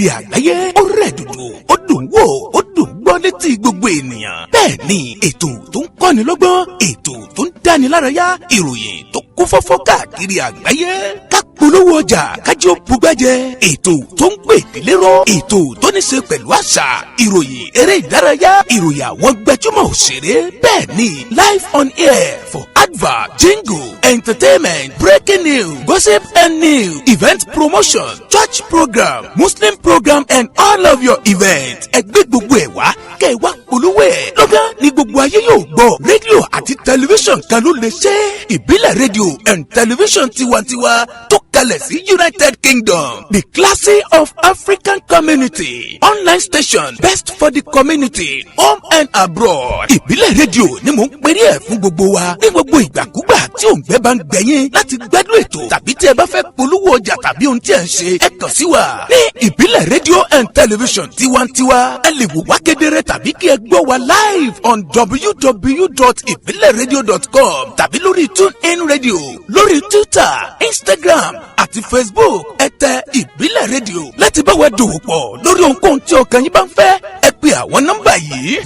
káàkiri àgbáyé ó rẹ̀ dòdò ó dùn wò ó dùn gbọ́ létí gbogbo ènìyàn. bẹ́ẹ̀ ni ètò tó ń kọ́ni lọ́gbọ́n, ètò tó ń dáni lárayá, ìròyìn tó kún fọ́fọ́ káàkiri àgbáyé. ká polówó ọjà kájí ó bugbẹ́jẹ, ètò tó ń pè délérò, ètò tó ní ṣe pẹ̀lú àṣà, ìròyìn eré ìdárayá, ìròyìn àwọn gbajúmọ̀ òṣèré. bẹ́ẹ̀ ni live on air for advert, jingle, entertainment, breaking news, gossip and news, event promotion, church program, Muslim program and all of your events. ẹgbẹ́ gbogbo ẹ̀ wá kẹ́ ẹ wá polówó ẹ̀. lọ́gán ni gbogbo ayé yóò gbọ́. rédíò àti tẹlifíṣàn kan ló lè ṣe. ìbílẹ̀ rédíò and tẹlifíṣàn tiwantiwa tó kalẹ̀ sí United Kingdom, the classy of African community, online station best for the community, home and abroad. ìbílẹ̀ rédíò ni mò ń pèrè ẹ̀ fún gbogbo wa ní gbogbo ìgbàkúgbà tí òǹgbẹ́ bá ń gbẹ̀yìn láti gbádùn ètò tàbí tí ẹ bá fẹ́ polówó ọjà tàbí ohun tí ẹ ń ṣe, ẹ kàn sí wa ní ìbílẹ̀ rédíò and television tiwantiwa. ẹ lè wò wá kedere tàbí kí ẹ gbọ́ wa live on www.ibileradio.com tàbí lórí TuneIn Radio, lórí Twitter, Instagram àti Facebook. ẹ tẹ ìbílẹ̀ rédíò láti bá wa dòwò pọ̀ lórí ohunkóhun tí ọkàn yín bá ń fẹ́. ẹ pe àwọn nọ́mbà yìí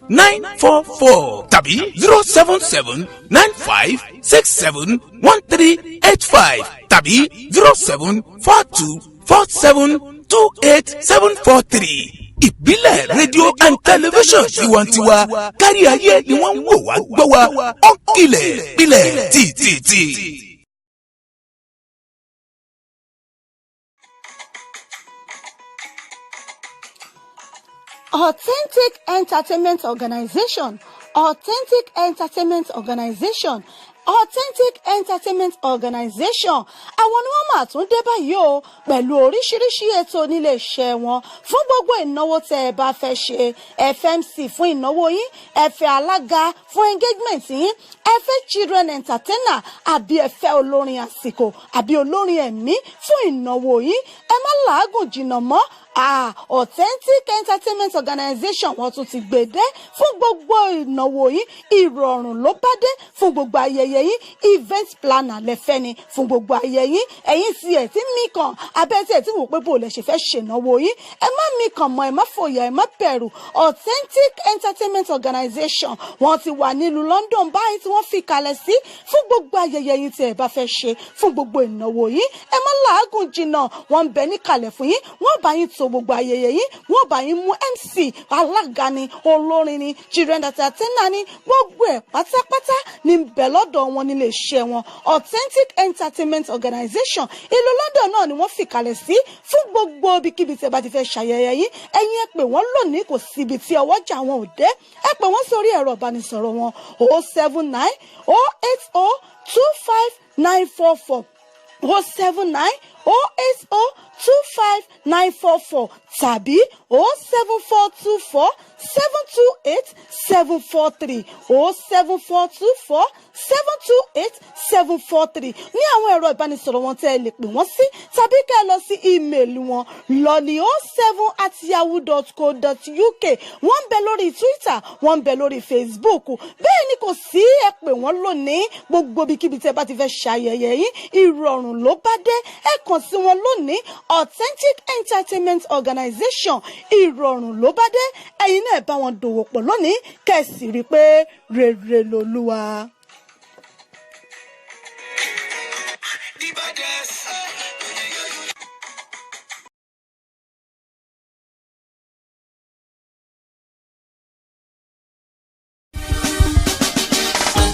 0790802594 tàbí 07795671385 tàbí 07424728743. ìbílẹ̀ rédíò and television tiwantiwa kárí ayé ni wọ́n ń wò wá gbọ́ wa ó ń kilẹ̀ pilẹ̀ tìtìtì. Authentic Entertainment Organization, Authentic Entertainment Organization, Authentic Entertainment Organization. àwọn ni wọ́n máa tún dé báyìí o pẹ̀lú oríṣiríṣi ètò nílé iṣẹ́ wọn fún gbogbo ìnáwó tẹ́ ẹ bá fẹ́ ṣe. ẹ fẹ́ MC fún ìnáwó yín, ẹ fẹ́ alága fún engagement yín, ẹ fẹ́ children entertainer àbí ẹ fẹ́ olórin àsìkò àbí olórin ẹ̀mí fún ìnáwó yín. ẹ má làágùn jìnnà mọ́. Authentic Entertainment Organization wọ́n tún ti gbèdé fún gbogbo ìnáwó yín. ìrọ̀rùn ló bá dé fún gbogbo ayẹyẹ yín. event planner lẹ́fẹ́ ni fún gbogbo ayẹyẹ yín. ẹ̀yin tí ẹ̀ tí mí kan abẹ́tí ẹ̀ tí wò pé bò lẹ̀ ṣe fẹ́ ṣènáwó yín. ẹ má mí kàn mọ́, ẹ má fòyà, ẹ má bẹ̀rù. Authentic Entertainment Organization wọ́n ti wà nílùú London báyìí tí wọ́n fi kalẹ̀ sí fún gbogbo ayẹyẹ yín tí ẹ bá fẹ́ ṣe, fún gbogbo ìnáwó yín. ẹ má làágùn jìnnà, wọ́n ń bẹ níkàlẹ̀ fún yín. wọ́n bá yín tó gbogbo ayẹyẹ yín, wọ́n bá yín mú MC, alága ni, olórin ni, children entertainer ni, gbogbo ẹ̀ pátápátá ní bẹ̀ lọ́dọ̀ wọn nílé iṣẹ́ wọn. Authentic Entertainment Organization ìlú London náà ni wọ́n fìkàlẹ̀ sí fún gbogbo ibikíbi tí ẹ bá ti fẹ́ ṣayẹyẹ yín. ẹ̀yin ẹ pè wọ́n lónìí, kò síbi tí ọwọ́jà wọn ò dé. ẹ pè wọ́n sórí ẹ̀rọ ìbánisọ̀rọ̀ wọn 079 080 25944 079 080 25944 tàbí 07424 728 743 07424 728 743 ní àwọn ẹ̀rọ ìbánisọ̀rọ̀ wọn tẹ́ ẹ lè pè wọ́n sí, tàbí kẹ́ ẹ lọ sí ímeèlì wọn lolly07@yahoo.co.uk. wọ́n ń bẹ lórí Twitter, wọ́n ń bẹ lórí Facebook. bẹ́ẹ̀ ni kò sí, ẹ pè wọ́n lónìí. gbogbo ibikíbi tẹ́ bá ti fẹ́ ṣayẹyẹ yín, ìrọ̀rùn ló bá dé. ẹ kàn sí wọn lónìí. Authentic Entertainment Organization ìrọ̀rùn ló bá dé. ẹ̀yin náà bá wọn dòwò pọ̀ lónìí, kẹ́sì rí i pé rere lolúwa.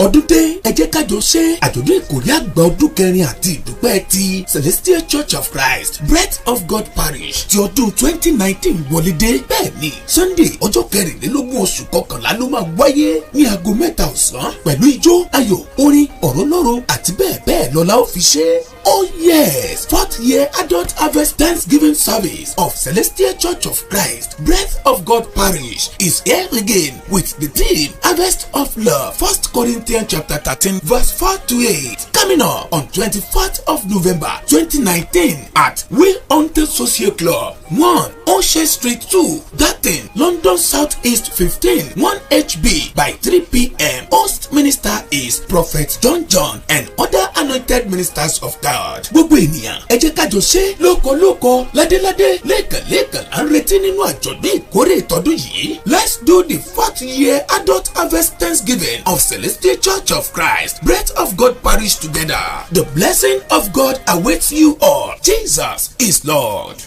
ọdún dé, ẹ jẹ́ kájọ ṣe àjọ̀dún ìkórè àgbà ọdún kẹrin àti ìdúpẹ́ ti Celestial Church of Christ Breath of God Parish ti ọdún 2019 wọlé dé. bẹ́ẹ̀ ni Sunday ọjọ́ kẹrìnlélógún oṣù kọkànlá ló máa wáyé ní aago 3 ọ̀sán pẹ̀lú ijó, ayọ̀, orin, ọ̀rọ̀ lọ́rọ̀ àti bẹ́ẹ̀ bẹ́ẹ̀ lọ́la ó fi ṣe. Oh yes, 4th year adult harvest Thanksgiving service of Celestial Church of Christ Breath of God Parish is here again with the theme Harvest of Love. 1 Corinthians chapter 13 verse 4-8. Coming up on 24th of November 2019 at Will Hunter Social Club, 1 O'Shea Street 2, Darton, London South East 15, 1HB by 3 p.m. Host minister is Prophet John and other anointed ministers of God. Gbogbo ènìyàn ẹ jẹ́ ká jọ ṣe lóko ládéládé lẹ́ẹ̀kan à ń retí nínú àjọ̀dún ìkórè ìtọ́dún yìí. Let's do the 4th year adult harvest Thanksgiving of Celestial Church of Christ, Breath of God Parish together. The blessing of God awaits you all. Jesus is Lord.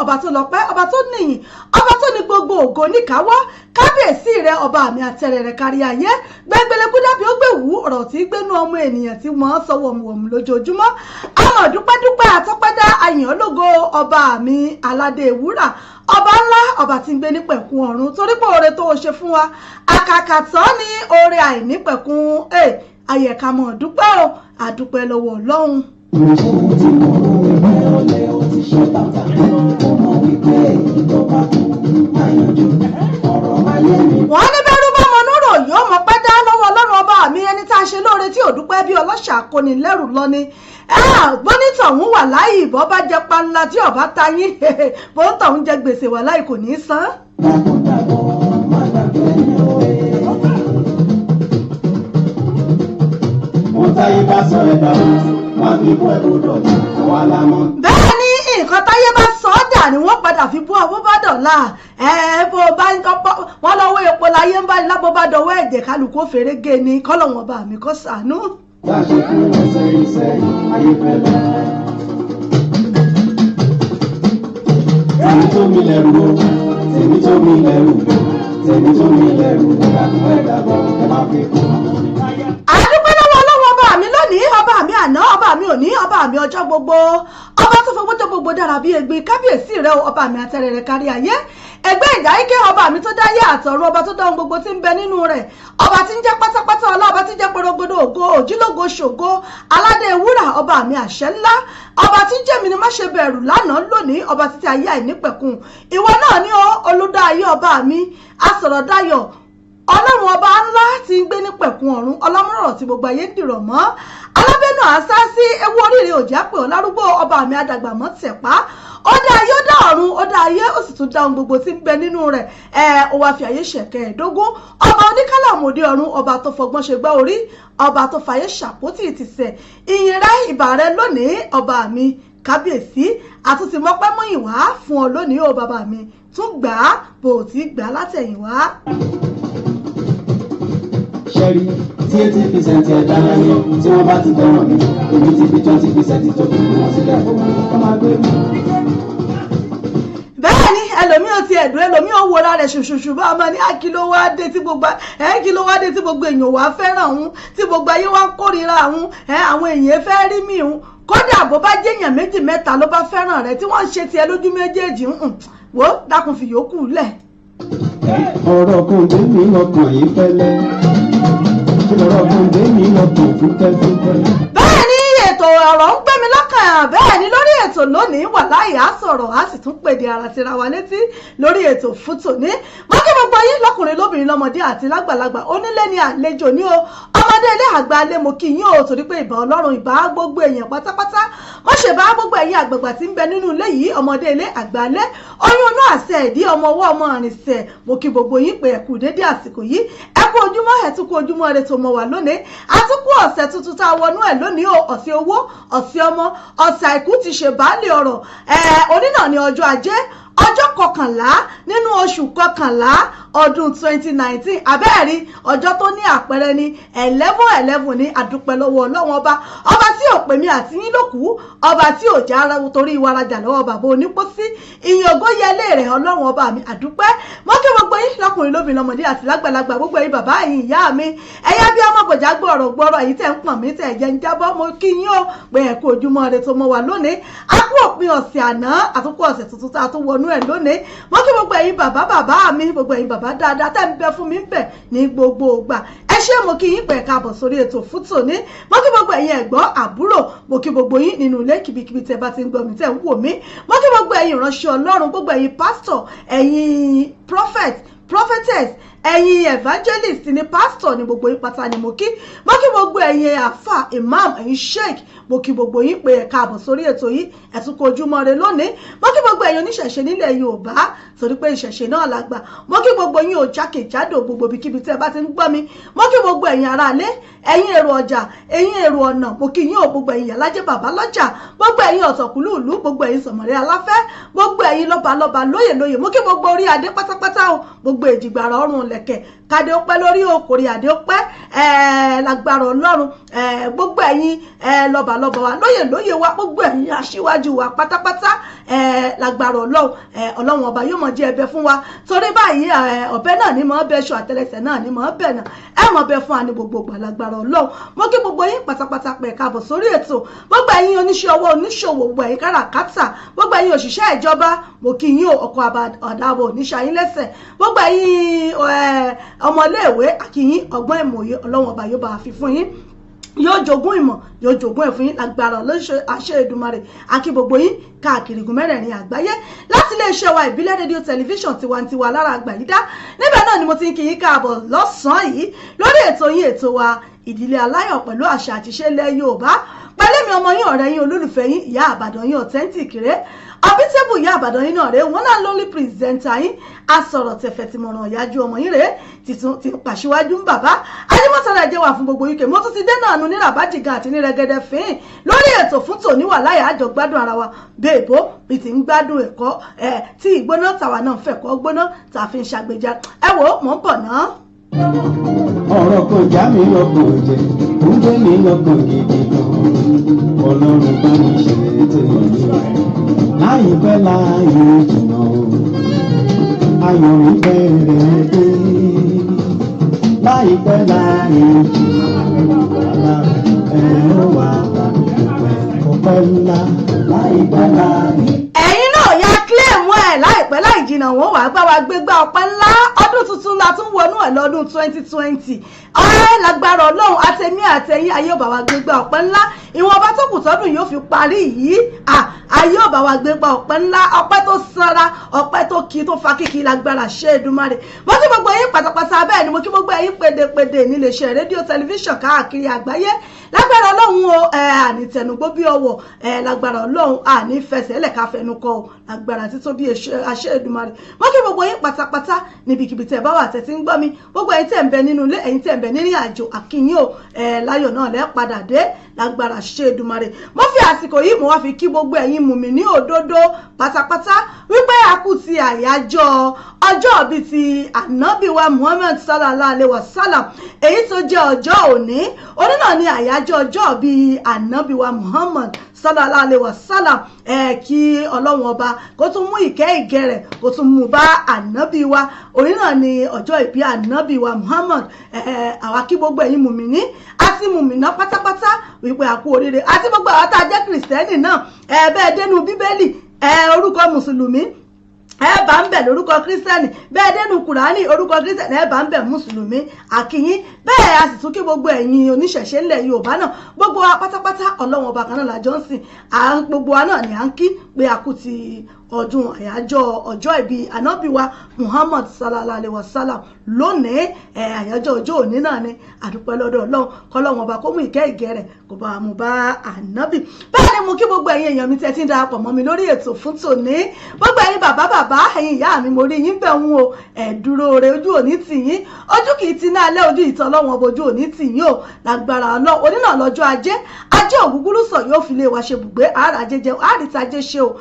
Ọba tó lọ́pẹ́, ọba tó níyìn, ọba tó ní gbogbo ògo níkàáwọ́, kábíyèsí rẹ ọba mi àtẹ̀rẹ̀ rẹ̀ kárí ayé, gbẹngbẹlẹ́kú dàbí ó gbèwú ọ̀rọ̀ tí gbénú ọmọ ènìyàn tí wọ́n sọ wọ̀mùwọ̀mù lójoojúmọ́. Àmọ́ dúpẹ́dúpẹ́ àtọ́pẹ́dá ayàn ológo ọba mi aládé wúrà, ọba ńlá, ọba tí ń gbé nípẹ̀kun ọ̀run, torí pé oore tó o ṣe fún wa àkàkà tán ní oore àìnípẹ̀kun ayẹ̀kámọ̀ dúpẹ́ o, àdúpẹ́ lọ́wọ́ Ọlọ́run. Wọ́n ní bẹ́rù bá mọ núrò yóò mọ pẹ́ dá lọ́wọ́ Ọlọ́run ọba mi, ẹni tá a ṣe lóore tí ò dúpẹ́ bí ọlọ́ṣà kò ní lẹ́rù lọ ni, bọ́nítọ̀ ń wà láì ìbọn bá jẹ panla tí ọba ta yín bọ́nítọ̀ ń jẹ gbèsè wà láì kò ní í san. táyé bá sọ ẹ̀dá wọn fi bú ẹ̀rọ dọ̀tí àwọn alámọ̀. bẹ́ẹ̀ ni nǹkan táyé bá sọ ọ́ dà ni wọ́n padà fi bú ọwọ́ bá dọ̀la bó bá wọ́n lọ́wọ́ epo láyé ń bá ní lábọ́ bá dọwọ́ ẹ̀jẹ̀ kálukú fèrè gé ni kọ́lọ́wọ́n bá mi kó ṣàánú. bá a ṣe fún ẹsẹ̀ iṣẹ́ ayé pẹ̀lẹ́. tèmi tó mi lẹ́rù o tèmi tó mi lẹ́rù tèmi tó mi lẹ́rù ẹ̀dá fún ẹ̀dá bọ̀ ẹ má fi kún. àdúpẹ́ lọ́wọ́ ọlọ́wọ́ ọba mi lónìí ọba mi àná ọba mi òní ọba mi ọjọ́ gbogbo ọba tó fọwọ́ tó gbogbo dára bíi egbin kábíyèsí rẹ ọba mi àtẹrẹ rẹ kárí ayé ẹgbẹ́ ìdáyíké ọba mi tó dáyé àtọ̀run ọba tó dáhùn gbogbo tí ń bẹ nínú rẹ̀ ọba tí ń jẹ́ pátápátá ọlá ọba tí ń jẹ́ porogodo ògo òjìlógo ṣògo aládé wúrà ọba mi àṣẹ ńlá ọba tí ń jẹ́mi ni má ṣe bẹ̀rù lánàá lónìí ọba títí ayé àìnípẹ̀kun ìwọ náà ní olùdá ayé ọba mi asọ̀rọ̀ dayọ̀ ọlọ́run ọba ńlá ti ń gbé ní pẹ̀kun ọ̀run ọlọ́mọ̀rọ̀ tí gbogbo ayé ń dìrọ̀ mọ́ alábẹ́nu àṣà sí ewu oríire òjá pé ọlárúgbó ọba mi àdàgbà mọ́ tẹ̀pá ó dá ayé ó dá ọ̀run ó dá ayé ó sì tún dá ohun gbogbo tí ń bẹ nínú rẹ̀ ó wá fi ayé ṣẹ̀kẹ́ ẹ̀dógún ọba oníkálàmùdé ọ̀run ọba tó fọgbọ́n ṣe gbá orí ọba tó fàyè ṣàpótì ìtìsẹ̀ ìyìn rẹ̀ ìbà rẹ̀ lónìí ọba mi kábíyèsí àtúntì mọ́pẹ́ mú ìwá fún ọ lónìí ó bàbá mi tún gbà á bò tí gbà á látẹ̀yìnwá. ṣẹ́rí tí 80% ẹ̀dá láyé tí wọ́n bá ti dọ̀rọ̀ mi èmi ti fi 20% tó kù wọ́n sílẹ̀ fún mi kọ́ máa gbé mi. bẹ́ẹ̀ ni ẹlòmíì ò ti ẹ̀dùn ẹlòmíì ò wọra rẹ̀ ṣùṣùṣù bá ọmọ ní akílówádé tí gbogbo èèyàn wá fẹ́ràn òun tí gbogbo ayé wá ń kórìíra òun àwọn èèyàn fẹ́ rí mi òun kódà bó bá jẹ́yàn méjì mẹ́ta ló bá fẹ́ràn rẹ̀ tí wọ́n ń ṣe tiẹ̀ lójú méjèèjì wò dákun fi yòókù lẹ̀. ọ̀rọ̀ kan dé mi lọ́kàn yìí fẹ́lẹ́ ọ̀rọ̀ kan dé mi lọ́kàn fúkẹ́fúkẹ́. bẹ́ẹ̀ ni ètò ọ̀rọ̀ ń gbé mi lọ́kàn bẹ́ẹ̀ ni lórí ètò lónìí wà láyé á sọ̀rọ̀ á sì tún pèdè ara síra wa létí lórí ètò fún tòní mo kí gbogbo yín lọ́kùnrin lóbìnrin lọ́mọdé àti lágbàlagbà onílé ni àlejò ní o ọmọdé ilé àgbà alẹ́ mo kí yín o torí pé ìbà ọlọ́run ìbà gbogbo èèyàn pátápátá mo ṣe bá gbogbo ẹ̀yin àgbààgbà tí ń bẹ nínú ilé yìí ọmọdé ilé àgbà alẹ́ oyún inú àṣẹ ìdí ọmọ ọwọ́ ọmọ àrìnsẹ̀ mo kí gbogbo yín pé ẹ kú dédé àsìkò yìí ẹ kú ojúmọ́ ẹ tún kú ojúmọ́ ire tó mọ́ wà lónìí àtúkú ọ̀sẹ̀ tuntun tá a wọnú ẹ̀ lónìí o ọ̀sẹ̀ owó ọ̀sẹ̀ ọmọ ọ̀sẹ̀ àìkú ti ṣe baálé ọ̀rọ̀ òní náà ní ọjọ́ ajé ọjọ́ kọkànlá nínú oṣù kọkànlá ọdún 2019 abẹ́ẹ̀rí ọjọ́ tó ní àpẹẹrẹ ní 11/11 ní àdúpẹ́ lọ́wọ́ ọlọ́wọ́n ọba tí ò pè mí àti yín lókù ọba tí ò já ara torí ìwà arajà lọ́wọ́ bàbá onípòsí ìyìn ògo yẹlé rẹ̀ ọlọ́wọ́n ọba mi àdúpẹ́ mọ́ kí gbogbo yín lọ́kùnrin lóbìnrin lọ́mọdé àti lágbàlagbà gbogbo yín bàbá yín ìyá mi ẹ̀yà bí ọmọ gbòjá gbọ́rọ̀ èyí tẹ̀ ń pọ̀n mí tẹ̀ jẹ́ ń jábọ́ mo kí yín ó pé ẹ kú ojúmọ́ ire tó mọ́ wa lónìí a kú òpin ọ̀sẹ̀ àná àtúkú ọ̀sẹ̀ tuntun tá a tún wọnú ẹ̀ lónìí mo kí gbogbo ẹ̀yin bàbá mi gbogbo ẹ̀yin bàbá dáadáa tẹ́ ń bẹ fún mi ń bẹ ní gbogbo ìgbà ẹ ṣé mo kí yín pé káàbọ̀ sórí ètò fún tòní mo kí gbogbo ẹ̀yin ẹ̀gbọ́n àbúrò mo kí gbogbo yín nínú ilé kìbìkìbì tẹ́ bá ti ń gbọ́ mi tẹ́ ń wò mí mo kí gbogbo ẹ̀yin ìránṣẹ́ Ọlọ́run gbogbo ẹ̀yin pásítọ̀ ẹ̀yin prophetess ẹ̀yin evangelist ni pastor ni gbogbo yín pátá ni mo kí gbogbo ẹ̀yin àfà imam ẹ̀yin sheikh mo kí gbogbo yín pé ẹ káàbọ̀ sórí ètò yìí ẹ tún kú ojúmọ́ ire lónìí mo kí gbogbo ẹ̀yin oníṣẹ̀ṣe nílẹ̀ Yorùbá torí pé ìṣẹ̀ṣe náà la gbà mo kí gbogbo yín ò jákèjádò gbogbo ibikíbi tí ẹ bá ti ń gbọ́ mi mo kí gbogbo ẹ̀yin aráalé ẹ̀yin èrò ọjà ẹ̀yin èrò ọ̀nà mo kí yín ò gbogbo ẹ̀yin alájẹ́ bàbá lọ́jà gbogbo ẹ̀yin ọ̀tọ̀kùlú ìlú gbogbo ẹ̀yin sọ̀mọ̀rẹ́ aláfẹ́ gbogbo ẹ̀yin lọ́balọ́ba lóyè mo kí gbogbo orí adé pátápátá o gbogbo èjìgbàrà ọrùn lẹ̀kẹ̀ kádé ó pẹ́ lórí òkòrí adé ó pẹ́ lágbára Ọlọ́run gbogbo ẹ̀yin lọ́balọ́ba wa lóyè wa gbogbo ẹ̀yin aṣíwájú wa pátápátá lágbára Ọlọ́run ọba yóò mọ̀ jẹ́ ẹbẹ fún wa torí báyìí ọ̀bẹ náà ní mọ̀ ọ́ bẹ ṣọ àtẹlẹsẹ̀ náà ní mọ̀ ọ́ bẹ̀ náà ẹ mọ̀ bẹ fún wa ní gbogbo ìgbà lágbára Ọlọ́run mo kí gbogbo yín pátápátá pé káàbọ̀ sórí ètò gbogbo ẹ̀yin oníṣẹ́ ọwọ́ oníṣòwò gbogbo ẹ̀yin káràkátà gbogbo ẹ̀yin òṣìṣẹ́ ìjọba mo kí yín ọkọ̀ àdàbọ̀ oníṣàyín lẹ́sẹ̀ gbogbo ẹ̀yin ọmọléèwé àkíyín ọgbọ́n ìmọ̀ye Ọlọ́run ọba yóò bá fi fún yín yóò jogún ìmọ̀ yóò jogún ẹ̀fún yín lágbára àṣẹ Èdùmàrè àkí gbogbo yín káàkiri igun mẹ́rẹ̀ẹ̀rin àgbáyé láti iléeṣẹ́ wa ìbílẹ̀ rédíò tẹlifíṣàn tiwantiwa lára àgbàyídá níbẹ̀ náà ni mo ti ń kí yín káàbọ̀ lọ́sàn-án yìí lórí ètò yín ètò wa ìdílé aláyọ̀ pẹ̀lú àṣà àti ìṣe ilẹ̀ Yorùbá pẹ̀lẹ́mi ọmọ yín ọ̀rẹ́ yín olólùfẹ́ yín ìyá àbàdàn yín authentic rẹ̀ ọbítẹ́bù ìyá àbàdàn yín náà rẹ̀ wọn náà lórí pírẹsẹ̀ntà yín asọ̀rọ̀ tẹ̀fẹ̀ tìmọ̀ràn ìyájú ọmọ yín rẹ̀ ti pàṣíwájú ń bàbá adémọ́sára ẹ̀jẹ̀ wà fún gbogbo uk mo tún ti dé náà nu ní ràbájìgàn àti ní rẹ́gẹ́dẹ́ fín lórí ètò fún tòní wà láyà àjọ gbádùn ara wa bẹ́ẹ̀bó bí ti ń gbádùn ẹ̀kọ́ tí ìgbóná tàwa náà fẹ̀kọ́ gbóná tà fi ń ṣàgbéjà ẹ wò ó mọ̀ ń bọ̀ náà. ọ̀rọ̀ kò já mi lọ́kàn jẹ́ ó ń gbé mi lọ́kàn gidi gan ọlọ́run bá mi ṣe tèmi láìpẹ́ láì jìnnà ayọ̀ mi bẹ̀rẹ̀ dé láìpẹ́ láì jìnnà ẹ̀rọ wà ọpẹ́ ńlá láìpẹ́ láì. ẹ̀yin náà ya claim ẹ̀ láìpẹ́ láì jìnnà wọ́n wàá bá wa gbégbá ọpẹ́ ńlá ọdún tuntun la tún wọnú ẹ̀ lọ́dún 2020 ọ̀rẹ́ lágbára ọlọ́run àtẹ̀mí àtẹ̀yìn ayé ọba wa gbégbá ọpẹ́ ńlá ìwọ̀nba tó kù tọ́dún yóò fi parí yìí ayé ọba wa gbégbá ọpẹ́ ńlá ọpẹ́ tó sanra ọpẹ́ tó kí tó fa kíkí lágbára ṣe Èdùmàrè mo kí gbogbo yín pátápátá bẹ́ẹ̀ ni mo kí gbogbo yín pédépédé níléeṣẹ́ rédíò tẹlifíṣàn káàkiri àgbáyé lágbára ọlọ́run o ànítẹnugbó bí ọwọ́ lágbára ọlọ́run àní fẹsẹ̀ ẹlẹ́ka fẹnukọ o lágbára tító bí àṣẹ Èdùmàrè mo kí gbogbo yín pátápátá níbikíbi tẹ́ bá wà tẹ́ ti ń gbọ́ mi gbogbo ẹ̀yin tẹ́ ń bẹ nínú ilé ẹ̀yin tẹ́ ń bẹ nírìn àjò àkíyìn o láyọ̀ náà lẹ́ padà dé lágbára ṣe Èdùmàrè mo fi àsìkò yìí mo wá fi kí gbogbo ẹ̀yin mùmínì òdodo pátápátá wípé a kú ti àyájọ́ ọjọ́ ìbí ti ànábì wa Muhammad sallallahu alaihi wasallam èyí tó jẹ́ ọjọ́ òní náà ni àyájọ́ ọjọ́ ìbí ànábì wa Muhammad sallallahu alaihi wasallam kí ọlọ́run ọba kó tún mú ìkẹ́ ìgẹ̀ rẹ̀ kó tún mú bá ànábì wa òní náà ni ọjọ́ ìbí ànábì wa Muhammad àwa kí gbogbo ẹ̀yin mùmínì àti mùmínà pátápátá wípé a kú oríire àti gbogbo àwọn tá a jẹ́ kìrìsìtẹ́nì náà bẹ́ẹ̀ dénú bíbélì orúkọ mùsùlùmí bá ń bẹ̀ lórúkọ kírísítẹ́nì bẹ́ẹ̀ dénú kùránì orúkọ kírísítẹ́nì bá ń bẹ̀ mùsùlùmí àkíyín bẹ́ẹ̀ a sì tún kí gbogbo ẹ̀yin oníṣẹ̀ṣe ńlẹ̀ Yorùbá náà gbogbo wa pátápátá ọlọ́run ọba kan náà la jọ ń sìn gbogbo wa náà ni à ń kí pé a kú ti ọdún àyájọ́ ọjọ́ ìbí ànábì wa Muhammad sallallahu alaihi wasallam lónìí àyájọ́ ọjọ́ òní náà ni àdúpẹ́ lọ́dọ̀ ọlọ́run kọ́lọ́run ọba kó mú ìkẹ́ ìgẹ̀ rẹ̀ kó bá mú bá ànábì bẹ́ẹ̀ ni mo kí gbogbo ẹ̀yin èèyàn mi tẹ́ ti ń darapọ̀ mọ́ mi lórí ètò fún tòní gbogbo ẹ̀yin bàbá ẹ̀yin ìyá mi mo rí yín bẹ̀ ń o ẹ̀dúró rẹ̀ ojú òní tì yín ojú kì í ti náà lẹ́ ojú ìtọ́ ọlọ́run ọba ojú òní tì yín o lágbára ọlọ́run òní náà lọ́jọ́ ajé ògúngúrú sọ yóò fi lé wa ṣe bùgbé àràjẹ jẹ àrìtàjẹ ṣe o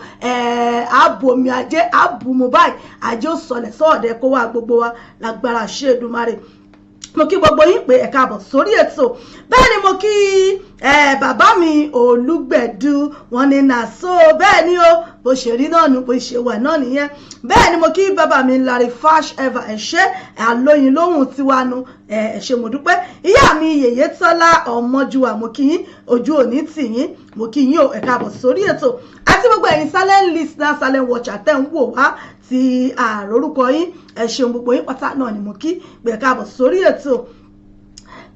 ààbò omi ajé ààbò mobile ajé ó sọlẹ̀ sọ́ọ̀dẹ̀ kó wá gbogbo wa lágbára ṣe Èdùmàrè mo kí gbogbo yín pé ẹ káàbọ̀ sórí ètò bẹ́ẹ̀ ni mo kí bàbá mi Olúgbẹ̀dú wọn ni nàṣó bẹ́ẹ̀ ni ó bó ṣe rí náà nù bó ṣe wà náà nìyẹn bẹ́ẹ̀ ni mo kí bàbá mi Larry Fash ever ẹ̀ṣẹ́ àlóyin lóhùn tiwanu ẹ̀ṣẹ́ mo dúpẹ́ ìyá mi Yèyé Tọ́lá Ọmọjúwà mo kí yín ojú òní tì yín mo kí yín ẹ káàbọ̀ sórí ètò àti gbogbo ẹ̀yin silent listener silent watcher tẹ́ ń wò wá ti àrórúkọ yín ẹ ṣeun gbogbo yín pátá náà ni mo kí gbé káàbọ̀ sórí ètò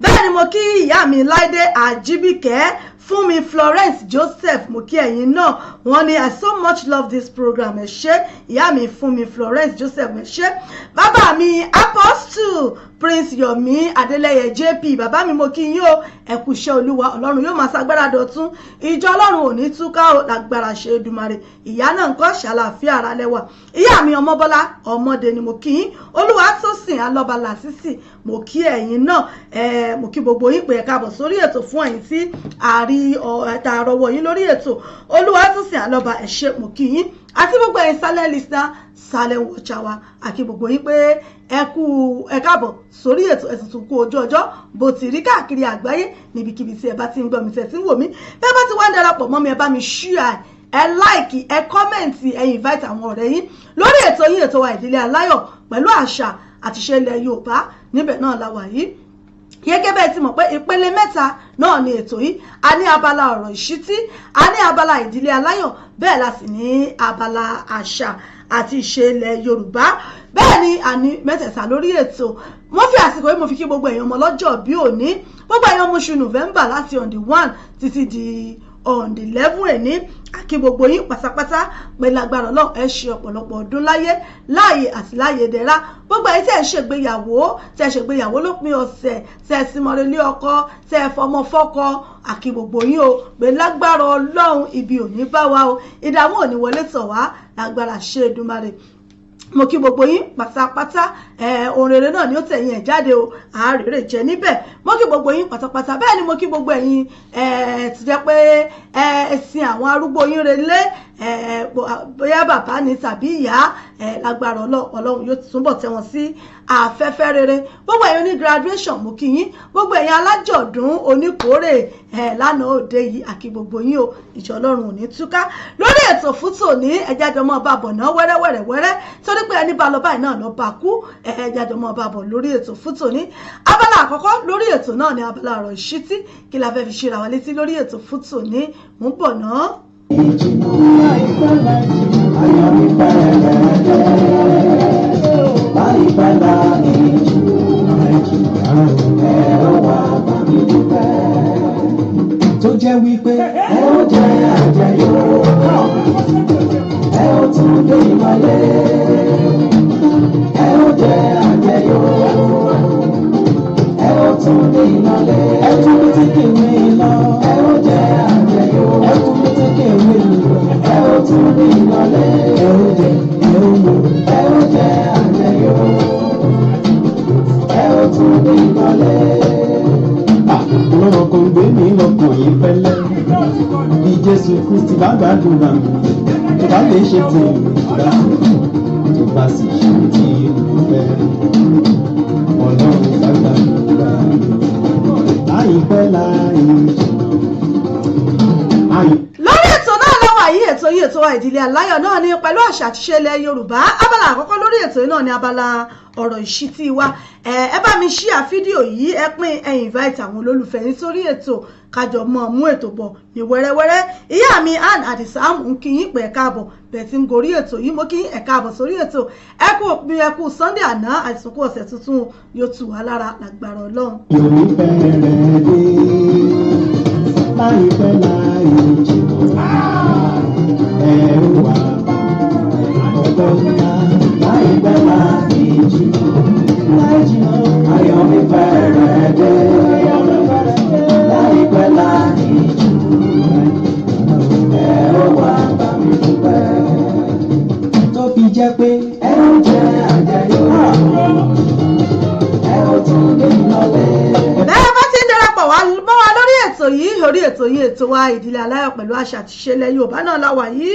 bẹ́ẹ̀ ni mo kí ìyá mi Láìdé Àjíbíkẹ́ Fúnmi Florence Joseph mo kí ẹ̀yin náà wọ́n ní I so much love this program ẹ ṣé ìyá mi Fúnmi Florence Joseph ẹ ṣé bàbá mi Apostle Prince Yomi Adeleye JP bàbá mi mo kí yín o ẹ kú iṣẹ́ Olúwa Ọlọ́run yóò máa ṣagbára dọ̀tún ìjọ Ọlọ́run ò ní túká o lágbára ṣe Èdùmàrè ìyá náà ńkọ́ ṣàlàáfíà ara lẹ́wà ìyá mi Ọmọbọ́lá Ọmọdé ni mo kí yín Olúwatósìn Alọ́ba Lásìsì mo kí ẹ̀yin náà mo kí gbogbo yín pé ẹ káàbọ̀ sórí ètò fún ẹ̀yin tí àárí àrọwọ̀ yín lórí ètò Olúwatósìn Alọ́ba ẹ ṣé mo kí yín àti gbogbo ẹ̀yin silent listener silent watcher wa àkí gbogbo yín pé ẹ káàbọ̀ sórí ètò ẹ̀sùn tún kú ojú ọjọ́ bó ti rí káàkiri àgbáyé níbikíbi tí ẹ bá ti ń gbọ́ mi tẹ̀ tí ń wò mí bẹ́ẹ̀ bá ti wá ń darapọ̀ mọ́ mi ẹ bá mi share ẹ like ẹ comment ẹ invite àwọn ọ̀rẹ́ yín lórí ètò yín ètò wa ìdílé aláyọ̀ pẹ̀lú àṣà àti ìṣe ilẹ̀ Yorùbá níbẹ̀ náà la wà yìí gẹ́gẹ́ bẹ́ẹ̀ ti mọ̀ pé ìpele mẹ́ta náà ni ètò yìí a ní abala ọ̀rọ̀ ìṣítí a ní abala ìdílé aláyọ̀ bẹ́ẹ̀ la sì ní abala àṣà àti ìṣe ilẹ̀ Yorùbá bẹ́ẹ̀ ni a ní mẹ́tẹ̀ẹ̀ta lórí ètò mo fi àsìkò yìí mo fi kí gbogbo èèyàn ọmọ lọ́jọ́ bí òní gbogbo èèyàn ọmọ oṣù November láti on the 1 títí di on the 11 ẹni àkí gbogbo yín pátápátá pé lágbára Ọlọ́run ẹ ṣe ọ̀pọ̀lọpọ̀ ọdún láyé láàyè àti láàyè dẹ̀ra gbogbo ẹ̀yin tẹ́ ẹ ṣègbéyàwó lópin ọ̀sẹ̀ tẹ́ ẹ sì mọ̀rẹ́lé ọkọ tẹ́ ẹ fọmọ fọ́kọ àkí gbogbo yín o pé lágbára Ọlọ́run ibi ò ní bá wa o ìdààmú ò ní wọlé tọ̀ wá lágbára ṣe Èdùmàrè mo kí gbogbo yín pátápátá ohun rere náà ni ó tẹ̀yìn ẹ̀ jáde o àárèrè jẹ́ níbẹ̀ mo kí gbogbo yín pátápátá bẹ́ẹ̀ ni mo kí gbogbo ẹ̀yin ti jẹ́ pé ẹ̀sìn àwọn arúgbó yín relé bóyá bàbá ni tàbí ìyá lágbára Ọlọ́run yóò túnbọ̀ tẹ́ wọn sí afẹ́fẹ́ rere gbogbo ẹ̀yin ní graduation mo kí yín gbogbo ẹ̀yin alájọ̀dún oníkórè lánàá òde yìí àkí gbogbo yín o ìjọ Ọlọ́run ò ní túká lórí ètò fún tòní ẹ̀já jọ mọ́ bàbọ̀ náà wẹ́rẹ́wẹ́rẹ́ torí pé ẹni bá lọ báyìí náà lọ bá kú ẹ̀já jọ mọ́ bàbọ̀ lórí ètò fún tòní abala àkọ́kọ́ lórí ètò náà ni abala ọ̀rọ̀ ìṣítí kí la fẹ́ fi ṣe ra wa létí lórí ètò fún tòní mú bọ̀ náà. tó jẹ́ wípé ẹ ó jẹ́ àjẹyó ẹ ó tún dé ìmọ̀lẹ́ ẹ ó jẹ́ àjẹyó ẹ ó tún dé ìmọ̀lẹ́ ẹ tún bí tí kìíní lọ ẹ ó jẹ́ àjẹyó ẹ tún bí tí kìíní lọ ẹ ó tún dé ìmọ̀lẹ́ ẹ ó jẹ́ ẹ ó mú ẹ ó jẹ́ àjẹyó ẹ ó tún dé ìmọ̀lẹ́. Ọlọ́run kò gbé mi lọ́kàn yìí fẹ́lẹ́ bí Jésù Kristi bá gbàdúrà tó bá lè ṣe tí ìgbà tó bá sì ṣe tí ìfẹ́ Ọlọ́run bá gbàdúrà láìpẹ́ láì jìnnà. lórí ètò náà lọ́wọ́ yìí ètò yìí ètò wa ìdílé aláyọ̀ náà ni pẹ̀lú àṣà àti ìṣe ilẹ̀ Yorùbá abala àkọ́kọ́ lórí ètò yìí náà ni abala ọ̀rọ̀ ìṣítí wa ẹ bá mi ṣíà fídíò yìí ẹ pín ẹ invite àwọn olólùfẹ́ nítorí ètò kájọ mọ́ mú ètò bọ̀ ní wẹ́rẹ́wẹ́rẹ́ ìyá mi Ann Adisa ń kí yín pé ẹ káàbọ̀ bẹ́ẹ̀ tí ń gorí ètò yìí mo kí yín ẹ káàbọ̀ sórí ètò ẹ kú òpin ẹ kú Sunday àná àìsùnkú ọ̀sẹ̀ tuntun yóò tù wá lára lágbára Ọlọ́run. Yorùbá bẹ̀rẹ̀ dé láìpẹ́ láì jìnnà ẹ wà ọ̀dọ́ ńlá láìpẹ́ láì jìnnà ayọ̀ mi bẹ̀rẹ̀ dé láìpẹ́ láì jìnnà ẹ wà bá mi dúpẹ́ tó fi jẹ́ pé ẹ ó jẹ́ àjẹyó ẹ ó tún dé ìlọlẹ̀. bẹ́ẹ̀ bá ti ń darapọ̀ wá mọ́ wa lórí ètò yìí orí ètò yìí ètò wa ìdílé aláyọ̀ pẹ̀lú àṣà àti ìṣe ilẹ̀ Yorùbá náà la wà yìí.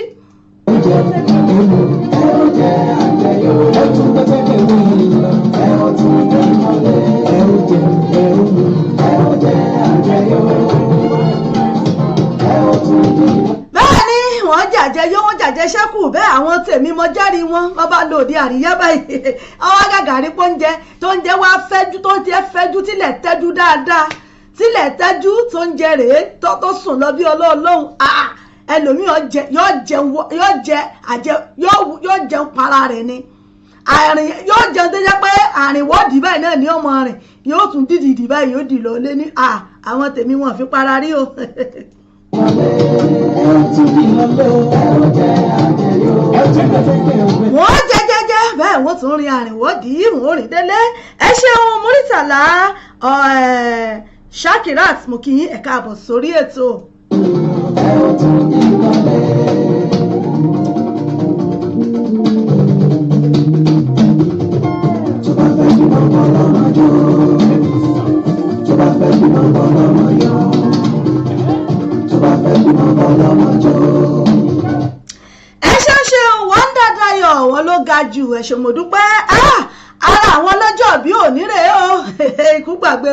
bẹ́ẹ̀ ni wọ́n jàjẹ́ yó wọ́n jàjẹ́ ṣẹ́kù bẹ́ẹ̀ àwọn tèmi mọ jẹ́rìí wọn wọ́n bá lòdì àríyá báyìí àwọn gàgàrí pọ́njẹ tó ń jẹ́ wá fẹ́jú tó ń jẹ́ fẹ́jú tílẹ̀ tẹ́jú dáadáa tílẹ̀ tẹ́jú tó ń jẹ rèé tó sùn lọ bí ọlọ́ọ̀lọ́hún ẹlòmíì yóò jẹun para rẹ̀ ni yóò jẹun tó jẹ́ pé àrìnwọ́dì báyìí náà ní ọmọ rẹ̀ yóò tún dìdì báyìí yóò dì lọ lé ní àwọn tèmi wọn fi para rí o. wọ́n jẹ́jẹ́jẹ́ bẹ́ẹ̀ wọ́n tún rin àrìnwọ́dì wọ́n rìn délé ẹ ṣeun Muritala Shakirat mo kí yín ẹ káàbọ̀ sórí ètò. ẹ ṣe Wonder Dayo wọn ló ga jù ẹ ṣé mo dúpẹ́ ara àwọn ọlọ́jọ́ bí òní rèé o ikú gbàgbé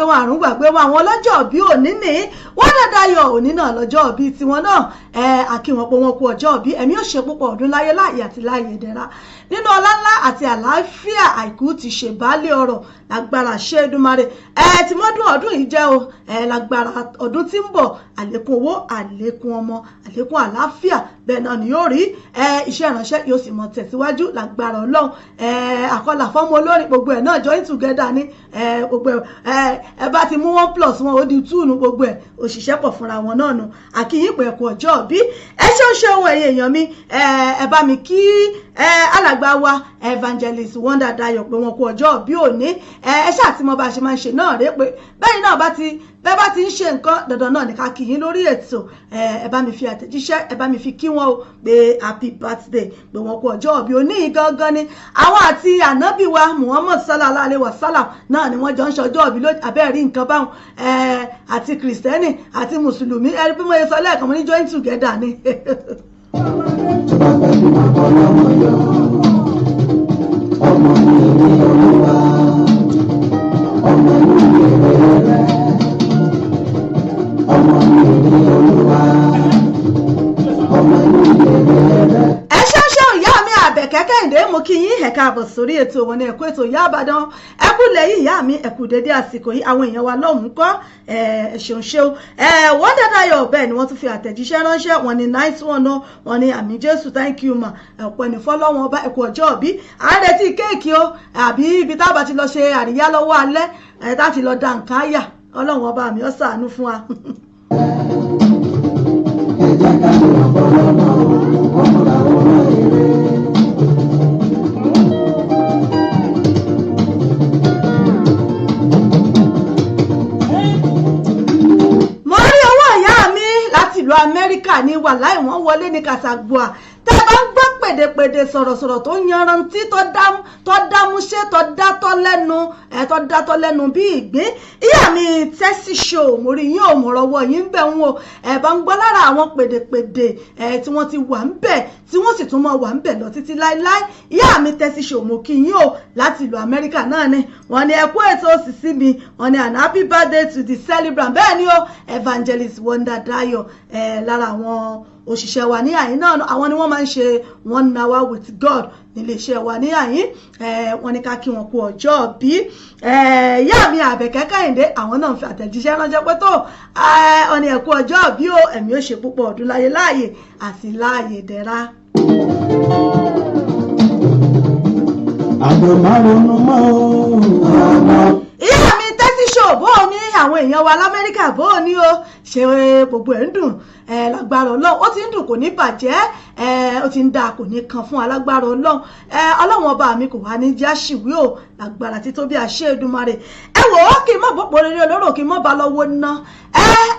wọn àrùn gbàgbé wọn àwọn ọlọ́jọ́ bí òní ní Wonder Dayo òní náà lọ́jọ́ bí tiwọn náà àkí wọn pé wọn kú ọjọ́ bí ẹ̀mí ò ṣe púpọ̀ ọdún láyé láàyè àti láàyè ìdẹ̀ra nínú ọlá ńlá àti àlàáfíà àìkú ti ṣe baálé ọ̀rọ̀ lágbára ṣe Èdùmàrè tí mọ́dún ọdún yìí jẹ́ o lágbára ọdún tí ń bọ̀ àlékún owó àlékún ọmọ àlékún àlàáfíà bẹ́ẹ̀ náà ni yóò rí iṣẹ́ ìránṣẹ́ yóò sì mọ̀ tẹ̀síwájú lágbára Ọlọ́run àkọlà fọ́mọ olórin gbogbo ẹ̀ náà join together ní gbogbo ẹ bá ti mú 1+1 ó di 2 nu gbogbo ẹ̀ òṣìṣẹ́ pọ̀ fúnra wọn náà nu àkíyìn pé ẹ̀kú ọjọ́ bí ẹ ṣe ohun ẹ̀yẹ èèyàn mi ẹ bá mi kí alàgbà wa Evangelist Wonder Dayo pé wọn kú ọjọ́ bí òní ẹ ṣáà tí mo bá ṣe máa ń ṣe náà rèé pé bẹ́ẹ̀ náà bẹ́ẹ̀ bá ti ń ṣe nǹkan dandan náà ní ká kí yín lórí ètò ẹ bá mi fi àtẹ̀jíṣẹ́ ẹ bá mi fi kí wọn o pé happy birthday pé wọn kú ọjọ́ bí òní gangan ni àwọn àti ànábì wa Muhammad sallallahu alaihi wasallam náà ni wọ́n jọ ń ṣọjọ́ bí abẹ́ẹ̀rí nǹkan báwọn àti kìrìsìtẹ́nì àti mùsùlùmí ẹni bí mo yẹ sọ lẹ́ẹ̀kan mo ní join together ni. ọmọ mi ní olúwa ọmọ mi ní rere ọmọ mi ní olúwa ọmọ mi ní rere. ẹ ṣeéṣe ìyá mi Àbẹ̀kẹ́ Kẹ́hìndé mo kí yín ẹ káàbọ̀ sórí ètò wọn ní ẹ̀kọ́ ètò Ìyá Ìbàdàn ẹ kú lẹ́yìn ìyá mi ẹ kú dédé àsìkò yìí àwọn èèyàn wa lọ́hùn kọ́ ṣeun Wonder Dayo bẹ́ẹ̀ ni wọ́n tún fi àtẹ̀jíṣẹ́ ránṣẹ́ wọn ní nice one o wọn ní àmì Jésù thank you ma ọ̀pọ̀ ẹni fọlọ́wọn ọba ẹ̀kú ọjọ́ òbí àárẹ̀tì kéèkì o àbí ibi tábà ti lọ ṣe àríyá lọ́wọ́ alẹ́ láti lọ da nǹkan áyà Ọlọ́run ọba mi ó ṣàánú fún wa. ẹ jẹ́ ká lè ọ̀pọ̀lọpọ̀ ọmọ làwọn èrè. ìlú Amẹ́ríkà ní wàláì wọ́n wọlé ní Kasagboa tẹ́ bá ń gbọ́ pèdèpèdè sọ̀rọ̀sọ̀rọ̀ tó yanrantí tó dámúṣé tó dátọ́ lẹ́nu bí ìgbín ìyá mi Tessy Show mo rí yín ò mọ̀rọ̀wọ́ yín bẹ̀ ń wò ẹ̀ bá ń gbọ́ lára àwọn pèdèpèdè tí wọ́n ti wà ń bẹ̀ tí wọ́n sì tún mọ̀ wà ń bẹ̀ lọ títí láíláí ìyá mi Tessy Show mo kí yín o láti ìlú Amẹ́ríkà náà ni wọ́n ní ẹ kú ètò òsìsí mi wọ́n ní an happy birthday to the celebrant bẹ́ẹ̀ ni o Evangelist Wonder Dayo lára àwọn òṣìṣẹ́ wa ní àyín náà àwọn ni wọ́n máa ń ṣe 1 hour with God nílé iṣẹ́ wa ní àyín wọ́n ní ká kí wọn kú ọjọ́ bí ìyá mi Àbẹ̀kẹ́ Kẹ́hìndé àwọn náà fi àtẹ̀jíṣẹ́ ránṣẹ́ pé tó ọ̀nì ẹ̀kú ọjọ́ bí ó ẹ̀mí ó ṣe púpọ̀ ọdún láyé láàyè àti láàyè dẹ̀ra. àgbẹ̀ márùn-ún mọ́ ọmọ. ìyá mi Tessy Show bó o ní àwọn èèyàn wa l'Amẹ́ríkà bó o ní o ṣe gbogbo ẹ̀ ń dùn lágbára Ọlọ́run ó ti ń dùn kò ní bàjẹ́ ó ti ń dáa kò ní kan fún alágbára Ọlọ́run ọba mi kò wá ní jẹ́ àṣìwí o lágbára títóbi àṣẹ Èdùmàrè ẹ wò ó kí n mọ̀ bọ́pọ̀ rere olóró kí n mọ̀ bá lọ́wọ́ ná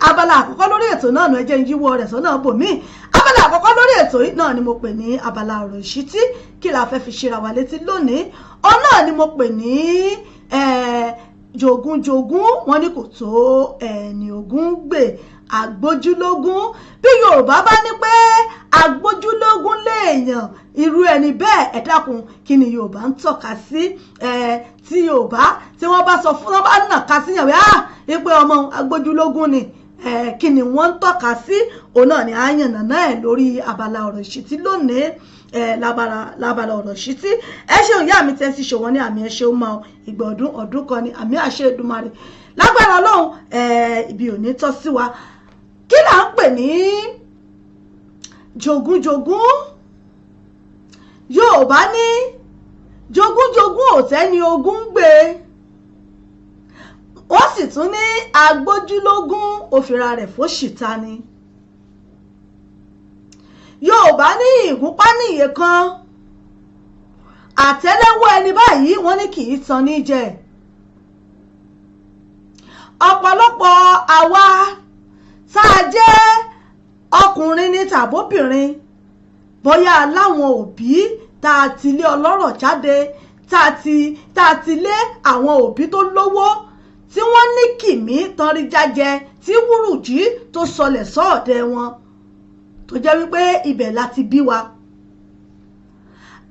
abala àkọ́kọ́ lórí ètò náà nu ẹjẹ́ ń yíwọ́ rẹ̀ sọ́nà bòmí abala àkọ́kọ́ lórí ètò yìí náà ni mo pè ní abala ọ̀rọ̀ ìṣítí kí la fẹ́ fi ṣera wa létí lónìí náà ni mo pè ní jogunjogun wọn ní kò tó ẹni ogún gbè àgbójúlógún bí Yorùbá bá ní pé àgbójúlógún léèyàn irú ẹni bẹ́ẹ̀ ẹ dákun kí ni Yorùbá ń tọ́ka sí tí Yorùbá tí wọ́n bá sọ fún wọn bá nàka síyàn wí pé ọmọ àgbójúlógún ni kí ni wọ́n ń tọ́ka sí òun náà ni àyànnà náà lórí abala ọ̀rọ̀ ìṣítí lónìí lábala ọ̀rọ̀ ìṣítí ẹ ṣeun ìyá mi Tessy Show wọn ní àmì ẹ ṣeun máa ìgbà ọdún kan ni àmì àṣẹ Èdùmàrè lágbára Ọlọ́run ibi ò ní tọ́ sí wa kí là ń pè ní jogunjogun Yorùbá ní jogunjogun ò tẹ́ni ogún gbé wọ́n sì tún ní agbójúlógún òfìrà rẹ̀ fóṣìta ni Yorùbá ní ìgúnpá níye kan àtẹ́lẹwọ́ ẹni báyìí wọ́n ní kì í tan ní jẹ ọ̀pọ̀lọpọ̀ àwa tá a jẹ́ ọkùnrin ní tàbóbìnrin bóyá láwọn òbí tá a ti lé ọlọ́rọ̀ jáde tá a ti lé àwọn òbí tó lówó tí wọ́n ní kìmí tanrí jájẹ tí wúrùjí tó sọlẹ̀ sọ́ọ̀dẹ̀ wọn tó jẹ́ wípé ibẹ̀ láti bí wa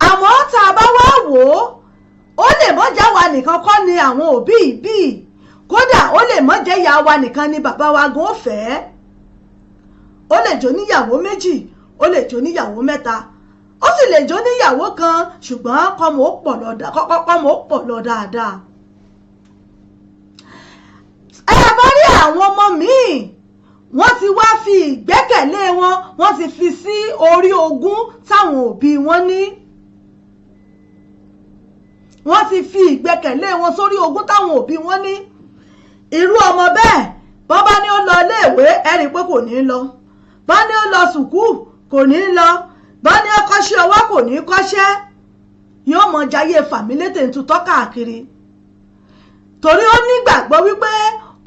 àmọ́ tá a bá wá wò ó lè mọ́jà wa nìkan kọ́ ni àwọn òbí bí kódà ó lè mọ́jẹ́ ìyá wa nìkan ni bàbá wa gan ó fẹ́ ó lè jó níyàwó méjì ó lè jó níyàwó mẹ́ta ó sì lè jó níyàwó kan ṣùgbọ́n kọ́mọ ó pọ̀ lọ dáadáa ẹ bá rí àwọn ọmọ míì wọ́n ti wá fi ìgbẹ́kẹ̀lé wọ́n ti fi sí orí ogún táwọn òbí wọn ní wọ́n ti fi ìgbẹ́kẹ̀lé wọn sórí ogún táwọn òbí wọn ní irú ọmọ bẹ́ẹ̀ bọ́ bá ní ó lọ iléèwé ẹ rí pé kò ní lọ, bá ní ó lọ sùkúù kò ní lọ, bá ní ó kọ́ṣẹ́ ọwọ́ kò ní kọ́ṣẹ́, yóò mọ jayé fàmílétè tutọ́ káàkiri torí ó nígbàgbọ́ wípé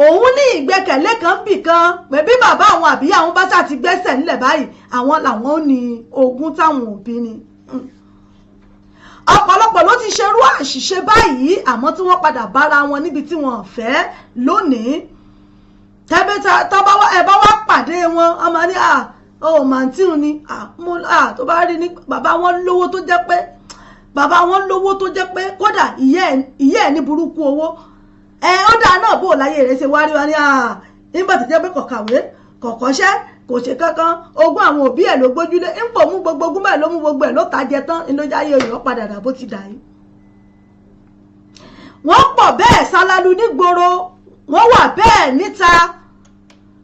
òun ní ìgbẹ́kẹ̀lé kan bì kan pé bí bàbá àwọn àbí àwọn bá ṣáà ti gbẹ́sẹ̀ nílẹ̀ báyìí àwọn làwọn ò ní ogún táwọn òbí ni. ọ̀pọ̀lọpọ̀ ló ti ṣerú àṣìṣe báyìí àmọ́ tí wọ́n padà bára wọn níbi tí wọ́n fẹ́ lónìí. ẹ bá wá pàdé wọn ọmọ ní màǹtíù ni tó bá rí ní bàbá wọn lówó tó jẹ́ pé kódà ìyá ẹ̀ ní burúkú owó ó dáa náà bó láyé rẹ̀ ṣe wárí wá ní nígbà tó jẹ́ pé kọ̀kàwé kọ̀kọ́ṣẹ́ kò ṣe kankan ogún àwọn òbí ẹ̀ ló gbójúlé ń pò mú gbogbo ogún bẹ́ẹ̀ ló mú gbogbo ẹ̀ ló tàjẹ tán ìlójà ayé èèyàn padà dà bó ti dà yìí. wọ́n pọ̀ bẹ́ẹ̀ ṣálálu nígboro wọ́n wà bẹ́ẹ̀ níta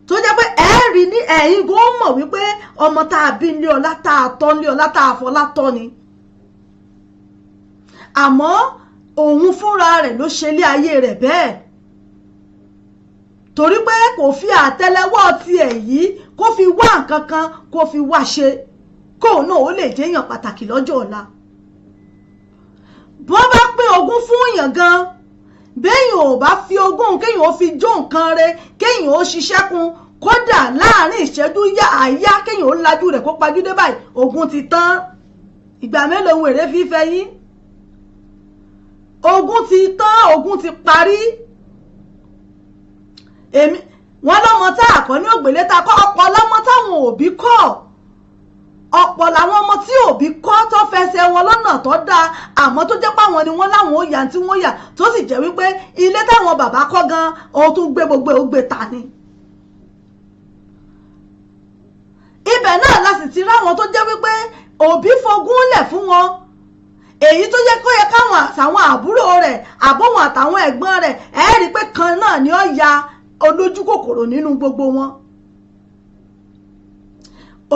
tó jẹ́ pé ẹ̀ẹ́rì ní ẹ̀yìn gan mọ̀ wípé ọmọ tá a bí ní ọlá tá a tọ́ ní ọlá tá a fọlá tọ́ ni. àmọ́ òun fúnra rẹ̀ ló ṣe ilé ayé rẹ̀ bẹ́ẹ̀ torí pé kò fi àtẹ́lẹwọ́ tiẹ̀ yìí kó fi wá nǹkan kan kó fi wá ṣe kóun náà ó lè jẹ́yàn pàtàkì lọ́jọ́ ọ̀la. bó bá pín ogún fún èèyàn gan béèyàn ò bá fi ogún kéèyàn ó fi jó nǹkan rẹ̀ kéèyàn ó ṣiṣẹ́ kun kódà láàrin ìṣẹ́jú àáyá kéèyàn ó lajú rẹ̀ kó pajúdé báyìí ogún ti tán. ìgbà mélòó ń wèrè fífẹ́ yín ogún ti tán ogún ti parí. wọ́n lọ́mọ tá àkọ́ ní ògbélé ta kọ́ ọ̀pọ̀ lọ́mọ táwọn òbí kọ́ ọ̀pọ̀ làwọn ọmọ tí òbí kọ́ tó fẹsẹ̀ wọn lọ́nà tó dáa àmọ́ tó jẹ́ páwọn ni wọ́n láwọn ó yà tí wọ́n yà tó sì jẹ́ wípé ilé táwọn bàbá kọ́ gan ohun tó gbé gbogbo ó gbé ta ni. ibẹ̀ náà la sì ti ráwọn tó jẹ́ wípé òbí fogún lẹ̀ fún wọn èyí tó yẹ kó yẹ káwọn àtàwọn àbúrò rẹ̀ àbọ̀wọ̀n àtàwọn ẹ̀gbọ́n rẹ̀ ẹ̀ rí i pé kan náà ni ó ya olójú kòkòrò nínú gbogbo wọn.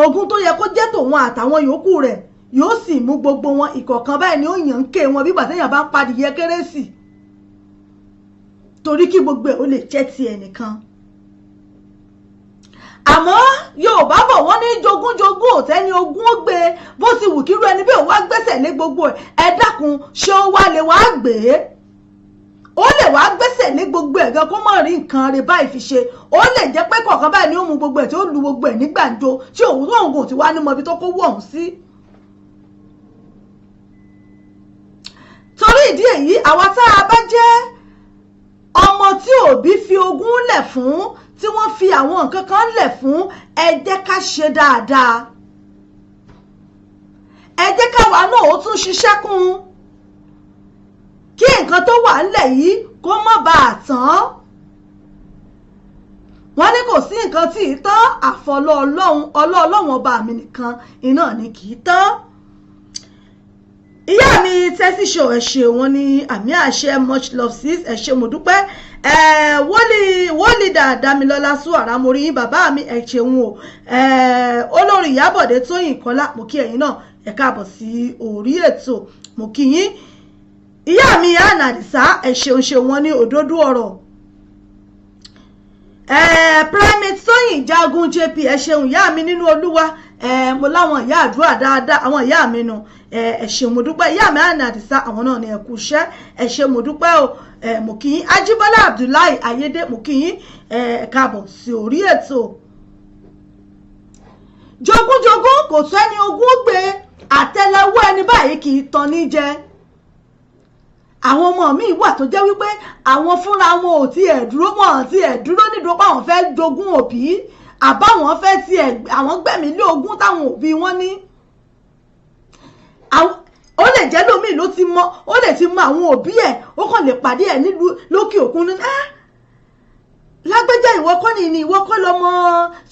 ogún tó yẹ kó jẹ́ tòun àtàwọn yòókù rẹ̀ yóò sì mú gbogbo wọn ìkọ̀ọ̀kan báyìí ni ó yàn ń ké wọn bí gbàtẹ́yàn bá ń padìyẹ kérésì torí kí gbogbo ẹ̀ ó lè jẹ́ ti ẹnìkan. àmọ́ Yorùbá bọ̀ wọ́n ní jogúnjogún òtẹ́ni ogún ó gbé bó ti wù kírú ẹni bí òun wá gbẹ́sẹ̀ lé gbogbo ẹ̀ dákun ṣé ó wá lè wá gbé ó lè wá gbẹ́sẹ̀ lé gbogbo ẹ̀ gan kó mọ̀ rí nǹkan rẹ̀ báyìí fi ṣe ó lè jẹ́ pé kọ̀ọ̀kan báyìí ni ó mú gbogbo ẹ̀ tí ó lu gbogbo ẹ̀ ní gbàǹjo tí òun tó òun ti wá ní mọbi tó kó wọ̀ ọ̀hún sí. torí ìdí èyí àwa tá a bá jẹ́ ọmọ tí òbí fi ogún lẹ̀ fún tí wọ́n fi àwọn nǹkan kan lẹ̀ fún ẹ jẹ́ ká ṣe dáadáa ẹ jẹ́ káwa náà ó tún ṣiṣẹ́ kún kí nǹkan tó wà ńlẹ̀ yìí kó má bàa tán. wọ́n ní kò sí nǹkan tí ì tán àfọlọ́ ọlọ́run ọba mi nìkan iná ni kì í tán. ìyá mi tẹ́sí ṣò ẹ ṣé wọ́n ní àmì àṣẹ much love sis ẹ ṣé mo dúpẹ́ wọ́ọ̀lì Dámilọ́lá Suara mo rí yín bàbá mi ẹ ṣeun o olórí Ìyábọ̀dé Tóyìn Kọ́lá mo kí ẹ̀yin náà ẹ káàbọ̀ sí orí ètò mo kí yín. ìyá mi Ànà Àdìsá ẹ ṣeun wọ́n ní òdodo ọ̀rọ̀ Primate Tóyìn Jagun JP ẹ ṣeun ìyá mi nínú Olúwa mo láwọn ìyá àdúrà dáadáa àwọn ìyá mi nù ẹ ṣé mo dúpẹ́ ìyá mi Ànà Àdìsá àwọn náà ní ẹ kú iṣẹ́ ẹ ṣé mo dúpẹ́ o mo kí yín Ajíbọ́lá Abdullahi Ayédè mo kí yín káàbọ̀ sí orí ètò. jogúnjogún kò tó ẹni ogún gbé àtẹ́lẹwọ́ ẹni báyìí kì í tan ní jẹ. àwọn ọmọ mi wà tó jẹ́ wípé àwọn fúnra wọn ò tiẹ̀ dúró wọn àti ẹ̀ dúró nídúró pé àwọn fẹ́ jogún òbí àbáwọn fẹ́ tiẹ̀ àwọn gbẹ̀mí lé ogún táwọn òbí wọn ní. ó lè jẹ́ lómi ló ti mọ ó lè ti mọ àwọn òbí ẹ̀ ó kàn lè pàdé ẹ̀ nílùú lókè òkun ní lágbẹ́jà ìwọ kọ́ ni ìwọ kọ́ lọ́mọ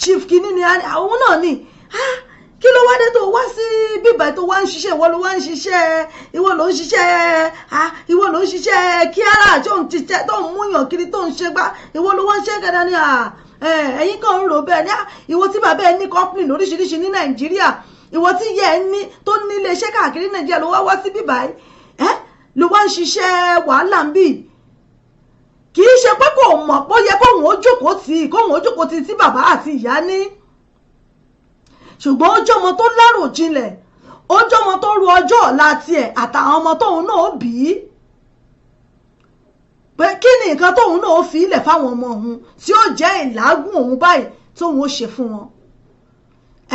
chief kìíní ni àwọn náà ni kí ló wá dé tó wá sí bíbá tó wá ń ṣiṣẹ́ ìwọ ló wá ń ṣiṣẹ́ ìwọ ló ń ṣiṣẹ́ kí ara tó ń ṣiṣẹ́ tó ń múyàn kiri tó ń ṣe gbá ìwọ ló wá ń ṣe gẹ́gẹ́ ní ẹ̀yin kan ń rò bẹ́ẹ̀ ní ìwọ tí bàbá ẹ ní company lóríṣiríṣi ní Nàìjíríà ìwọ tí yẹ ẹ ní tó ní ilé iṣẹ́ káàkiri Nàìjíríà ló wá sí bíbá ló wá ń ṣiṣẹ́ wàhálà ń bì kì í ṣe pé kò mọ̀ pé ó yẹ kóhun ó jókòó tì tí bàbá àti ìyá ní, ṣùgbọ́n ó jọmọ tó lárò jinlẹ̀, ó jọmọ tó ru ọjọ́ ọ̀la tiẹ̀ àtàwọn ọmọ tóun náà bí, pé kí ni nǹkan tóun náà fi ilẹ̀ fáwọn ọmọ òun tí ó jẹ́ ìlágùn òun báyìí tóun ó ṣe fún wọn.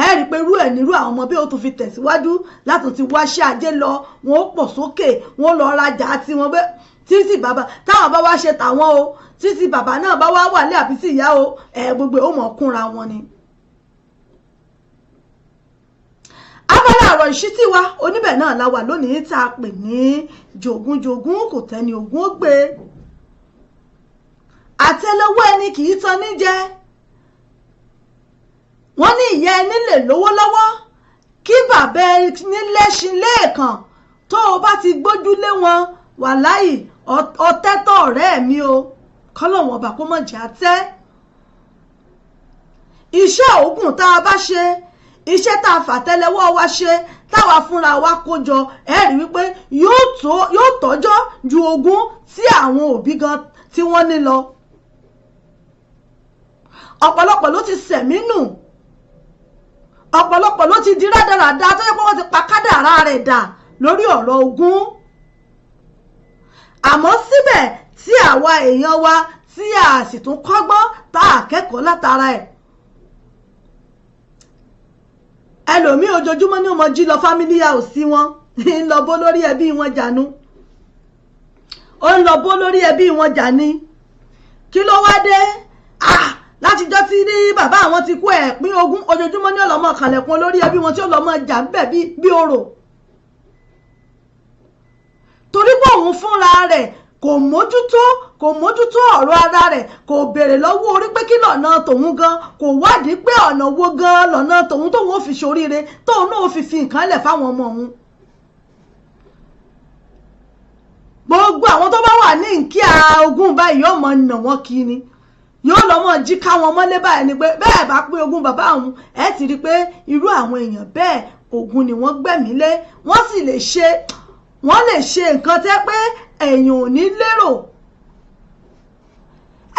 ẹ rí i pé irú ẹ̀ nírú àwọn ọmọ bí ó tún fi tẹ̀síwájú láti ti wáṣẹ́ ajé lọ, wọn ó pọ̀ sókè, wọn ó lọ rajà tí wọn bẹ́ títí bàbá táwọn bá wá ṣe tàwọn o, títí bàbá náà bá wá wà lé àbí sí ìyá o, gbogbo ó mọ̀ kúnra wọn ni. abala ọ̀rọ̀ ìṣítí wa oníbẹ̀ náà la wà lónìí tá a pè ní jògúnjògún kò tẹ́ni ògún ó gbé. àtẹ́lẹwọ́ ẹni kì í tan ní jẹ. wọ́n ní ìyá ẹni lè lówó lọ́wọ́ kí bàbá ẹni lẹ́ṣin lẹ́ẹ̀kan, tó o bá ti gbójú lé wọn wàláhì ọ̀tẹ́tọ̀ ọ̀rẹ́ mi o, kọ́lọ́wọ́n ọba kó mọ̀ jẹ́ àtẹ́. iṣẹ́ òògùn tá a bá ṣe, iṣẹ́ tá a fàtẹ́lẹwọ́ wa ṣe, táwa fúnra wa kó jọ, ẹ rí wípé yóò tọ́jọ́ ju ogún tí àwọn òbí gan tí wọ́n ní lọ. ọ̀pọ̀lọpọ̀ ló ti sẹ̀mí nù, ọ̀pọ̀lọpọ̀ ló ti di rádaràda tó yẹ pé wọ́n ti pa kádàrá rẹ̀ dà lórí ọ̀rọ̀ ogún. àmọ́ síbẹ̀ tí àwa èèyàn wa tí a sì tún kọ́gbọ́n tá a kẹ́kọ̀ọ́ látara ẹ̀. ẹlòmíì ojoojúmọ́ ní ó mọ jí lọ family house sí wọn, ń lọ bó lórí ẹbí wọn jànú, ó ń lọ bó lórí ẹbí wọn jàní. kí ló wá dé? látijọ́ tí ní bàbá àwọn ti kú ẹ̀ pín ogún, ojoojúmọ́ ní ọlọ́mọ kànlẹ̀kùn olórí ẹbí wọn tí ó lọ́mọ jà ń bẹ̀ bí orò. torí pé òun fúnra rẹ̀ kò mójútó ọ̀rọ̀ ara rẹ̀, kò béèrè lọ́wọ́ orí pé kí lọ́nà tòun gan, kò wádìí pé ọ̀nà wo gan lọ́nà tòun tóun ó fi ṣoríire, tóun náà ó fi nǹkan lẹ̀ fáwọn ọmọ òun. gbogbo àwọn tó bá wà ní nkíà ogún báyìí yóò mọ nà wọ́n kí ni, yóò lọ mọ jí káwọn mọ́lé báyìí ni pé bẹ́ẹ̀ bá pín ogún bàbá òun, ẹ ti rí i pé irú àwọn èèyàn bẹ́ẹ̀ ogún ni wọ́n gbẹ̀mí lé, wọ́n sì lè ṣe nǹkan tẹ́ pé èèyàn ò ní lérò.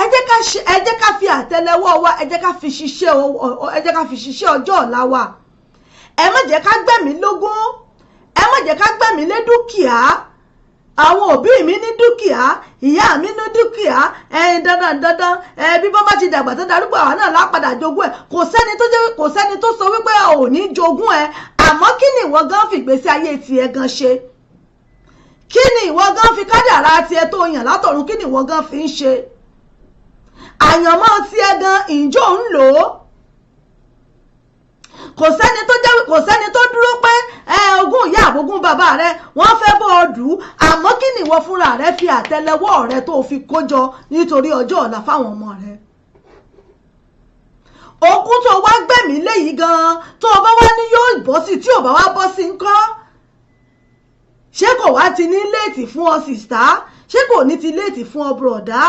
ẹ jẹ́ ká fi àtẹ́lẹwọ́ wa, ẹ jẹ́ ká fi ṣiṣẹ́ ọjọ́ ọ̀la wa. ẹ má jẹ́ ká gbẹ̀mí lógún, ẹ má jẹ́ ká gbẹ̀mí lé dúkìá. àwọn òbí mi ní dúkìá, ìyá mi ní dúkìá, dandan bí bọ́n bá ti dàgbà tó darúgbó àwọn náà lápadà jogún ẹ̀. kò sẹ́ni tó sọ wípé ò ní jogún ẹ̀, àmọ́ kí ni ìwọ gan fi ìgbésí ayé tiẹ̀ gan ṣe? kí ni ìwọ gan fi kádàrá tiẹ̀ tó yàn látọ̀run, kí ni ìwọ gan fi ń ṣe? àyànmọ́ tiẹ̀ gan ìjọ ń lò ó. kò sẹ́ni tó dúró pé ogún ìyá àbógún bàbá rẹ wọ́n fẹ́ bọ́ ọ dù ú, àmọ́ kí ni ìwọ fúnra rẹ fi àtẹ́lẹwọ́ rẹ tó fi kójọ nítorí ọjọ́ ọ̀la fáwọn ọmọ rẹ. ogún tó wá gbẹ̀mí léyìí gan tó o bá wá ní yóò bọ́ sí, tí ò bá wá bọ́ sí ńkọ́? ṣé kò wá ti ní léètì fún ọ sìstá? ṣé kò ní ti léètì fún ọ bùrọ̀dá?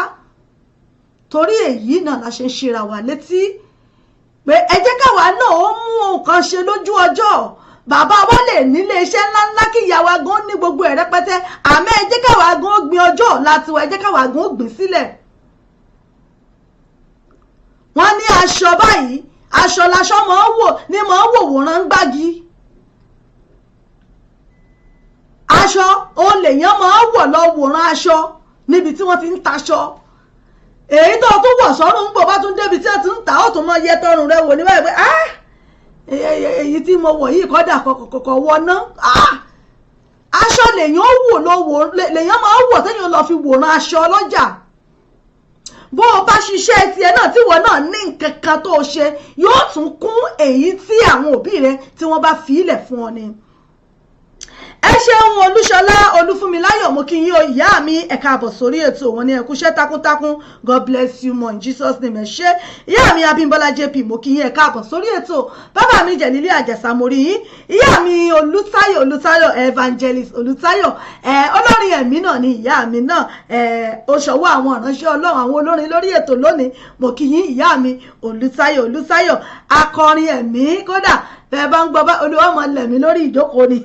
torí èyí náà la ṣe ń ṣera wà létí pé ẹ jẹ́ káwa náà ó mú nǹkan ṣe lójú ọjọ́. bàbá wa lè nílé iṣẹ́ ńláńlá kí ìyá wa gan ní gbogbo ẹ̀ rẹpẹtẹ, àmọ́ ẹ jẹ́ káwa gan ó gbin ọjọ́ ọ̀la tiwa, ẹ jẹ́ káwa gan ó gbìn sílẹ̀. wọ́n ní aṣọ báyìí, aṣọ laṣọ máa ń wò ní máa ń wò wòran ń gbági. aṣọ òun lèèyàn máa ń wọ̀ lọ wòran aṣọ níbi tí wọ́n ti ń taṣọ. èyí tó tún wọ̀ sọ́run ń bọ̀ bá tún débi tí wọ́n ti ń ta ó tún mọ iye tọrùn rẹ wò ní báyìí pé èyí tí mo wọ̀ yìí kọ́dà kọ̀kọ̀kọ̀ wọná. aṣọ lèèyàn máa ń wọ̀ téèyàn lọ fi wòran aṣọ ọlọ́jà. bó o bá ṣiṣẹ́ tiẹ̀ náà tí wọ́n náà ní nǹkan kan tó ṣe yóò tún kún èyí tí àwọn òbí rẹ tí wọ́n bá fi ilẹ̀ fún ọ ni. ẹ ṣeun Olúṣọlá Olúfúnmiláyọ̀, mo kí yín o ìyá mi, ẹ káàbọ̀ sórí ètò wọn ní ẹ kúṣẹ́ takuntakun, God bless you more in Jesus name. ẹ ṣé ìyá mi Abímbọ́lá JP, mo kí yín ẹ káàbọ̀ sórí ètò. bàbá mi Jẹ̀lílì Àjàsà, mo rí yín. ìyá mi Olùtáyọ̀ Evangelist Olùtáyọ̀, olórin ẹ̀mí náà ni ìyá mi náà, ó ṣọwọ́ àwọn ìránṣẹ́ Ọlọ́run, àwọn olórin lórí ètò lónìí. mo kí yín ìyá mi Olùtáyọ̀ akọrin ẹ̀mí, kódà bẹ́ẹ̀ bá ń gbọ́ bá olúwa mọ̀ lẹ̀mí lórí ìjókòó ni.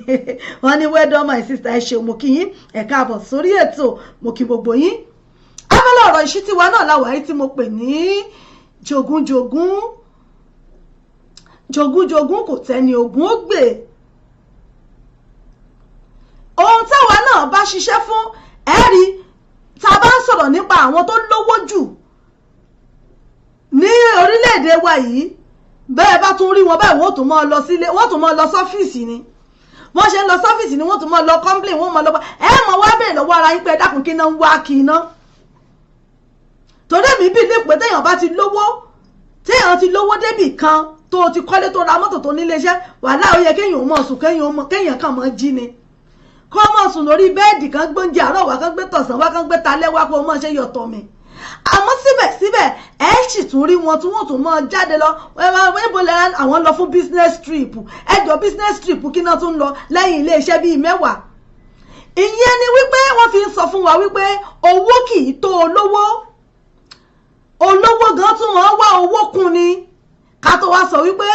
wọ́n ní well done my sister, ẹ ṣé, mo kí yín ẹ káàbọ̀ sórí ètò, mo kí gbogbo yín. abala ọ̀rọ̀ ìṣítí wa náà la wà yìí tí mo pè ní jogúnjogún kò tẹ́ni ogún ó gbè. ohun táwa náà bá ṣiṣẹ́ fún ẹ̀rí tá a bá ń sọ̀rọ̀ nípa àwọn tó lówó jù ní orílẹ̀-èdè wa yìí bẹ́ẹ̀ bá tún rí wọn báyìí wọ́n tún mọ́ lọ sílé wọ́n tún mọ́ lọ sọ́fíìsì ni wọ́n ṣe ń lọ sọ́fíìsì ni wọ́n tún mọ́ lọ complain wọ́n mọ́ lọ mọ́ wá bèèrè lọ́wọ́ ara yín pé dákun kí náà ń wá kí iná torí mi bí lè pé téèyàn bá ti lówó téèyàn ti lówó débì kan tó ti kọ́lé tó ra mọ́tò tó nílé iṣẹ́ wàhálà ó yẹ kéèyàn mọ̀ sùn kéèyàn kàn mọ́ jí ni kó mọ̀ sùn lórí bẹ́ẹ̀dì kan gbóúnjẹ àárọ̀ wá kan gbé tọ̀sán wá kan gbé talẹ́ wá kó mọ̀ ṣe yọ̀tọ̀ mi àmọ́ síbẹ̀síbẹ̀ ẹ sì tún rí wọn tí wọ́n tún mọ́ jáde lọ wẹ́ẹ́bọ̀ lẹ́ra àwọn lọ fún business trip ẹjọ́ business trip kí náà tún lọ lẹ́yìn ilé iṣẹ́ bíi 10 ìyẹn ni wípé wọ́n fi ń sọ fún wa wípé owó kì í tó olówó gan tún wọ́n wá owó kún ni ká tó wá sọ wípé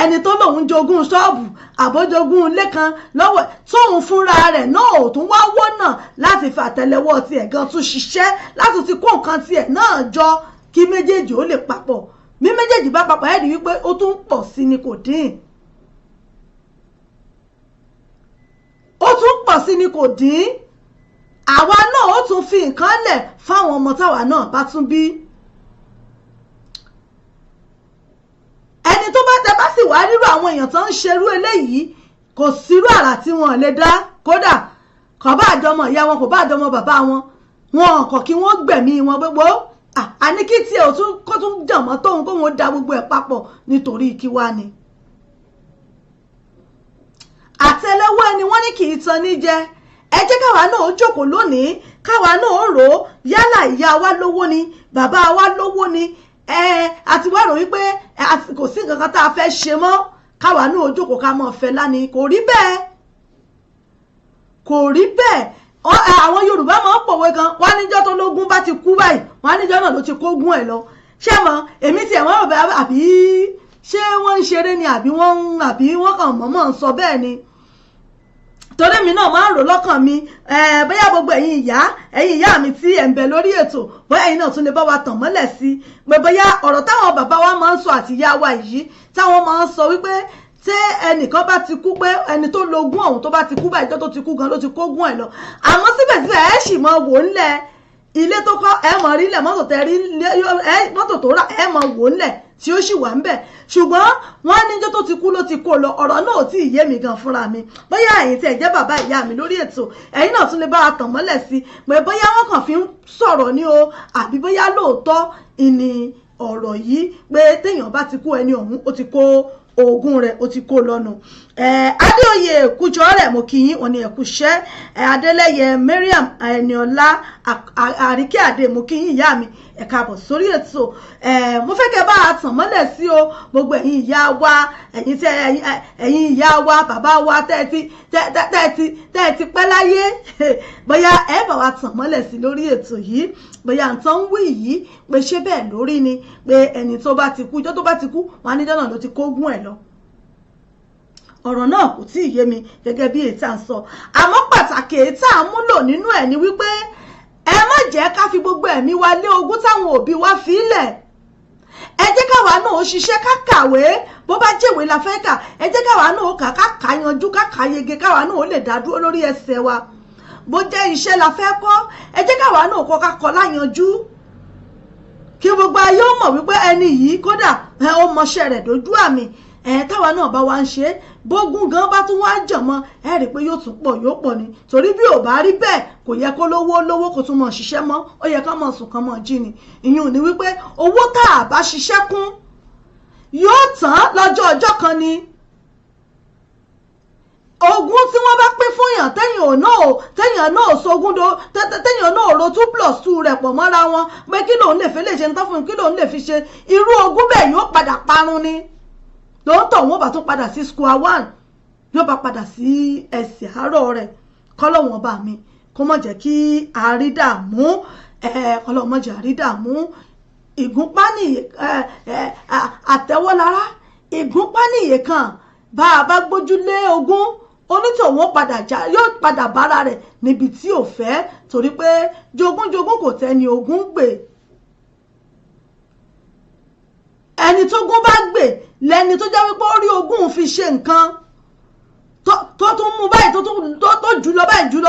ẹni tó lòun jogún ṣọ́ọ̀bù àbójogún ilé kan lọ́wọ́ tóun fúnra rẹ̀ náà ò tún wá wọ́nà láti fàtẹ́lẹwọ́ tiẹ̀ gan tún ṣiṣẹ́ láti ti kó nǹkan tiẹ̀ náà jọ kí méjèèjì ó lè papọ̀ bí méjèèjì bá papọ̀ ẹ̀ rí wípé ó tún pọ̀ sí ni kò dín ó tún pọ̀ sí ni kò dín àwa náà ó tún fi nǹkan lẹ̀ fáwọn ọmọ táwa náà bá tún bí. ẹni tó bá tẹ bá sì wá rírò àwọn èèyàn tó ń ṣerú eléyìí kò sírú àrà tí wọn lè dá kódà kò bá àjọmọ ìyá wọn kò bá àjọmọ bàbá wọn kò kí wọ́n gbẹ̀mí wọn gbogbo àní kí tiẹ̀ kó tún jàmọ́ tóun kóun da gbogbo ẹ̀ papọ̀ nítorí kí wá ni. àtẹ́lẹwọ́ ẹni wọ́n ní kì í tan ní jẹ ẹ jẹ́ káwa náà jókòó lónìí káwa náà rò ó yálà ìyá wa lówó ni bàbá wa lówó ni àti wá rò wípé kò sí nǹkan kan tá a fẹ́ ṣe mọ́ káwa náà jókòó ká mọ̀ fẹ́ lánìí kò rí bẹ́ẹ̀ àwọn Yorùbá máa ń pòwe kan wọ́n níjọ́ tó lógún bá ti kú báyìí wọ́n níjọ́ náà ló ti kógún ẹ̀ lọ ṣé mọ̀ èmi tiẹ̀ wọ́n rò bẹ́ẹ̀ àbí ṣé wọ́n ń ṣeré ni àbí wọ́n kàn mọ̀ọ́mọ̀ ń sọ bẹ́ẹ̀ ni torí mi náà máa ń rò lọ́kàn mi bóyá gbogbo ẹ̀yin ìyá mi tí ẹ̀ ń bẹ lórí ètò bóyá ẹ̀yin náà tún lè bá wa tàn mọ́lẹ̀ sí pé bóyá ọ̀rọ̀ táwọn bàbá wa máa ń sọ àti ìyá wa yìí táwọn máa ń sọ wípé tí ẹnìkan bá ti kú pé ẹni tó lógún ọ̀hún tó bá ti kú báyìí tó ti kú gan ló ti kógún ẹ̀ lọ àmọ́ síbẹ̀síbẹ̀ ẹ̀ sì mọ wò ńlẹ̀ ilé tó kọ́ ẹ̀ mọ̀ rí lẹ̀ mọ́tò tó rà ẹ̀ mọ̀ wò ńlẹ̀ tí ó sì wà ń bẹ̀ ṣùgbọ́n wọ́n níjọ́ tó ti kú ló ti kó lọ ọ̀rọ̀ náà tí ìyé mi gan fúnra mi bóyá ẹ̀yin tí ẹ̀ jẹ́ bàbá ìyá mi lórí ètò ẹ̀yin náà tún lè bá wa tàn mọ́lẹ̀ sí pé bóyá wọ́n kàn fi ń sọ̀rọ̀ ní o àbí bóyá lóòótọ́ ìní ọ̀rọ̀ yìí pé téèyàn bá ti kú ẹni ọ̀hún ó ti kó ogún rẹ̀ ó ti kó lọ́nu Adéoyè Kújọ rẹ̀ mo kí yín òní ẹ̀kúṣẹ́ Adélẹ́yẹ Mariam Ẹniọlá Àríkẹ́ Adé mo kí yín ìyá mi ẹ káàbọ̀ sórí ètò mo fẹ́ kẹ́ bá a tàn mọ́lẹ̀ sí o gbogbo ẹ̀yin ìyá wa ẹ̀yin ìyá wa bàbá wa tẹ́ ẹ ti pẹ́ láyé bóyá ẹ bá wa tàn mọ́lẹ̀ sí lórí ètò yìí bóyá nǹkan ń wí yìí pé ṣé bẹ́ẹ̀ lórí ni pé ẹni tó bá ti kú ìjọ́ tó bá ti kú wọn á níjọ́ náà ló ti kógún ẹ̀ lọ ọ̀rọ̀ náà kò tí ì yé mi gẹ́gẹ́ bí èyí tá à ń sọ àmọ́ pàtàkì èyí tá à ń múlò nínú ẹ̀ ni wípé ẹ má jẹ́ ká fi gbogbo ẹ̀mí wa lé ogún táwọn òbí wa fi lẹ̀ ẹ jẹ́ káwa náà ó ṣiṣẹ́ ká kàwé bó bá jẹ́wé la fẹ́ kà ẹ jẹ́ káwa náà ó kà yanjú ká kà yege káwa náà ó lè dá dúró lórí ẹsẹ̀ wa bó jẹ́ iṣẹ́ la fẹ́ kọ́ ẹ jẹ́ káwa náà kọ́ ká kọ́ láyanjú kí gbogbo ayé ó mọ̀ wípé ẹni yìí kódà ó mọṣẹ́ rẹ̀ dójú àmì táwa náà bá wá ń ṣe bógún gan bá tún wá jọmọ ẹ rí i pé yóò tún pọ̀ ni torí bí ò bá rí bẹ́ẹ̀ kò yẹ kó lówó kó tún mọ̀ ṣiṣẹ́ mọ́ ó yẹ ká mọ̀ sùn kán mọ̀ jí ni ìyún ni wípé owó tá a bá ṣiṣẹ́ kún yóò tán lọ́jọ́ ọjọ́ kan ni ogún tí wọ́n bá pín fún yàn téèyàn náà sogún do téèyàn náà ro 2+2 rẹ̀ pọ̀ mọ́ra wọn pé kí lòun lè fi lè ṣe ń tán fún un kí lòun lè fi ṣe irú ogún bẹ́ẹ̀ yóò padà parun ni lóòótọ́ wọn bá tún padà sí square one yóò bá padà sí ẹsẹ̀ àárọ̀ rẹ̀ kọ́lọ́wọ́n bá mi kó má jẹ́ kí àrídàmú kọ́lọ́wọ́n má jẹ́ àrídàmú ìgúnpá nìyẹ àtẹ́wọ́lára ìgúnpá nìyẹ kan bá a bá gbójúlé ogún onítọ̀hún yóò padà bára rẹ̀ níbi tí ò fẹ́ torí pé jogúnjogún kò tẹ́ni ogún gbè ẹni tó gún bá gbè lẹ́ni tó jẹ́ wípé ó rí ogún fi ṣe nǹkan tó tún mú báyìí tó jù lọ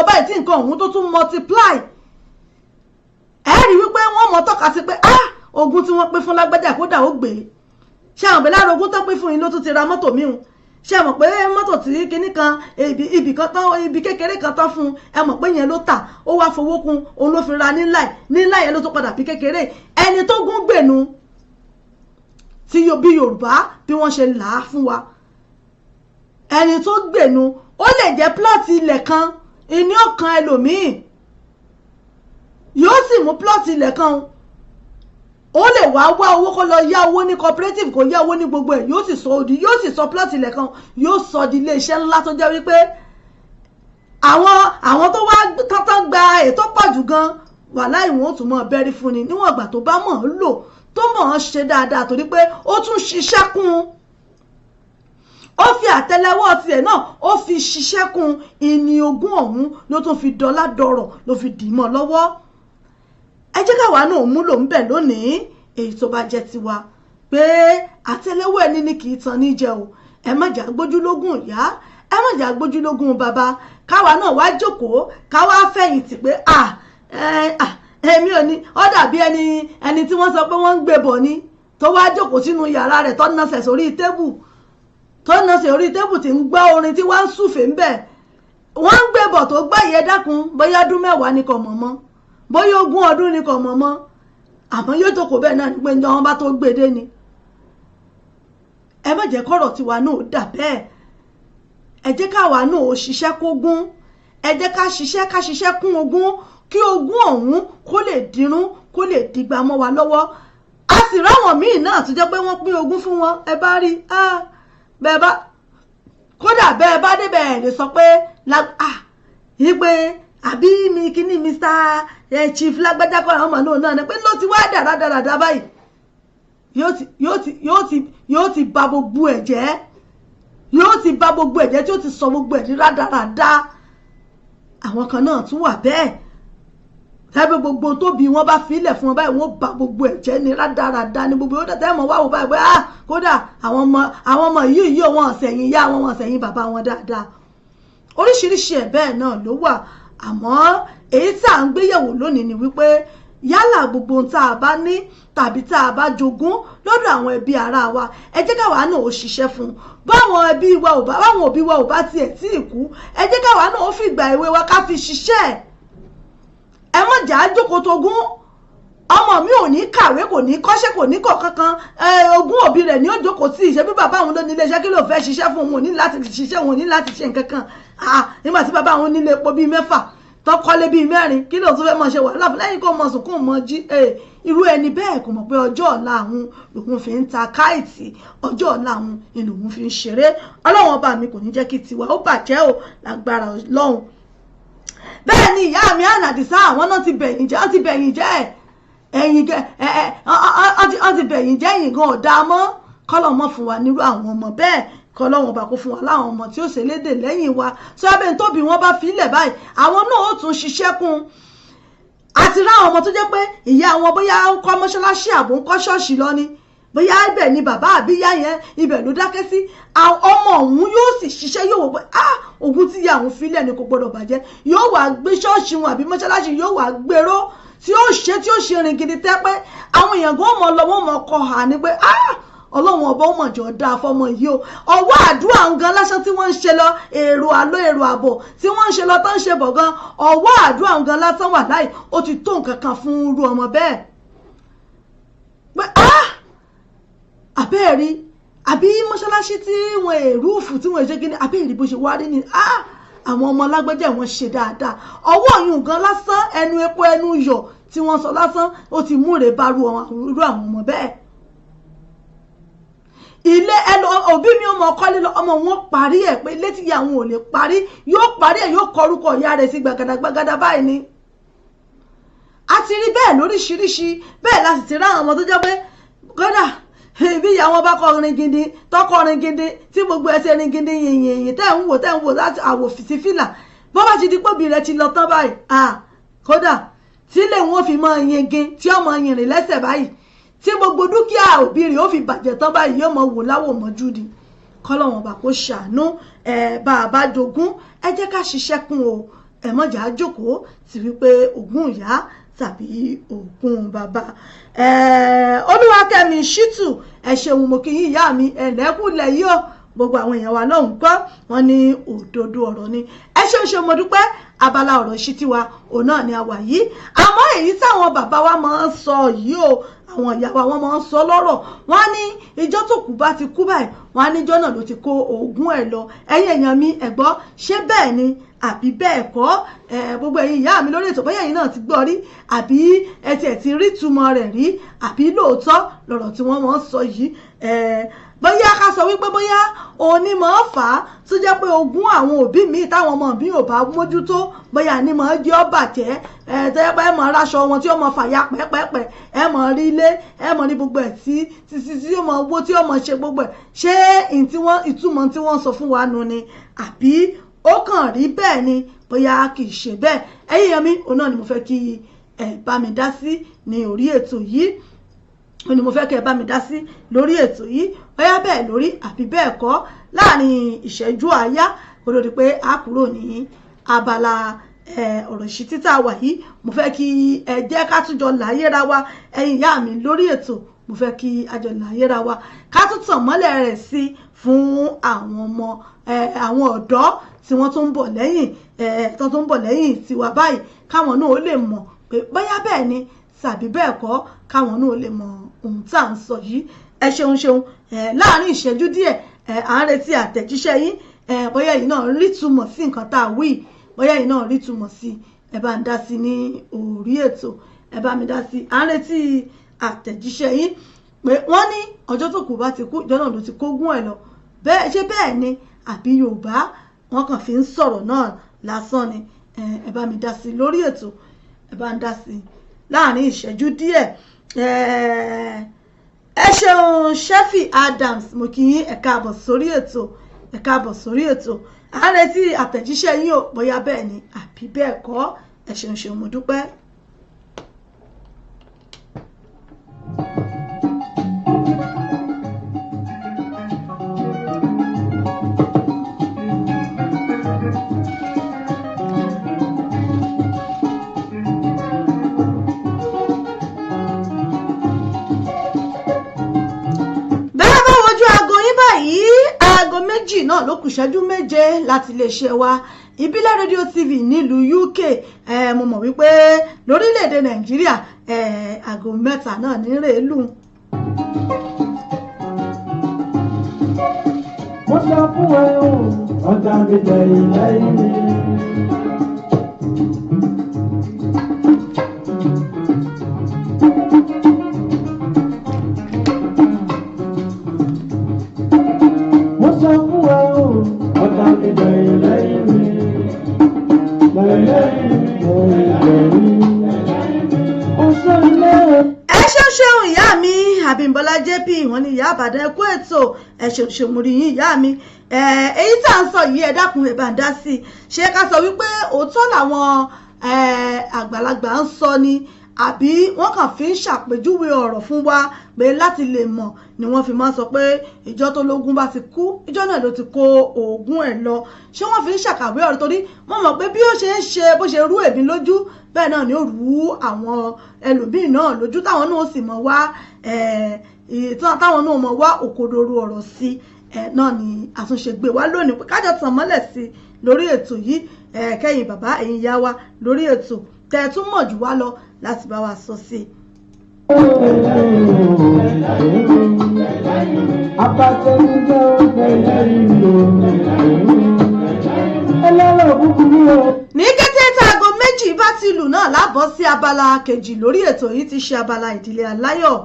báyìí tí nǹkan ọ̀hún tó tún multiply ẹ rí wípé wọ́n mọ̀ tọ́ka sí pé ogún tí wọ́n pín fún lágbájá kódà ó gbé ṣé àwọn bẹ̀rẹ̀ ogún tó pín fún yín ló tún ti ra mọ́tò míhun ṣé mọ̀ pé mọ́tò tí kinní kan ibi kékeré kan tán fún ẹ mọ̀ pé yẹn ló tà ó wá fowó kún òun ló fi ra nílá yẹn ló tó padà bí kékeré ẹni tó gún gbènú tí bí Yorùbá bí wọ́n ṣe là á fún wa ẹni tó gbènú ó lè jẹ́ plọ́ọ̀tì ilẹ̀ kan ìní ọ̀kan ẹlòmíì yóò sì mú plọ́ọ̀tì ilẹ̀ kan ó lè wá owó kó lọ yá owó ní cooperative kó yá owó ní gbogbo ẹ̀ yóò sì sọ plọ́ọ̀tì ilẹ̀ kan yóò sọ di iléeṣẹ́ ńlá tó jẹ́ wípé àwọn tó wá tọ́tọ́ gba ètò pọ̀jù gan wà láì wọ́n tún mọ̀ bẹ́rí fún ni níwọ̀n ìgbà tó bá mọ̀ ọ́ lò tó mọ̀ ọ́ ṣe dáadáa torí pé ó tún ṣiṣẹ́ kún ó fi àtẹ́lẹwọ́ tiẹ̀ náà ó fi ṣiṣẹ́ kún ìní ogún ọ̀hún ló tún fi dọ́là dọ̀rọ̀ ló fi dì mọ́ lọ́wọ́ ẹ jẹ́ káwa náà múlò ń bẹ̀ lónìí èyí tó bá jẹ́ tiwa pé àtẹ́lẹwọ́ ẹni ní kì í tan ní jẹ o ẹ má jà gbójúlógún ìyá ẹ má jà gbójúlógún bàbá káwa náà wá jókòó káwa fẹ̀yìntì pé èmi ò ní ó dàbí ẹni tí wọ́n sọ pé wọ́n ń gbé bọ̀ ni tó wá jókòó sínú yàrá rẹ̀ tó nasẹ̀ sórí tébù tí ń gbọ́ orin tí wọ́n ń súfèé ń bẹ̀ wọ́n ń gbé bọ̀ tó gbọ́ ìyẹn dákun bóyá ọdún 10 ni kò mọ̀ mọ́ bóyá 20 ọdún ni kò mọ̀ mọ́ àmọ́ yóò jókòó bẹ́ẹ̀ náà ní pé ǹjọ́ wọn bá tó gbèdé ni ẹ má jẹ́ kọ́rọ̀ tiwa náà dà bẹ́ẹ̀ ẹ jẹ́ káwa náà ó ṣiṣẹ́ kógún ẹ jẹ́ ká ṣiṣẹ́ kún ogún kí ogún ọ̀hún kó lè dirún kó lè dìgbà mọ́ wa lọ́wọ́ a sì ráwọn míì náà tó jẹ́ pé wọ́n pín ogún fún wọn ẹ bá rí bẹ́ẹ̀ bá kódà bẹ́ẹ̀ bá débẹ̀ ẹ̀ lè sọ pé yí pé àbí mi kíní Mr. Chief lágbájá kọ́ àwọn ọmọ náà ni pé ló ti wá dáradára báyìí yóò ti ba gbogbo ẹ̀ jẹ́ tí ó ti sọ gbogbo ẹ̀ ní rádaràda àwọn kan náà tún wà bẹ́ẹ̀ lábẹ́ gbogbo tóbi wọn bá filẹ̀ fún wọn báyìí wọn bá gbogbo ẹ̀ jẹ́ ní rádaràda ní gbogbo yóò tẹ̀tẹ̀ mọ̀ wá wò báyìí pé kódà àwọn ọmọ yìí wọn ọ̀sẹ̀yìn yá wọn ọ̀sẹ̀yìn bàbá wọn dáadáa oríṣiríṣi ẹ̀ bẹ́ẹ̀ náà ló wà àmọ́ èyí tí à ń gbéyẹ̀wò lónìí ni wípé yálà gbogbo ohun tá a bá ní tàbí tá a bá jogún lọ́dọ̀ àwọn ẹbí ara wa ẹ jẹ́ káwa náà ó ṣiṣẹ́ fún un báwọn òbí wa ò bá tiẹ̀ tí ì kú ẹ jẹ́ káwa náà ó fi ìgbà èwe wa ká fi ṣiṣẹ́ ẹ mọ̀ jà á jókòó togún ọmọ mi ò ní kàwé kò ní kọ́ṣẹ́ kò ní kọ̀ kankan ogún òbí rẹ̀ ní ó jókòó tí ìṣe bí bàbá àwọn ló ní iléeṣẹ́ kí ló fẹ́ ṣiṣẹ́ fún òun ò ní láti ṣiṣẹ́ òun ò ní láti ṣe nǹkan kan nígbà tí bàbá àwọn nílé epo bíi 6 tọ́kọ́lé bíi 4 kí ló tún fẹ́ mọ̀ ṣe wàhálà fún lẹ́yìn kó mọ̀ sùn kó mọ̀ jí irú ẹni bẹ́ẹ̀ kò mọ̀ pé ọjọ́ ọ̀la àwọn lòun fi ń ta káìtì ọjọ́ ọ̀la àwọn ni lòun fi ń ṣeré ọlọ́run ọba mi kò ní jẹ́ kí tiwa ó bàjẹ́ o lágbára ọlọ́run bẹ́ẹ̀ ni ìyá mi Ànàdìsá àwọn náà ti bẹ̀yìn jẹ́ ti bẹ̀yìn jẹ́ ẹ̀yìn ẹ̀yìn gan ọ̀dà mọ́ kọ́lọ̀ mọ́ fún wa nírú àwọn ọmọ bẹ́ẹ̀ kọ́lọ́wọ́n bá kó fún wa láwọn ọmọ tí ó ṣe lédè lẹ́yìn wa tí wọ́n bẹ́ẹ̀ tóbi wọ́n bá filẹ̀ báyìí àwọn náà ó tún ṣiṣẹ́ kún àti ráwọn ọmọ tó jẹ́ pé ìyá wọn bóyá ń kọ́ mọ́ṣáláṣí àbò ń kọ́ ṣọ́ọ̀ṣì lọ ni bóyá ibẹ̀ ni bàbá àbíyá yẹn ibẹ̀ ló dákẹ́ sí ọmọ òun yóò sì ṣiṣẹ́ yóò wò pé ogún tí ìyá òun filẹ̀ ni kò gbọdọ̀ bàjẹ́ yóò wá gbé ṣọ́ọ̀ṣì wọn àbí mọ́ṣáláṣí yóò wá gbèrò tí ó ṣe rìn gidi tẹ́ pé àwọn èèyàn gan mọ̀ lọ́wọ́ mọ̀ kọ́ hà ní pé ọlọ́run ọba ó mọ̀jọ́ dáa fọmọ yìí o ọwọ́ àdúrà gan lásán tí wọ́n ń ṣe lọ èrò àlọ́ èrò àbọ̀ tí wọ́n ń ṣe lọ tó ń ṣe bọ̀ gan ọwọ́ àdúrà gan lásán wà láì ó ti tó nǹkan kan fún irú ọmọ bẹ́ẹ̀ pé àbẹ́ẹ̀rí àbí mọ́ṣáláṣí tí wọ́n èrúùfù tí wọ́n ṣe kí ni àbẹ́ẹ̀rí bó ṣe wá rí ni àwọn ọmọ lágbẹ́jẹ́ wọn ṣe dáadáa ọwọ́ yìí gan lásán ẹnu epo ẹnu yọ̀ tí wọ́n sọ lásán ó ti múre bá irú àwọn ọmọ bẹ́ẹ̀ ilé ẹlò òbí mi ọmọ ọkọlẹ lọ ọmọ wọn parí ẹ pé létí ìyá àwọn ò lè parí yóò parí ẹ yóò kọrúkọ ìyá rẹ̀ sí gbàgàdàgbàgàdà báyìí ni a ti rí bẹ́ẹ̀ lóríṣiríṣi bẹ́ẹ̀ la sì ti rá àwọn ọmọ tó jẹ́ pé kódà bí ìyá wọn bá kọrin gidi tọkọrin gidi tí gbogbo ẹsẹ̀ rin gidi yìnyín tẹ́ ń wò láti àwòfìsí fìlà bó bá ti di pòbí rẹ ti lọ tán báyìí kódà tílé wọn fi mọ yingin tí ọmọ yìnrìn lẹ́sẹ̀ báyìí tí gbogbo dúkìá òbí rẹ̀ ó fi bàjẹ́ tán báyìí yóò mọ wò láwò mọ́jú ni kọ́lọ́wọ́n bá kó ṣàánú bá a bá jogún ẹ jẹ́ ká ṣiṣẹ́ kún o ẹ mọ̀jà jókòó sí wípé ogún ìyá tàbí ogún bàbá Olúwakẹ́mi Ṣítù ẹ ṣeun mo kí yín ìyá mi ẹ̀lẹ́kùnlẹ̀ yìí o gbogbo àwọn èèyàn wa náà ń gbọ́ wọn ní òdodo ọ̀rọ̀ ni ẹ ṣeun mo dúpẹ́ abala ọ̀rọ̀ sí tiwa òun náà ni a wà yìí àmọ́ èyí táwọn bàbá wa máa ń sọ yìí o àwọn ìyá wa wọn máa ń sọ lọ́rọ̀ wọn ní ìjọ́ tó kù bá ti kú báyìí wọn á níjọ́ náà ló ti kó ogún ẹ̀ lọ ẹ̀yin èèyàn mi ẹ gbọ́ ṣé bẹ́ẹ̀ ni àbí bẹ́ẹ̀ kọ́ gbogbo ẹ̀yin ìyá mi lórí ètò bóyá ẹ̀yin náà ti gbọ́ rí àbí ẹ tiẹ̀ ti rí túmọ̀ rẹ̀ rí àbí lóòótọ́ lọ̀rọ̀ tí wọ́n máa ń sọ yìí bóyá ká sọ wípé bóyá òní máa fà á tó jẹ́ pé ogún àwọn òbí mi táwọn ọmọ mi ò bá mójútó bóyá ní máa jẹ́ ó bàjẹ́ tó jẹ́ pé ẹ mọ̀ ráṣọ wọn tí ó mọ̀ fàyà pẹ́pẹ́pẹ́ ẹ mọ̀ rí ilé ẹ mọ̀ rí gbogbo ẹ̀ tí ó mọ̀ owó tí ó mọ̀ ṣe gbogbo ẹ̀ ṣé ìtumọ̀ tí wọ́n sọ fún wa nu ni àbí ó kàn rí bẹ́ẹ̀ ni bóyá kì í ṣe bẹ́ẹ̀ ẹ̀yin yẹn mi òun náà ni mo fẹ́ kí ẹ bá mi dá sí ní orí ètò yìí ni mo fẹ́ kẹ́ ẹ bá mi dá sí lórí ètò yìí bóyá bẹ́ẹ̀ lórí àbí bẹ́ẹ̀ kọ́ láàrin ìṣẹ́jú àáyá kó ló di pé a kúrò ní abala ọ̀rọ̀ ìṣítí tá a wà yìí mo fẹ́ kí ẹ jẹ́ ká tún jọ láyéra wa ẹ̀yin ìyá mi lórí ètò mo fẹ́ kí a jọ láyéra wa ká tún tàn mọ́lẹ̀ rẹ̀ sí fún àwọn ọmọ àwọn ọ̀dọ́ tí wọ́n tún ń bọ̀ lẹ́yìn tó tún ń bọ̀ lẹ́yìn tiwa báyìí káwọn náà ó lè mọ̀ pé bóyá bẹ́ẹ̀ ni tàbí bẹ́ẹ̀ kọ́ káwọn náà lè mọ ohun tá à ń sọ yìí ẹ ṣeun láàrin ìṣẹ́jú díẹ̀ à ń retí àtẹ̀jíṣẹ́ yín bóyá yìí náà rí túmọ̀ sí nǹkan tá a wí bóyá yìí náà rí túmọ̀ sí ẹ bá ń dá sí ní orí ètò ẹ bá mi dá sí à ń retí àtẹ̀jíṣẹ́ yín pé wọ́n ní ọjọ́ tó kù bá ti kú ìjọ náà ló ti kógún ẹ̀ lọ bẹ́ẹ̀ ṣé bẹ́ẹ̀ ni àbí Yorùbá wọn kàn fi ń sọ̀rọ̀ náà lásán ni ẹ bá mi dá sí lórí ètò ẹ bá ń dá sí láàrin ìṣẹ́jú díẹ̀ ẹ ṣeun Shefi Adams mo kí yín ẹ káàbọ̀ sórí ètò à ń retí àtẹ̀jíṣẹ́ yín ò bóyá bẹ́ẹ̀ ni àbí bẹ́ẹ̀ kọ́ ẹ ṣeun mo dúpẹ́. méjì náà ló kù ìṣẹ́jú méje láti lè ṣe wa ìbílẹ̀ rédíò TV nílùú UK mo mọ̀ wípé lórílẹ̀‐èdè Nàìjíríà aago 3 náà ní rèélù. mo sọ fún ẹ o ọjà mi lẹ́yìn lẹ́yìn mi. Abímbọ́lá JP wọ́n ní ìyá Ìbàdàn ẹkú ètò ẹ̀ṣẹ̀ òṣèmùrì yín ìyá mi èyí tá à ń sọ yìí ẹ dákun ẹ bá ń dá sí i ṣé ká sọ wípé òótọ́ làwọn àgbàlagbà ń sọ ni àbí wọ́n kàn fi ń ṣàpèjúwe ọ̀rọ̀ fún wa pé láti lè mọ̀ ni wọ́n fi máa sọ pé ìjọ tó lógún bá ti kú ìjọ náà ló ti kó ogún ẹ̀ lọ ṣé wọ́n fi ń ṣàkàwé ọ̀rọ̀ torí wọ́n mọ̀ pé bí ó ṣe ń ṣe bó ṣe rú èmi lójú bẹ́ẹ̀ náà ni ó rú àwọn ẹlòmíì náà lójú táwọn náà sì mọ̀ wá táwọn náà mọ̀ wá òkodoro ọ̀rọ̀ sí náà ni àtúnṣe gbé wá lónìí pé kájọ tàn mọ́lẹ̀ sí lórí ètò yìí kẹ́yìn bàbá ẹ̀yin ìyá wa lórí ètò tẹ́ ẹ tún mọ̀ jù wá lọ láti bá wa sọ sí i. ní kété táago méjì bá ti lù náà lábọ́ sí abala kejì lórí ètò yìí ti ṣe abala ìdílé aláyọ̀.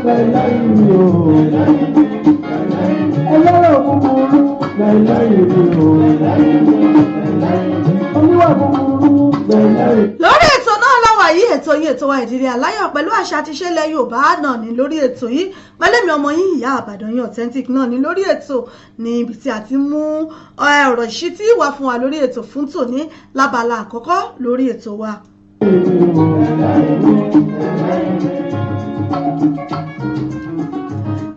láìláì mi o ẹlẹ́rọ̀ búburú láìláì mi o oníwà búburú láìláì. lórí ètò náà láwà yìí ètò yìí ètò wa ìdílé aláyọ̀ pẹ̀lú àṣà àti ìṣe ilẹ̀ Yorùbá náà ní lórí ètò yìí pẹ̀lẹ́mi ọmọ yín ìyá àbàdàn yín authentic náà ní lórí ètò ní ibi tí a ti mú ọ̀rọ̀ ìṣítí wá fún wa lórí ètò fún tòní lábala àkọ́kọ́ lórí ètò wa.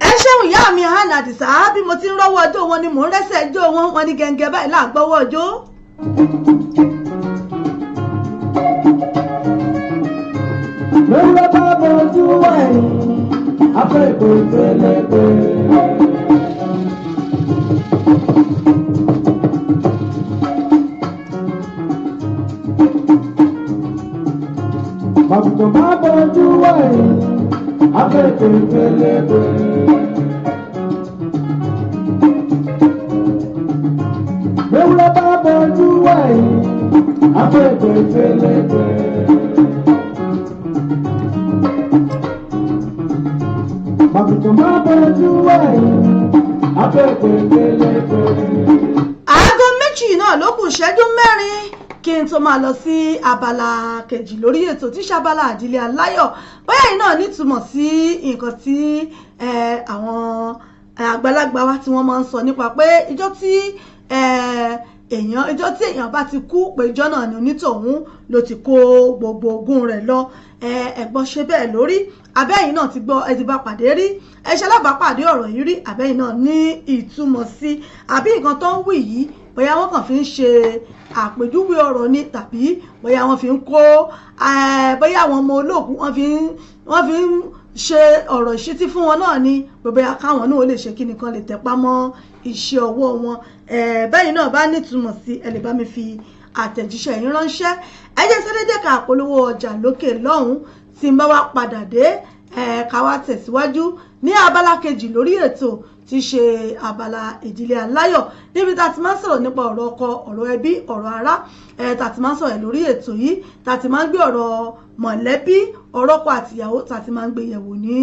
ẹ ṣeun ìyá mi hàn àdìsá bí mo ti ń rọ́wọ́ ọjọ́ wọn ni mò ń rẹ́sẹ̀ ẹjọ́ wọn ní gẹ́gẹ́ báyìí láàgbọ́wọ́ ọjọ́. lórí bá bọ́jú wáyé afẹ́kọ̀ọ́ ìfẹ́lẹ́gbẹ́. Bàbùtò bá bọ́jú wáyé afẹ́kọ̀ọ́ ìfẹ́lẹ́gbẹ́. lórí bá bọ́jú wáyé afẹ́kọ̀ọ́ ìfẹ́lẹ́gbẹ́. aago méjì náà ló kù ṣẹ́jú mẹ́rin kí n tó máa lọ sí abala kejì lórí ètò tí sábàlá àdílé aláyọ̀ bóyá yìí náà nítumọ̀ sí nǹkan tí àwọn àgbàlagbà wa tí wọ́n máa ń sọ nípa pé ìjọ́ tí èèyàn bá ti kú pé ìjọ́ náà ni onítọ̀hún ló ti kó gbogbo ogún rẹ̀ lọ ẹ̀gbọ́n ṣe bẹ́ẹ̀ lórí abẹ́yìn náà ti gbọ́ ẹ ti bá pàdé rí ẹ ṣe alábàápàdé ọ̀rọ̀ yìí rí abẹ́yìn náà ní ìtumọ̀ sí àbí nǹkan tó ń wí yìí bóyá wọ́n kàn fi ń ṣe àpèjúwe ọ̀rọ̀ ni tàbí bóyá wọ́n fi ń kó bóyá àwọn ọmọ olóògùn wọ́n fi ń ṣe ọ̀rọ̀ ìṣítí fún wọn náà ni bóyá káwọn náà ó lè ṣe kí nìkan lè tẹpá mọ́ iṣẹ́ ọwọ́ wọn bẹ́yìn náà bá nítumọ̀ sí ẹ lè bá mi fi àtẹ̀jíṣẹ́ yín ránṣẹ́ ẹ jẹ́ sẹ́dẹ́dẹ́ ká polówó ọjà lókè lọ́hùn tí n bá wá padà dé ká wá tẹ̀síwájú ní abala kejì lórí ètò tí í ṣe abala ìdílé aláyọ̀ níbi tá a ti máa ń sọ̀rọ̀ nípa ọ̀rọ̀ ọkọ ọ̀rọ̀ ẹbí ọ̀rọ̀ ará tá a ti máa ń sọ̀rọ̀ lórí ètò yìí tá a ti máa ń gbé ọ̀rọ̀ mọ̀lẹ́bí ọ̀rọ̀ ọkọ àtìyàwó tá a ti máa ń gbé yẹ̀wò ní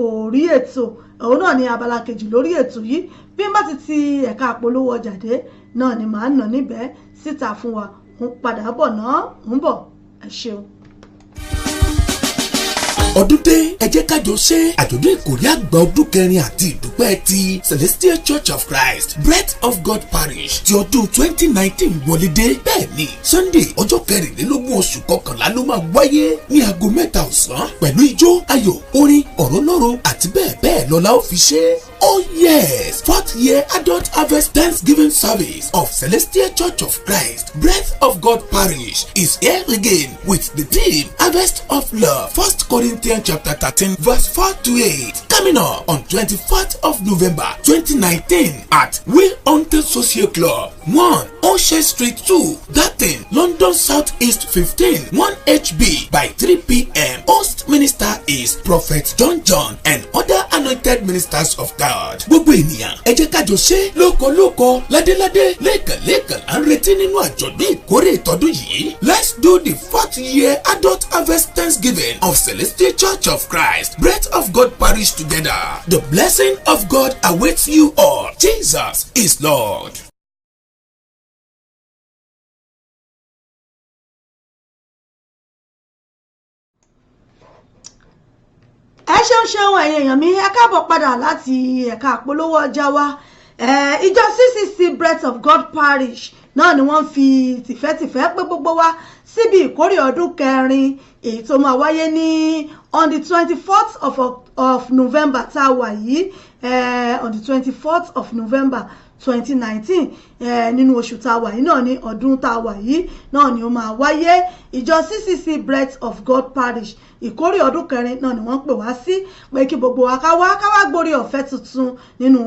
orí ètò òun náà ní abala kejì lórí ètò yìí bí n bá ti ẹ̀ka àpolówó ọjà dé náà ni màá nà níbẹ̀ síta fún wa ń padà bọ̀ náà ń bọ̀ ẹ ṣeun. ọdún dé ẹ jẹ́ kájọ ṣe àjọ̀dún ìkórè àgbà ọdún kẹrin àti ìdúpẹ́ ti Celestial Church of Christ Breath of God Parish ti ọdún 2019 wọlé dé bẹ́ẹ̀ ni Sunday ọjọ́ kẹrìnlélógún oṣù kọkànlá ló máa wáyé ní aago 3 ọ̀sán pẹ̀lú ijó ayọ̀ orin ọ̀rọ̀ lọ́rọ̀ àti bẹ́ẹ̀ bẹ́ẹ̀ lọ́la ó fi ṣe. Oh yes, 4th year adult harvest Thanksgiving service of Celestial Church of Christ Breath of God Parish is here again with the theme Harvest of Love. 1 Corinthians chapter 13 verse 4-8 coming up on 24th of November 2019 at Will Hunter Social Club 1 O'Shea Street 2 Darton London South East 15 1HB by 3 p.m. Host minister is Prophet John and other anointed ministers of God. Gbogbo ènìyàn ẹ jẹ́ ká jọ ṣe lóko ládéládé lẹ́ẹ̀kan à ń retí nínú àjọ̀dún ìkórè ìtọ́dún yìí. Let's do the 4th year adult harvest Thanksgiving of Celestial Church of Christ Breath of God Parish together. The blessing of God awaits you all. Jesus is Lord. ẹ ṣeun ẹ̀yin èèyàn mi ẹ káàbọ̀ padà láti ẹ̀ka àpolówó ọjà wa ìjọ CCC Breath of God Parish náà ni wọ́n fi tìfẹ́tìfẹ́ pé gbogbo wa síbi ìkórè ọdún kẹrin èyí tó máa wáyé ní on the 24th of November tá a wà yìí on the 24th of November 2019 nínú oṣù tá a wà yìí náà ní ọdún tá a wà yìí náà ni ó máa wáyé ìjọ CCC Breath of God Parish ìkórè ọdún kẹrin náà ni wọ́n pè wá sí pé kí gbogbo wa ká wá gbórí ọ̀fẹ́ tuntun nínú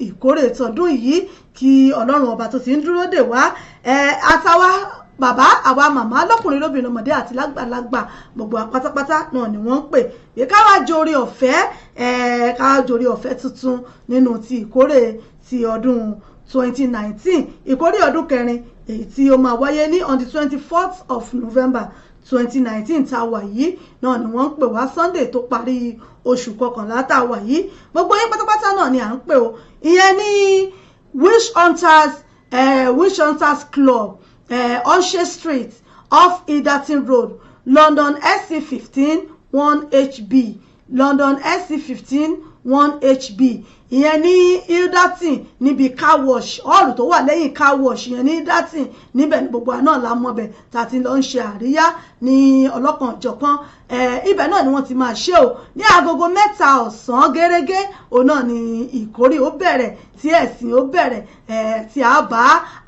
ìkórè tọdún yìí kí Ọlọ́run ọba tó ti ń dúró dè wá àtàwá bàbá àwa màmá lọ́kùnrin lóbìnrin ọmọdé àti lágbàlagbà gbogbo pátápátá náà ni wọ́n ń pè pé ká wá jórí ọ̀fẹ́ tuntun nínú ti ìkórè ti ọdún 2019 ìkórè ọdún kẹrin èyí tí ó máa wáyé ní on the 24th of November 2019 tá a wà yìí náà ni wọ́n ń pè wá Sunday tó parí oṣù kọkànlá tá a wà yìí gbogbo yín pátápátá náà ni à ń pè o ìyẹn ní Witch Hunters Club Onse Street off Idatin Road London SC15 1HB London SC15 1HB ìyẹn ní Idatin níbi car wash hall tó wà lẹ́yìn car wash ìyẹn ní Idatin níbẹ̀ ní gbogbo àná la mọ̀ bẹ̀ tá a ti lọ ń ṣe àríyá ní ọlọ́kan-ò-jọ̀kan ibẹ̀ náà ni wọ́n ti máa ṣe o ní agogo 3 ọ̀sán gẹ́rẹ́gẹ́ òun náà ni ìkórè ó bẹ̀rẹ̀ tí ẹ̀sìn ó bẹ̀rẹ̀ tí a bá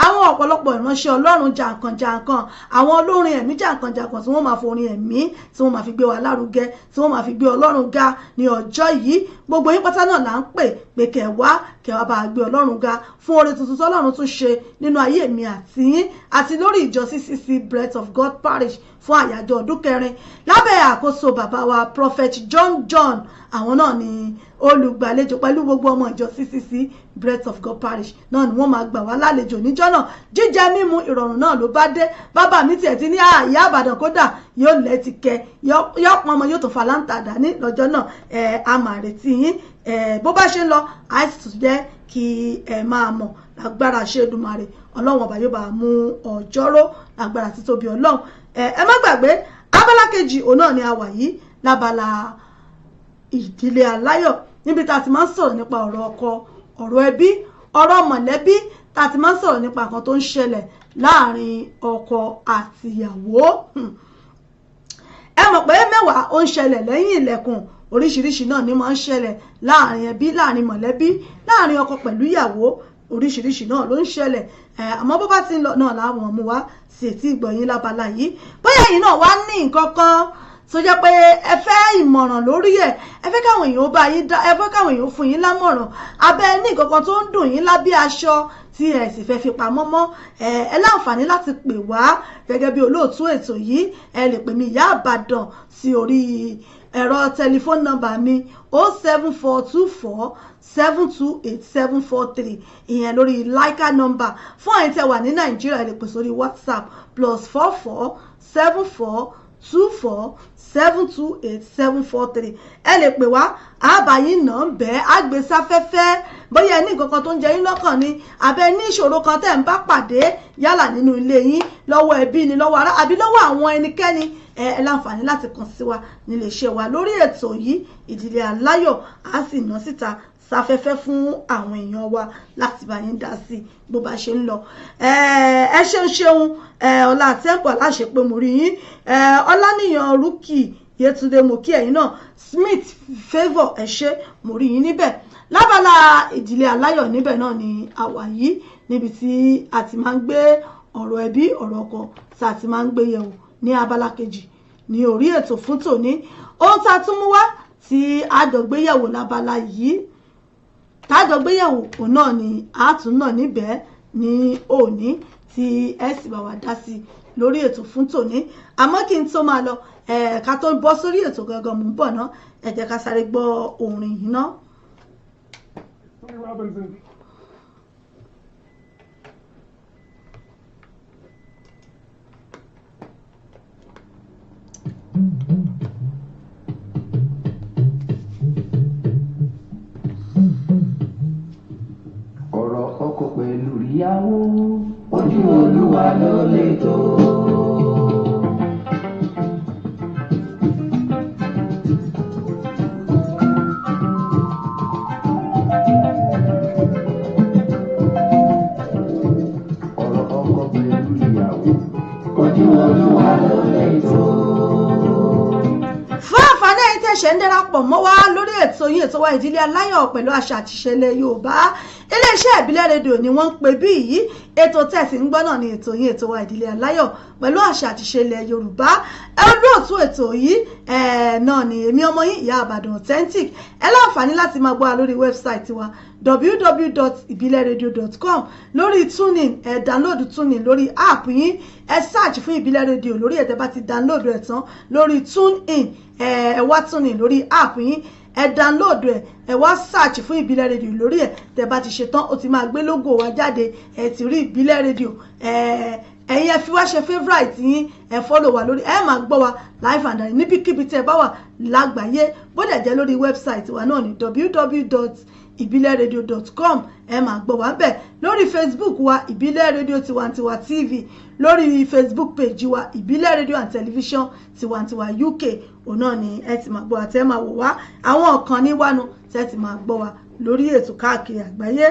àwọn ọ̀pọ̀lọpọ̀ ìránṣẹ́ Ọlọ́run jàǹkànjàǹkàn àwọn olórin ẹ̀mí jàǹkànjàǹkàn tí wọ́n máa forin ẹ̀mí tí wọ́n máa fi gbé wa lárugẹ tí wọ́n máa fi gbé Ọlọ́run ga ní ọjọ́ yìí gbogbo yín pátá náà là ń pè pé kẹwàá bá gbé Ọlọ́run ga fún oore tuntun tí Ọlọ́run tún ṣe nínú ayé mi àti yín àti lórí ìjọ CCC Breath of God Parish fún àyájọ́ ọdún kẹrin lábẹ́ àkóso bàbá wa Prophet John àwọn náà ni olùgbàlejò pẹ̀lú gbogbo ọmọ ìjọ CCC Breath of God Parish náà ni wọ́n máa gbà wá lálejò níjọ́ náà jíjẹ mímu ìrọ̀rùn náà ló bá dé bàbá mi tiẹ̀ ti ní àyà àbàdàn kódà yóò lẹ́tì kẹ yọ pọn ọmọ yóò tó falanta dání lọ́jọ́ náà a máa retí yín bó bá ṣe ń lọ àìsí tó jẹ́ kí ẹ máa mọ̀ lágbára Ṣèdùmàrè Ọlọ́run ọba yóò bá mú ọjọ́rò lágbára títóbi Ọlọ́run ẹ má gbàgbé abala kejì òun náà ni a wà yìí lábala ìdílé aláyọ̀ níbi tá a ti máa ń sọ̀rọ̀ nípa ọ̀rọ̀ ọkọ ọ̀rọ̀ ẹbí ọ̀rọ̀ mọ̀lẹ́bí tá a ti máa ń sọ̀rọ̀ nípa nǹkan tó ń ṣẹlẹ̀ láàrin ọkọ àtìyàwó ẹ mọ̀ pé mẹ́wàá ó ń ṣẹlẹ̀ lẹ́yìn ilẹ̀kùn oríṣiríṣi náà ni máa ń ṣẹlẹ̀ láàrin ẹbí láàrin mọ̀lẹ́bí láàrin ọkọ pẹ̀lú ìyàwó oríṣiríṣi náà ló ń ṣẹlẹ̀ àmọ́ bó bá ti ń lọ náà láwọn ọmọ wa sì ti ìgbọ̀nyín lábala yìí bóyá yìí náà wá ní nǹkan kan tó jẹ́ pé ẹ fẹ́ ìmọ̀ràn lórí ẹ̀ ẹ fẹ́ káwọn èèyàn bá yín ẹ fẹ́ káwọn èèyàn fún yín lámọ̀ràn abẹ́ ní nǹkan kan tó ń dùn yín lábẹ́ aṣọ tí ẹ sì fẹ́ fi pamọ́ mọ́ ẹ láǹfààní láti pè wá gẹ́gẹ́ bí olóòtú ètò yìí ẹ lè pè mí Ìyá Ìbàdàn sí orí ẹ̀rọ tẹlifóònù nọ́mbà mi 07424 728 743 ìyẹn lórí láìka nọ́mbà fún àyìn tẹ́ wà ní Nàìjíríà ẹ lè pè sórí WhatsApp +44 74 24 728 743 ẹ lè pè wá àbáyín náà ń bẹ́ẹ̀ àgbésáfẹ́fẹ́ bóyá ẹ ní nǹkan kan tó ń jẹ yín lọ́kàn ni àbẹ́ ní ìṣòro kan tẹ́ ń bá pàdé yálà nínú ilé yín lọ́wọ́ ẹbí ni lọ́wọ́ ará àbí lọ́wọ́ àwọn ẹnikẹ́ni ẹ láǹfààní láti kàn sí wa nílé iṣẹ́ wa lórí ètò yìí ìdílé aláyọ̀ á sì ná síta sáfẹ́fẹ́ fún àwọn èèyàn wa láti bá yín dá sí bó bá ṣe ń lọ ẹ ṣeun ọlá àtẹ́ǹpọ̀ aláṣẹ pé mo rí yín ọláníyàn rúkì Yétúndé mo kí ẹ̀yin náà Smith Favour ẹ ṣé mo rí yín níbẹ̀ lábala ìdílé aláyọ̀ níbẹ̀ náà ni àwa yìí níbi tí a ti máa ń gbé ọ̀rọ̀ ẹbí ọ̀rọ̀ ọkọ tí a ti máa ń gbé yẹ̀wò ní abala kejì ní orí ètò fún tòní ohun tá a tún mú wá tí a jọ gbé yẹ̀wò lábala yìí tájọ gbéyàwó òun náà ni àátún náà níbẹ̀ ní òní tí ẹ sì bá wa dá sí lórí ètò fún tòní àmọ́ kí n tó máa lọ ká tó bọ́ sórí ètò gangan mú bọ̀ ná ẹ jẹ́ ká sáré gbọ́ orin yìí ná. ọkọ pẹ̀lú ìyàwó ojú Olúwa ló lè tó. ọ̀rọ̀ ọkọ pẹ̀lú ìyàwó ojú Olúwa ló lè tó. fún àǹfààní ẹ̀yin tẹ́ ṣe ń darapọ̀ mọ́ wa lórí ètò yìí ètò wa ìdílé aláyọ̀ pẹ̀lú àṣà àti ìṣẹ̀lẹ̀ Yorùbá iléeṣẹ́ ìbílẹ̀ rédíò ni wọ́n ń pè bí yìí ètò tẹ̀sí ń gbọ́ náà ni ètò yìí ètò wa ìdílé aláyọ̀ pẹ̀lú àṣà àti ìṣẹ̀lẹ̀ Yorùbá olóòtú ètò yìí náà ni èmi ọmọ yín Ìyá Ìbàdàn authentic ẹ láǹfààní láti máa gbọ́ wa lórí wẹ́bsáìtì wa www.ibileradio.com lórí tuning download tuning lórí app yín search fún ìbílẹ̀ rédíò lórí ẹ̀ tẹ́ bá ti download rẹ̀ tán lórí tune in wá tuning lórí app yín ẹ download ẹ wá search fún ìbílẹ̀ rédíò lórí ẹ̀ tẹ́ bá ti ṣe tán ó ti máa gbé logo wa jáde ẹ ti rí ìbílẹ̀ rédíò ẹ̀yin ẹ fi wá ṣe favourite yín ẹ follow wa lórí ẹ máa gbọ́ wa live and direct níbikíbi tẹ́ bá wà lágbàáyé bó dẹ̀ jẹ́ lórí website wa náà ní www.ibileradio.com ẹ máa gbọ́ wa bẹ́ẹ̀ lórí Facebook wa ìbílẹ̀ rédíò tiwantiwa TV lórí Facebook page wa ìbílẹ̀ rédíò and television tiwantiwa UK òun náà ni ẹ ti máa gbọ́ wa tẹ́ máa wò wá àwọn kan ní wánu tẹ́ ti máa gbọ́ wa lórí ètò káàkiri àgbáyé.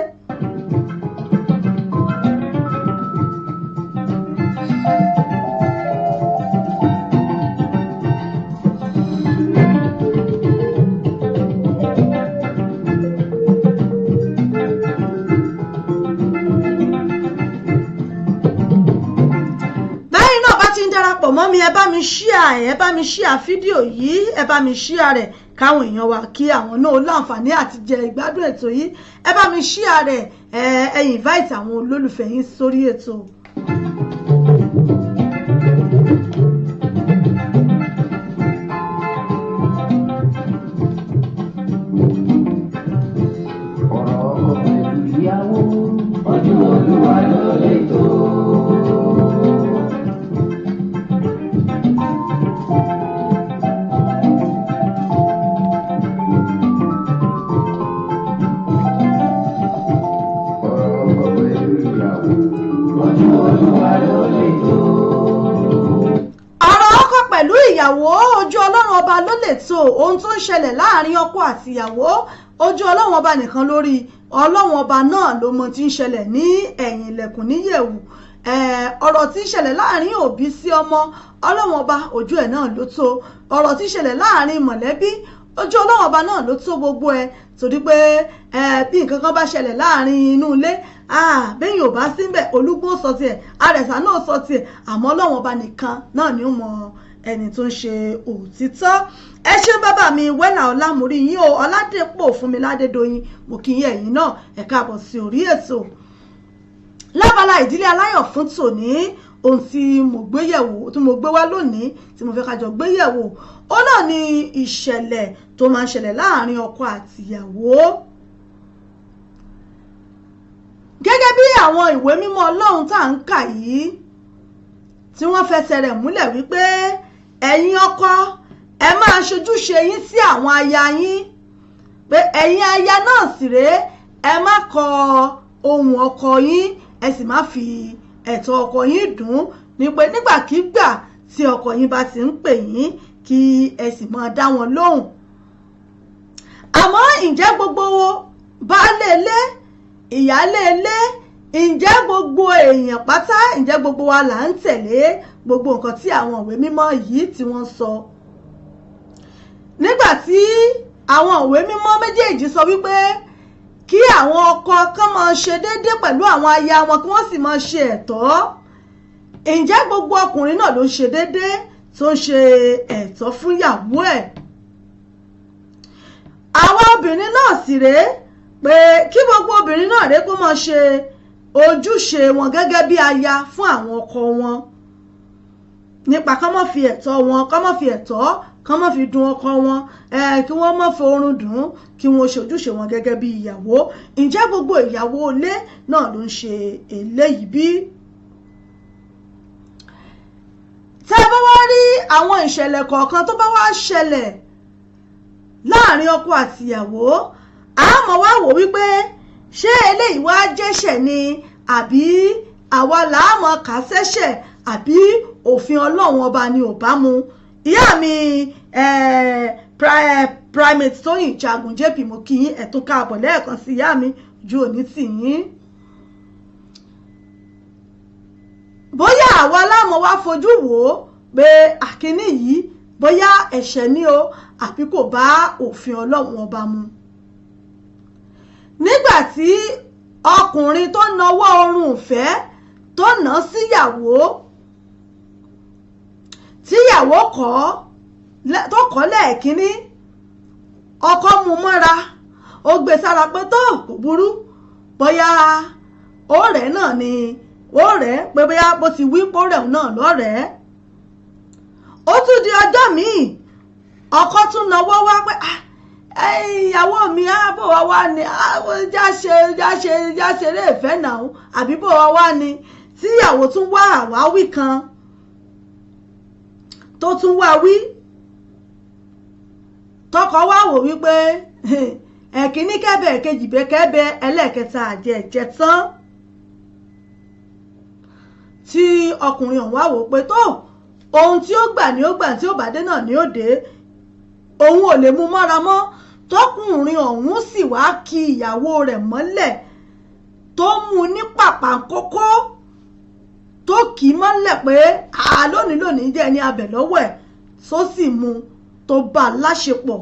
mọ́ mi ẹ bá mi share fídíò yìí ẹ bá mi share rẹ̀ káwọn èèyàn wa kí àwọn náà láǹfààní àti jẹ ìgbádùn ètò yìí ẹ bá mi share rẹ̀ ẹ invite àwọn olólùfẹ́ yín sórí ètò. ọ̀rọ̀ pẹ̀lú ìyàwó ojú Olúwa ló lè tó. ìyàwó ojú ọlọ́run ọba ló lè tó ohun tó ń ṣẹlẹ̀ láàrin ọkọ àti ìyàwó ojú ọlọ́run ọba nìkan lórí ọlọ́run ọba náà ló mọ tí ń ṣẹlẹ̀ ní ẹ̀yìn ilẹ̀kùn níyẹ̀wù ọ̀rọ̀ tí ń ṣẹlẹ̀ láàrin òbí sí ọmọ ọlọ́run ọba ojú ẹ̀ náà ló tó ọ̀rọ̀ tí ń ṣẹlẹ̀ láàrin mọ̀lẹ́bí ojú ọlọ́run ọba náà ló tó gbogbo ẹ̀ torí pé bí nǹkan kan bá ṣẹlẹ̀ láàrin inú ilé bẹ́yìn ò bá síbẹ̀ olúgbó sọ tiẹ̀ àrẹ̀sà náà sọ tiẹ̀ àmọ́ ọlọ́run ọba nìkan náà ni ó mọ ẹni tó ń ṣe òtítọ́ ẹ ṣeun bàbá mi wẹ́là ọlámúrí yín o ọládépò fúnmi ládédoyin mo kí yín ẹ̀yin náà ẹ káàbọ̀ sí orí ètò lábala ìdílé aláyọ̀ fún tòní ohun tí mo gbé yẹ̀wò tí mo gbé wá lónìí tí mo fẹ́ ká jọ gbé yẹ̀wò ó náà ni ìṣẹ̀lẹ̀ tó máa ń ṣẹlẹ̀ láàrin ọkọ àti ìyàwó gẹ́gẹ́ bí àwọn ìwé mímọ́ Ọlọ́run tá à ń kà yìí tí wọ́n fẹsẹ̀ rẹ̀ múlẹ̀ wípé ẹ̀yin ọkọ ẹ máa ṣojúṣe yín sí àwọn aya yín pé ẹ̀yin aya náà sì rèé ẹ má kọ ohùn ọkọ yín ẹ sì má fi ẹ̀tọ́ ọkọ yín dùn ní pé nígbàkigbà tí ọkọ yín bá ti ń pè yín kí ẹ sì máa dá wọn lóhùn àmọ́ ǹjẹ́ gbogbo baálé ilé ìyálé ilé ǹjẹ́ gbogbo èèyàn pátá ǹjẹ́ gbogbo wa là ń tẹ̀lé gbogbo nǹkan tí àwọn ìwé mímọ́ yìí tí wọ́n sọ nígbà tí àwọn ìwé mímọ́ méjèèjì sọ wípé kí àwọn ọkọ kan máa ṣe déédé pẹ̀lú àwọn aya wọn kí wọ́n sì máa ṣe ẹ̀tọ́ ǹjẹ́ gbogbo ọkùnrin náà ló ń ṣe déédé tó ń ṣe ẹ̀tọ́ fún ìyàwó ẹ̀ àwọn obìnrin náà sì rèé pé kí gbogbo obìnrin náà rèé kó máa ṣe ojúṣe wọn gẹ́gẹ́ bí aya fún àwọn ọkọ wọn nípa kán má fi ẹ̀tọ́ wọn kán má fi ẹ̀tọ́ kán má fi dùn ọkọ wọn kí wọ́n má fi oorun dùn kí wọ́n ṣe ojúṣe wọn gẹ́gẹ́ bí ìyàwó ǹjẹ́ gbogbo ìyàwó ilé náà ló ń ṣe eléyìí bí? tẹ́ bá wá rí àwọn ìṣẹ̀lẹ̀ kọ̀ọ̀kan tó bá wá ṣẹlẹ̀ láàrin ọkọ àti ìyàwó àmọ́ wá wò wípé ṣé eléyìí wá jẹ́ṣẹ̀ ni àbí àwa làámọ̀ kà sẹ́ṣẹ̀ àbí òfin Ọlọ́run ọba ni ò bá mu ìyá mi primate Tóyìn Jagun JP mo kí yín ẹ̀tún káàbọ̀ lẹ́ẹ̀kan sí ìyá mi ju òní tì yín bóyá àwa láàmọ̀ wá fojú wò ó pé àkíní yìí bóyá ẹ̀ṣẹ̀ ni o àbí kò bá òfin Ọlọ́run ọba mu nígbàtí ọkùnrin tó nawọ́ ọrùn ìfẹ́ tó ná síyàwó tíyàwó tó kọ̀ lẹ́ẹ̀kínní ọkọ mú mọ́ra ó gbé sára pé tó kò burú bóyá ọ̀rẹ́ náà ni ọ̀rẹ́ pé bóyá bó ti wí pórẹ̀ náà lọ́rẹ̀ẹ́ ó tún di ọjọ́ míì ọkọ tún nawọ́ wá pé ìyàwó mi àbò wa wá ní jáṣe lè fẹ́ náà àbí bò wa wá ní tí ìyàwó tún wá àwáwí kan tó tún wá wí tọkọ wá wò wípé ẹ̀kíní kẹ́bẹ̀ ẹ̀kejì bẹ́ kẹ́bẹ̀ ẹlẹ́ẹ̀kẹta àjẹjẹ tán tí ọkùnrin ọ̀hún wá wò pé tó ohun tí ó gbà ní ó gbà tí ó bá dé náà ní ó dé òun ò lè mú mọ́ra mọ́ tọkùnrin ọ̀hún sì wá kí ìyàwó rẹ̀ mọ́lẹ̀ tó mú ní pàpàǹkókó tó kì í mọ́lẹ̀ pé lónìí jẹ́ ní abẹ̀ lọ́wọ́ ẹ̀ tó sì mú tó bá a láṣepọ̀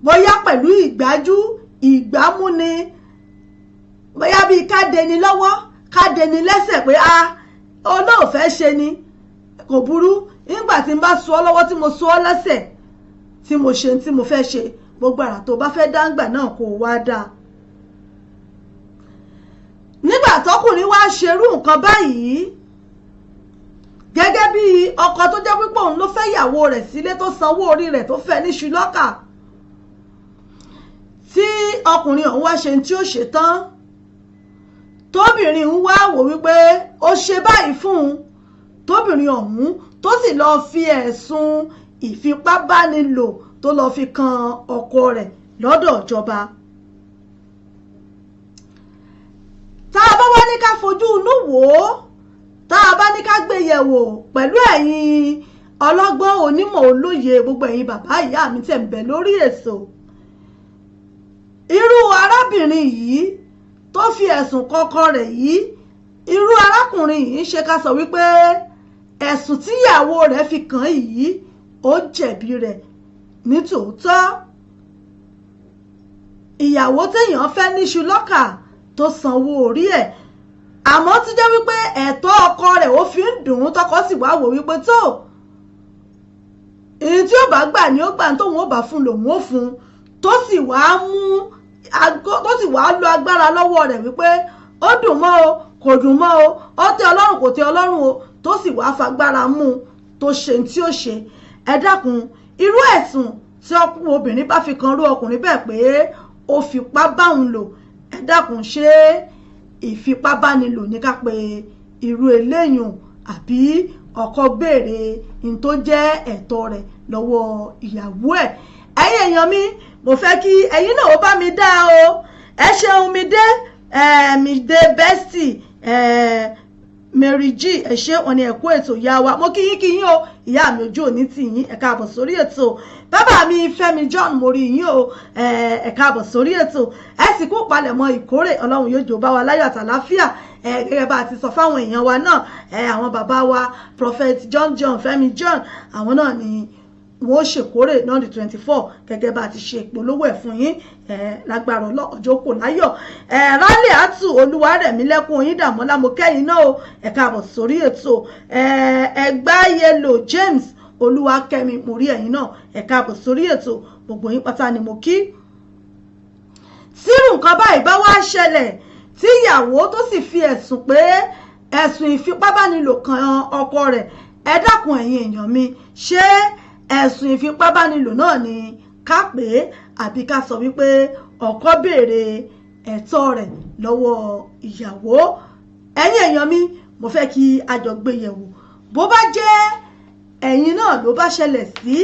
bóyá pẹ̀lú ìgbájú ìgbámúni bóyá bíi ká deni lọ́wọ́ ká deni lẹ́sẹ̀ pé olóòfẹ́ ṣe ni kò burú nígbà tí n bá so ọ́ lọ́wọ́ tí mo so ọ́ lẹ́sẹ̀ tí mo ṣe tí mo fẹ́ ṣe gbogbo àrà tó bá fẹ́ dáńgbà náà kò wá dáa. nígbà tọkùnrin wá ṣerú nǹkan báyìí gẹ́gẹ́ bí ọkọ tó jẹ́ pípọ̀ òun ló fẹ́ ìyàwó rẹ̀ sílé tó sanwó orí rẹ̀ tó fẹ́ ní ṣùlọ́kà tí ọkùnrin ọ̀hún wá ṣe tí ó ṣe tán tóbìnrin ń wá wò wípé ó ṣe báyìí fún un tóbìnrin ọ̀hún tó sì lọ́ọ́ fi ẹ̀sùn ìfipábánilò tó lọ́ọ́ fi kan ọkọ rẹ̀ lọ́dọ̀ ìjọba. tá a bá wá ní ká fojú inú wò ó tá a bá ní ká gbé yẹ̀wò pẹ̀lú ẹ̀yin ọlọ́gbọ́n onímọ̀ olóye gbogbo ẹ̀yin bàbá ìyá mi tẹ̀ ń bẹ lórí èso irú arábìnrin yìí tó fi ẹ̀sùn kọ́kọ́ rẹ̀ yìí irú arákùnrin yìí ṣe ká sọ wípé ẹ̀sùn tíyàwó rẹ̀ fi kàn yìí ó jẹ̀bi rẹ̀ nítòótọ́ ìyàwó téèyàn fẹ́ níṣu lọ́kà tó sanwó orí ẹ̀ àmọ́ tí jẹ́ wípé ẹ̀tọ́ ọkọ rẹ̀ ó fi ń dùn ún tọkọ sì wá wò wípé tó èyí tí ó bá gbà ní ó gbà tóun ó bá fún lòun ó fún tó sì wá lo agbára lọ́wọ́ rẹ̀ wípé ó dùn mọ́ o kò dùn mọ́ o ó tẹ́ ọlọ́run kò tẹ́ ọlọ́run o tó sì wá fagbára mú un tó ṣe tí ó ṣe ẹ dákun irú ẹ̀sùn tí obìnrin bá fi kan rú ọkùnrin bẹ́ẹ̀ pé ó fipá báun lò ẹ dákun ṣé ìfipábánilò ní ká pé irú eléyùn àbí ọkọ béèrè ní tó jẹ́ ẹ̀tọ́ rẹ̀ lọ́wọ́ ìyàwó ẹ̀ ẹ̀yin èèyàn mi mo fẹ́ kí ẹ̀yin náà ó bá mi dá o ẹ ṣeun mi dé bẹ́stì Mary G ẹ ṣé wọn ni ẹ̀kọ́ ètò ìyá wa mo kí yín o ìyá mi ojú òní tì yín ẹ káàbọ̀ sórí ètò bàbá mi Fẹ́mi John mo rí yín o ẹ káàbọ̀ sórí ètò ẹ sì kú palẹ̀mọ́ ìkórè Ọlọ́run yóò jò bá wa láyọ̀ àtàláfíà gẹ́gẹ́ bá a ti sọ fáwọn èèyàn wa náà àwọn bàbá wa Prophet John Fẹ́mi John àwọn náà ni wọ́n ṣèkórè náà di 24 gẹ́gẹ́ bá a ti ṣe ìpolówó ẹ̀ fún yín lágbára ọjọ́ kò láyọ̀ rálẹ̀ àtù Olúwarẹ̀mílẹ́kùn Oyíndàmọ́lá mo kẹ́yìn náà o ẹ káàbọ̀ sórí ètò Ẹgbáyẹlò James Olúwakẹ́mi mo rí ẹ̀yin náà ẹ káàbọ̀ sórí ètò gbogbo yín pátá ni mo kí. tírù nǹkan báyìí bá wá ṣẹlẹ̀ tí ìyàwó tó sì fi ẹ̀sùn pé ẹ̀sùn ìfipábánilò kan ọkọ rẹ̀ ẹ dákun ẹ̀yin èèyàn mi ṣé ẹ̀sùn ìfipábánilò náà ni ká pè é àbí ká sọ wípé ọkọ béèrè ẹ̀tọ́ rẹ̀ lọ́wọ́ ìyàwó ẹ̀yin èèyàn mi mo fẹ́ kí a jọ gbé yẹ̀wò bó bá jẹ́ ẹ̀yin náà ló bá ṣẹlẹ̀ sí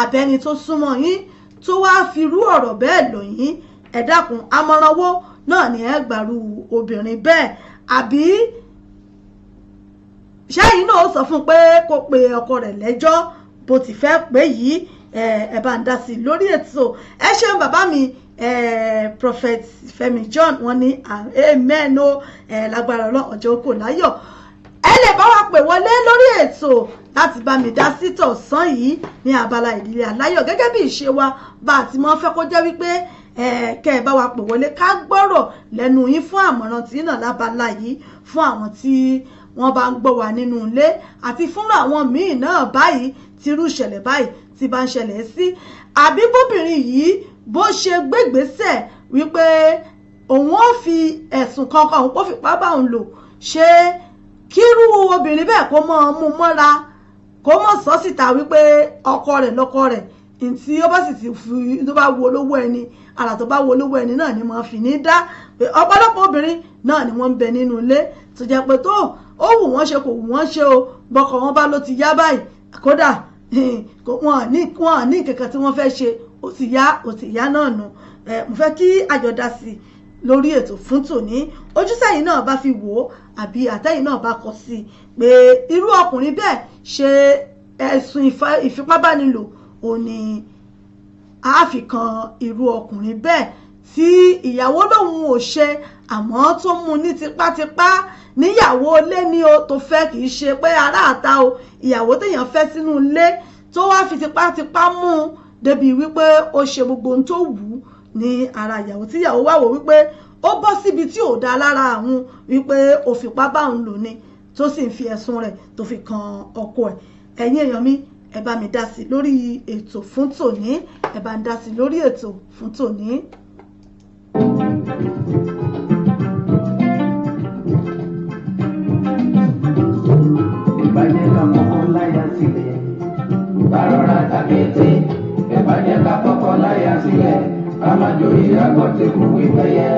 àbẹ́ni tó súnmọ́ yín tó wá fi rú ọ̀rọ̀ bẹ́ẹ̀ lò yín ẹ dákun àmọ̀ràn wo náà ni ẹ gbàrú obìnrin bẹ́ẹ̀ àbí ṣẹ́yìn náà ó sọ fún pé kó pe ọkọ rẹ̀ lẹ́jọ́ bó ti fẹ́ pé yìí ẹ bá ń dá sí lórí ètò ẹ ṣeun bàbá mi Prophet Fẹ́mi John wọ́n ní amen o lágbára ọjọ́ kò láyọ̀ ẹ lè bá wa pè wọlé lórí ètò láti bá mi dá sí tọ̀sán yìí ní abala ìdílé aláyọ̀ gẹ́gẹ́ bí ìṣe wa bá àti mọ́ fẹ́ kó jẹ́ wípé kẹ́ ẹ bá wa pè wọlé ká gbọ́rọ̀ lẹ́nu yín fún àmọ̀ràn tí náà lábala yìí fún àwọn tí wọ́n bá ń gbọ́ wà nínú ilé àti fúnra àwọn míì náà báyìí tírú ìṣẹ̀lẹ̀ báyìí tí bá ń ṣẹlẹ̀ sí àbí bóbìnrin yìí bó ṣe gbégbésẹ̀ wípé òun ó fi ẹ̀sùn kankan òun kó fipá bá òun lò ṣe kírú obìnrin bẹ́ẹ̀ kó mọ́ mú mọ́ra kó mọ̀ sọ síta wípé ọkọ rẹ̀ lọ́kọ rẹ̀ tí ó bá sì ti fi tó bá wo olówó ẹni àrà tó bá wo olówó ẹni náà ni mo fi ní dá pé ọ̀pọ̀lọpọ̀ obìnrin náà ni wọ́n ń bẹ nínú ilé tó jẹ́ pé tó ó wù wọ́n ṣe kò wù wọ́n ṣe o bọ́kọ wọn bá ló ti yá báyìí kódà wọn ní kankan tí wọ́n fẹ́ ṣe ó ti yá náà nù mo fẹ́ kí àjọ dá sí i lórí ètò fún tòní ojúṣẹ́yìn náà bá fi wò ó àbí àtẹ́yìn náà bá kọ sí i pé irú ọkùnrin bẹ́ẹ̀ ṣe ẹ̀sùn ìfipábánilò ò ní àáfikàn irú ọkùnrin bẹ́ẹ̀ tí ìyàwó lòun ò ṣe àmọ́ tó mú ní tipátipá níyàwó ilé ni o tó fẹ́ kì í ṣe pé aráàta o ìyàwó téèyàn fẹ́ sínú ilé tó wá fi tipátipá mú un débi wípé ó ṣe gbogbo ohun tó wù ú ní ara ìyàwó tí ìyàwó wá wò wípé ó bọ́ síbi tí ò dá lára àwọn wípé ó fipá bá òun lò ní tó sì ń fi ẹ̀sùn rẹ̀ tó fi kan ọkọ ẹ̀ ẹ̀yin èèyàn mi ẹ bá mi dá sí lórí ètò fún tòní ẹ bá ń dá sí lórí ètò fún tòní. ìbàjẹ́ ká kọ́kọ́ láyà sílẹ̀ bárọ̀rà tàkété ìbàjẹ́ ká kọ́kọ́ láyà sílẹ̀ ká má jòyè àgọ́tẹ̀kù ìfẹ́yẹ.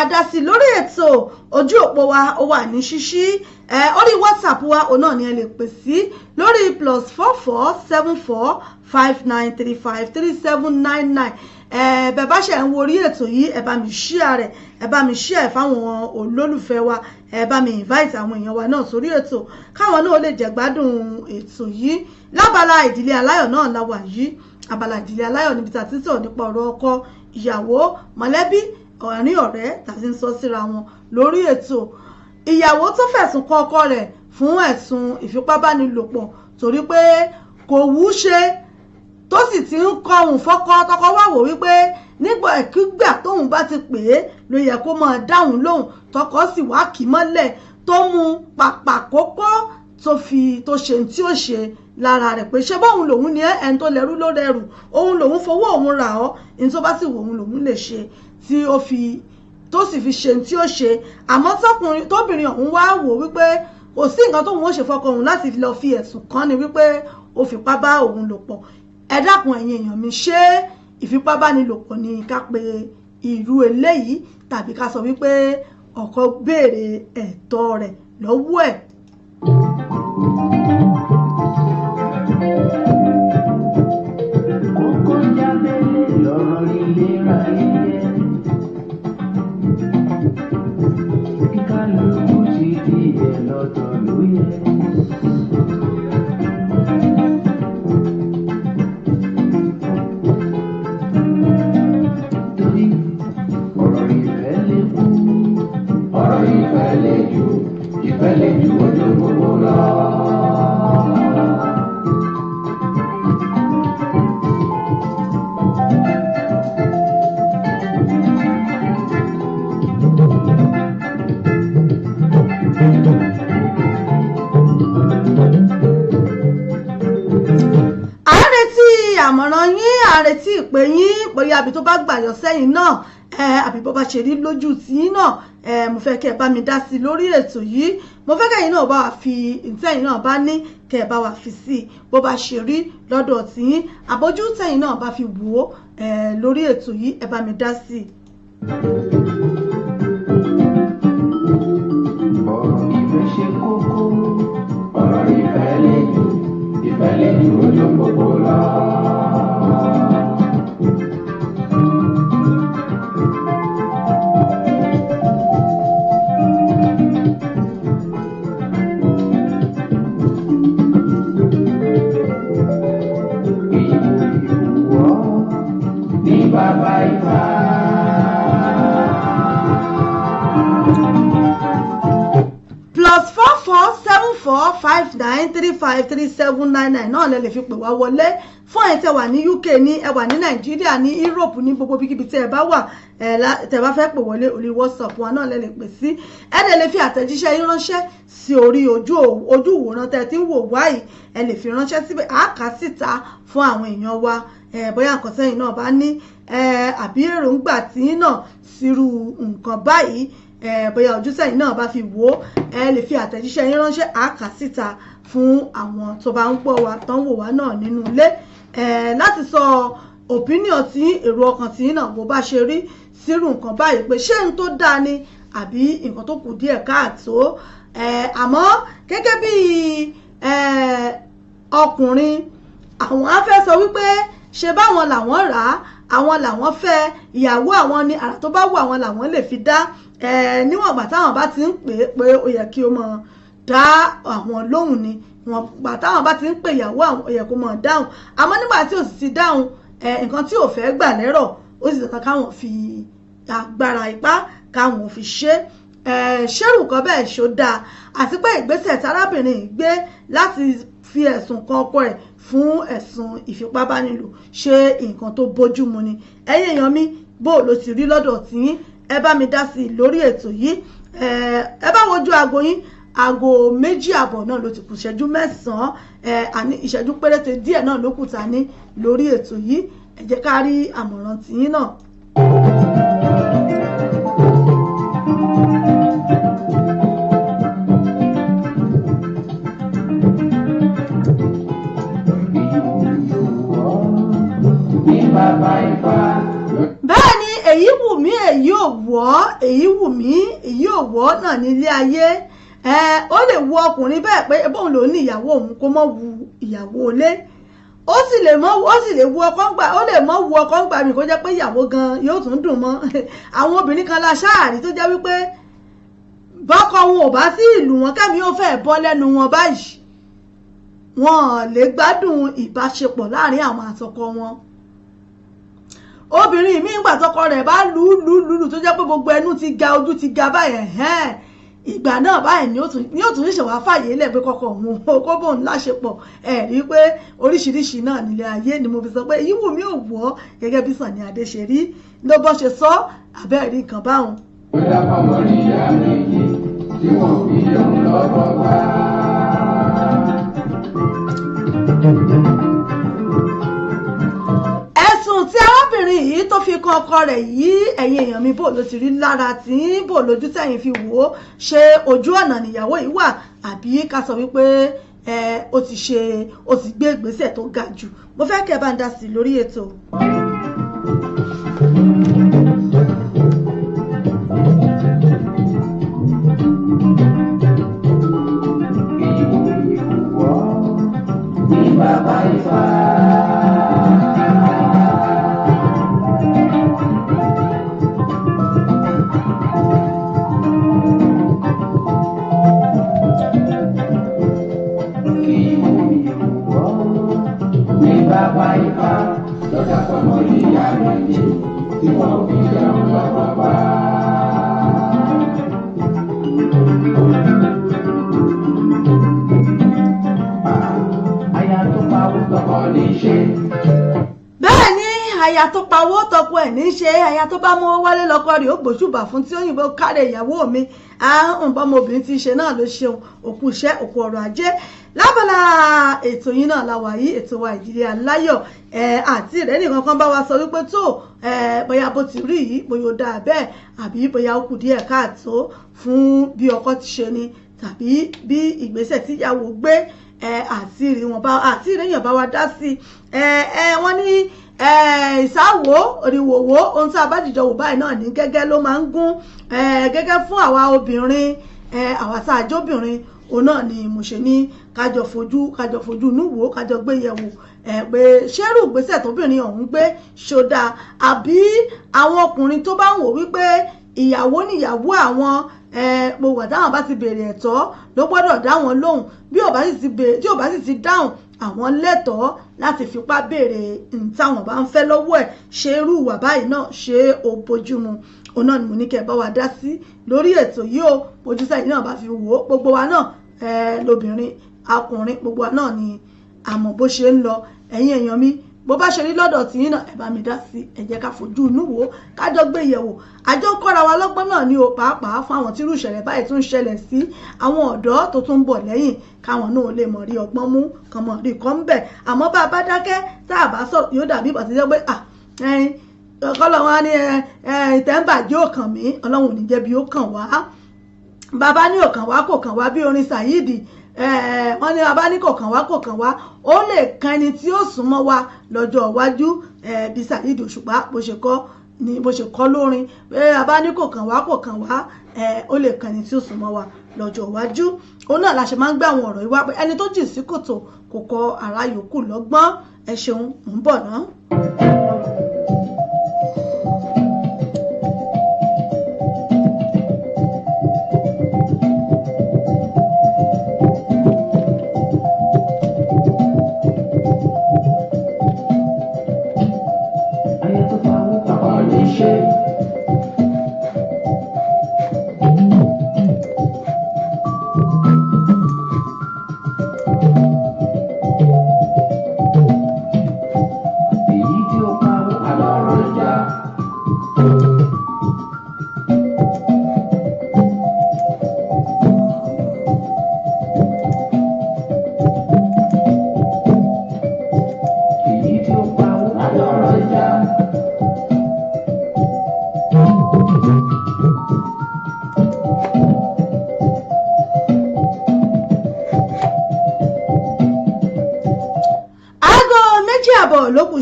Dá sí lórí ètò ojú òpó wa ó wà ní ṣíṣí orí WhatsApp wa òun náà ni ẹ lè pè sí lórí +447459353799 bẹ́ẹ̀ bá ṣe ń wo orí ètò yìí ẹ bá mi share rẹ̀ ẹ bá mi share fáwọn olólùfẹ́ wa ẹ bá mi invite àwọn èèyàn wa náà sórí ètò káwọn náà lè jẹ gbádùn ètò yìí lábala ìdílé aláyọ̀ náà la wà yìí abala ìdílé aláyọ̀ níbi tá a ti sọ̀rọ̀ nípa ọ̀rọ̀ ọkọ ìyàwó mọ̀lẹ́bí ọ̀rìn ọ̀rẹ́ tàbí ń sọ síra wọn lórí ètò ìyàwó tó fẹ̀sùn kan ọkọ rẹ̀ fún ẹ̀sùn ìfipábánilòpọ̀ torí pé kò wú ṣe tó sì ti ń kọrùn fọ́kọ tọkọ wá wò wípé nígbà ìkígbà tóun bá ti pè é ló yẹ kó máa dáhùn lóhùn tọkọ sì wá kì í mọ́lẹ̀ tó mú pàpà kókó tó ṣe tí ó ṣe lára rẹ̀ pé ṣé bóun lòun ni ẹni tó lẹ́rú ló rẹrù òun lòun fowó òun rà ọ́ ní tó bá sì wò òun lòun lè ṣe tí ó sì fi ṣe tí ó ṣe àmọ́ tóbìnrin ọ̀hún wá wò wípé kò sí nǹkan tóun ó ṣe fọkọ òun láti lọ fi ẹ̀sùn kàn ní wípé ó fipá bá òun lò pọ̀ ẹ dákun ẹ̀yin èèyàn mi ṣé ìfipábánilòpọ̀ ni ká pe irú eléyìí tàbí ká sọ wípé ọkọ béèrè ẹ̀tọ́ rẹ̀ lọ́wọ́ ẹ̀. kókó jábẹ́lẹ̀ lọ́rọ̀ ìlera ilé kíkálukú ti di ẹ̀ lọ́tọ̀ ló yẹ. torí ọ̀rọ̀ ìfẹ́ lè kú ọ̀rọ̀ ìfẹ́ lè jù ìfẹ́ lè jù ojú gbogbo lọ. àmọ̀ràn yín àrètí ìpè yín bóyá àbí tó bá gbàyọ̀ sẹ́yìn náà àbí bó bá ṣe rí lójú tiyín náà mo fẹ́ kẹ́ ẹ bá mi dá sí lórí ètò yìí mo fẹ́ kẹ́yìn náà bá wà fi ìtẹ́yìn náà bá ní kẹ́ ẹ bá wà fi sí bó bá ṣe rí lọ́dọ̀ tiyín àbójú tẹ́yìn náà bá fi wò ó lórí ètò yìí ẹ bá mi dá sí. ọ̀rọ̀ ìfẹ́ ṣe kókó ọ̀rọ̀ ìfẹ́ lè jù ìfẹ́ lè jù ojú gbogbo lọ. bàbá Ifá. +447459353799 náà lẹ lè fi pè wá wọlé fún ẹ̀yin tẹ́ wà ní UK ní ẹ wà ní Nàìjíríà ní Europe ní gbogbo bíkíbi tẹ́ ẹ bá wà tẹ́ bá fẹ́ pè wọlé orí WhatsApp wa náà lẹ lè pè sí ẹ dẹ̀ lè fi àtẹ̀jíṣẹ́ yín ránṣẹ́ sí orí ojú ìwòran tẹ́ ẹ ti ń wò wáyìí ẹ lè fi ránṣẹ́ síbẹ̀ á kà síta fún àwọn èèyàn wa bóyá nǹkan sẹ́yìn náà bá ní àbí èròǹgbà tí náà sírú nǹkan báyìí bóyá ojúsẹ́yìn náà bá fi wò ó ẹ lè fi àtẹ̀jíṣẹ́ yín ránṣẹ́ àkà síta fún àwọn tó bá ń gbọ́ wa tó ń wò wá náà nínú ilé láti sọ opinion tí èrò ọkàn tí náà bó bá ṣe rí sírù nǹkan báyìí pé ṣé n tó dáa ni àbí nǹkan tó kù díẹ̀ káàtó àmọ́ gẹ́gẹ́ bí ọkùnrin àwọn á fẹ́ sọ wípé ṣe báwọn làwọn rà á àwọn làwọn fẹ́ ìyàwó àwọn ni àrà tó bá wù àwọn làwọn lè fi dá níwọ̀n ìgbà táwọn bá ti ń pè é pé ó yẹ kí ó mọ̀ dá àwọn lóhùn ni wọ́n gbà táwọn bá ti ń pè ìyàwó àwọn ó yẹ kó mọ̀ dáhùn àmọ́ nígbà tí ò sì ti dáhùn nǹkan tí ò fẹ́ gbà lẹ́rọ̀ ó sì tọ́ka káwọn fi agbára ipá káwọn fi ṣe ṣérù kan bẹ́ẹ̀ ṣó dáa àti pé ìgbésẹ̀ tárábìnrin gbé láti fi ẹ̀sùn kan ọkọ ẹ̀ fún ẹ̀sùn ìfipábánilò ṣe nǹkan tó bójúmu ni ẹ̀yin èèyàn mi bó ló ti rí lọ́dọ̀ tiyín ẹ bá mi dá sí i lórí ètò yìí ẹ bá wojú aago yín aago 2:00 náà ló ti kù ìṣẹ́jú 9 àní ìṣẹ́jú péréte díẹ̀ náà ló kù ta ní lórí ètò yìí ẹ jẹ́ ká rí àmọ̀ràn tiyín náà. bẹ́ẹ̀ ni èyí wù mí èyí ò wọ́ èyí wù mí èyí ò wọ́ náà nílé ayé ó lè wu ọkùnrin bẹ́ẹ̀ pé bóun ló ní ìyàwó òun kó mọ́ wu ìyàwó ilé ó sì lè wu ọkọ ńgbà ó lè mọ́ wu ọkọ ńgbà mi kó jẹ́ pé ìyàwó gan yóò tún dùn mọ́ àwọn obìnrin kan la ṣáàrí tó jẹ́ wípé bọ́kọ wọn ò bá sí ìlú wọn kẹ́mi ó fẹ́ bọ́ lẹ́nu wọn báyìí wọn lè gbádùn ìbáṣepọ̀ láàrin àwọn àtọkọ wọn obìnrin mi ń gbà tọkọ rẹ̀ bá lùlù tó jẹ́ pé gbogbo ẹnu ti ga ojú ti ga báyẹn ìgbà náà báyìí ni ó tún ṣẹ̀ṣẹ̀ wá fàyè lẹ̀ pé kọkọ òun kó bóun láṣepọ̀ rí pé oríṣiríṣi náà nílé ayé ni mo fi sọ pé èyí wù mí ò wọ́ gẹ́gẹ́ bí Sànní Adé ṣe rí ló bọ́ ṣe sọ àbẹ́ẹ̀rí nǹkan báwọn. ó dábàá wọ́n rí ìyá méjì tí wọ́n fi òun lọ́wọ́ wá. ẹ̀sùn tí arábìnrin yìí tó fi kan ọkọ rẹ̀ yìí ẹ̀yin èèyàn mi bò ló ti rí lára tí bò lójú tẹ̀yìn fi wò ó ṣe ojú ọ̀nà níyàwó yìí wà àbí ká sọ wípé ó ti gbé ìgbésẹ̀ tó ga jù mo fẹ́ kẹ́ bá ń dá sí lórí ètò. Bàbá Ifá. Bàbá Ifá lọ́jà sọmọ ìyá méjì tí wọ́n fi jẹun lọ́wọ́ wá. Aya tó pawó tọkọ ní í ṣe. Bẹ́ẹ̀ ni aya tó pawó tọkọ ẹ̀ ní í ṣe aya tó bá mọ́ wálé lọ́kọ rẹ̀ ó gbóṣùbà fún tí òyìnbó kárẹ̀ ìyàwó mi ọmọbìnrin tí í ṣe náà ló ṣeun òkú iṣẹ́ òkú ọrọ̀ ajé lábala ètò yìí náà la wà yìí ètò wa Ìdílé Aláyọ̀ àti ìrẹ́ nìkan kan bá wa sọ wípé tó bóyá bó ti rí yìí bóyá ó dáa bẹ́ẹ̀ àbí bóyá ó kù díẹ̀ káàtó fún bí ọkọ ti ṣe ni tàbí bí ìgbésẹ̀ tí ìyàwó gbé àti ìrẹ́yìn bá wa dá sí wọ́n ní ìsáwò òrìwòwò ohun tí a bá dìjọ wò báyìí náà ní gẹ́gẹ́ ló máa ń gún gẹ́gẹ́ fún àwa obìnrin àwa tá a jóbìnrin òun náà ni mo ṣe ní kájọ fojú inú wò kájọ gbé yẹ̀wò pé ṣérù ìgbésẹ̀ tóbìnrin ọ̀hún gbé ṣódà àbí àwọn ọkùnrin tó bá ń wò wípé ìyàwó níyàwó àwọn gbogbo àdáwọn bá ti béèrè ẹ̀tọ́ ló gbọ́dọ̀ dá wọn lóhùn bí ò bá sì ti dáhùn àwọn lẹ́tọ̀ọ́ láti fipá béèrè táwọn bá ń fẹ́ lọ́wọ́ ẹ̀ ṣe irú ìwà báyìí náà ṣe ó bójúmu òun náà ni mo ní kẹ́ bá wa dá sí lórí ètò yìí o ojúṣe yìí náà bá fi wò ó gbogbo wa náà lóbìnrin akùnrin gbogbo wa náà ni àmọ́ bó ṣe ń lọ ẹ̀yin èèyàn mi bó bá ṣe rí lọ́dọ̀ tí yín náà ẹ bá mi dá sí ẹ jẹ́ ká fojú inú wò ó kájọ gbé yẹ̀wò àjọ kọ́ra wa lọ́gbọ́n náà ni o pàápàá fún àwọn tí irú ìṣẹ̀lẹ̀ báyìí tún ṣẹlẹ̀ sí àwọn ọ̀dọ́ tó tún ń bọ̀ lẹ́yìn káwọn náà lè mọ̀ rí ọgbọ́n mú kan mọ̀ rí kan ń bẹ̀ àmọ́ bá a bá dákẹ́ tá a bá sọ̀rọ̀ yóò dàbí ìbọn ti jẹ́ pé ọlọ́run á ní ìtẹ́ǹbàjẹ́ ò kàn mí ọlọ́run ò ní jẹ́ bí ó kàn wá bàbá ní ò kàn wá kò kàn wá bí orin Saheed wọ́n ní bàbá ní kò kàn wá ó lè kan ẹni tí ó súnmọ́ wa lọ́jọ́ iwájú bí Saheed Òṣùpá bó ṣe kọ́ lórin bàbá ní kò kàn wá ó lè kan ẹni tí ó súnmọ́ wa lọ́jọ́ iwájú òun náà la ṣe máa ń gbé àwọn ọ̀rọ̀ yìí wá pé ẹni tó jìn sí kòtò kò kọ ara yòókù lọ́gbọ́n ẹ ṣeun mò ń bọ̀ náà.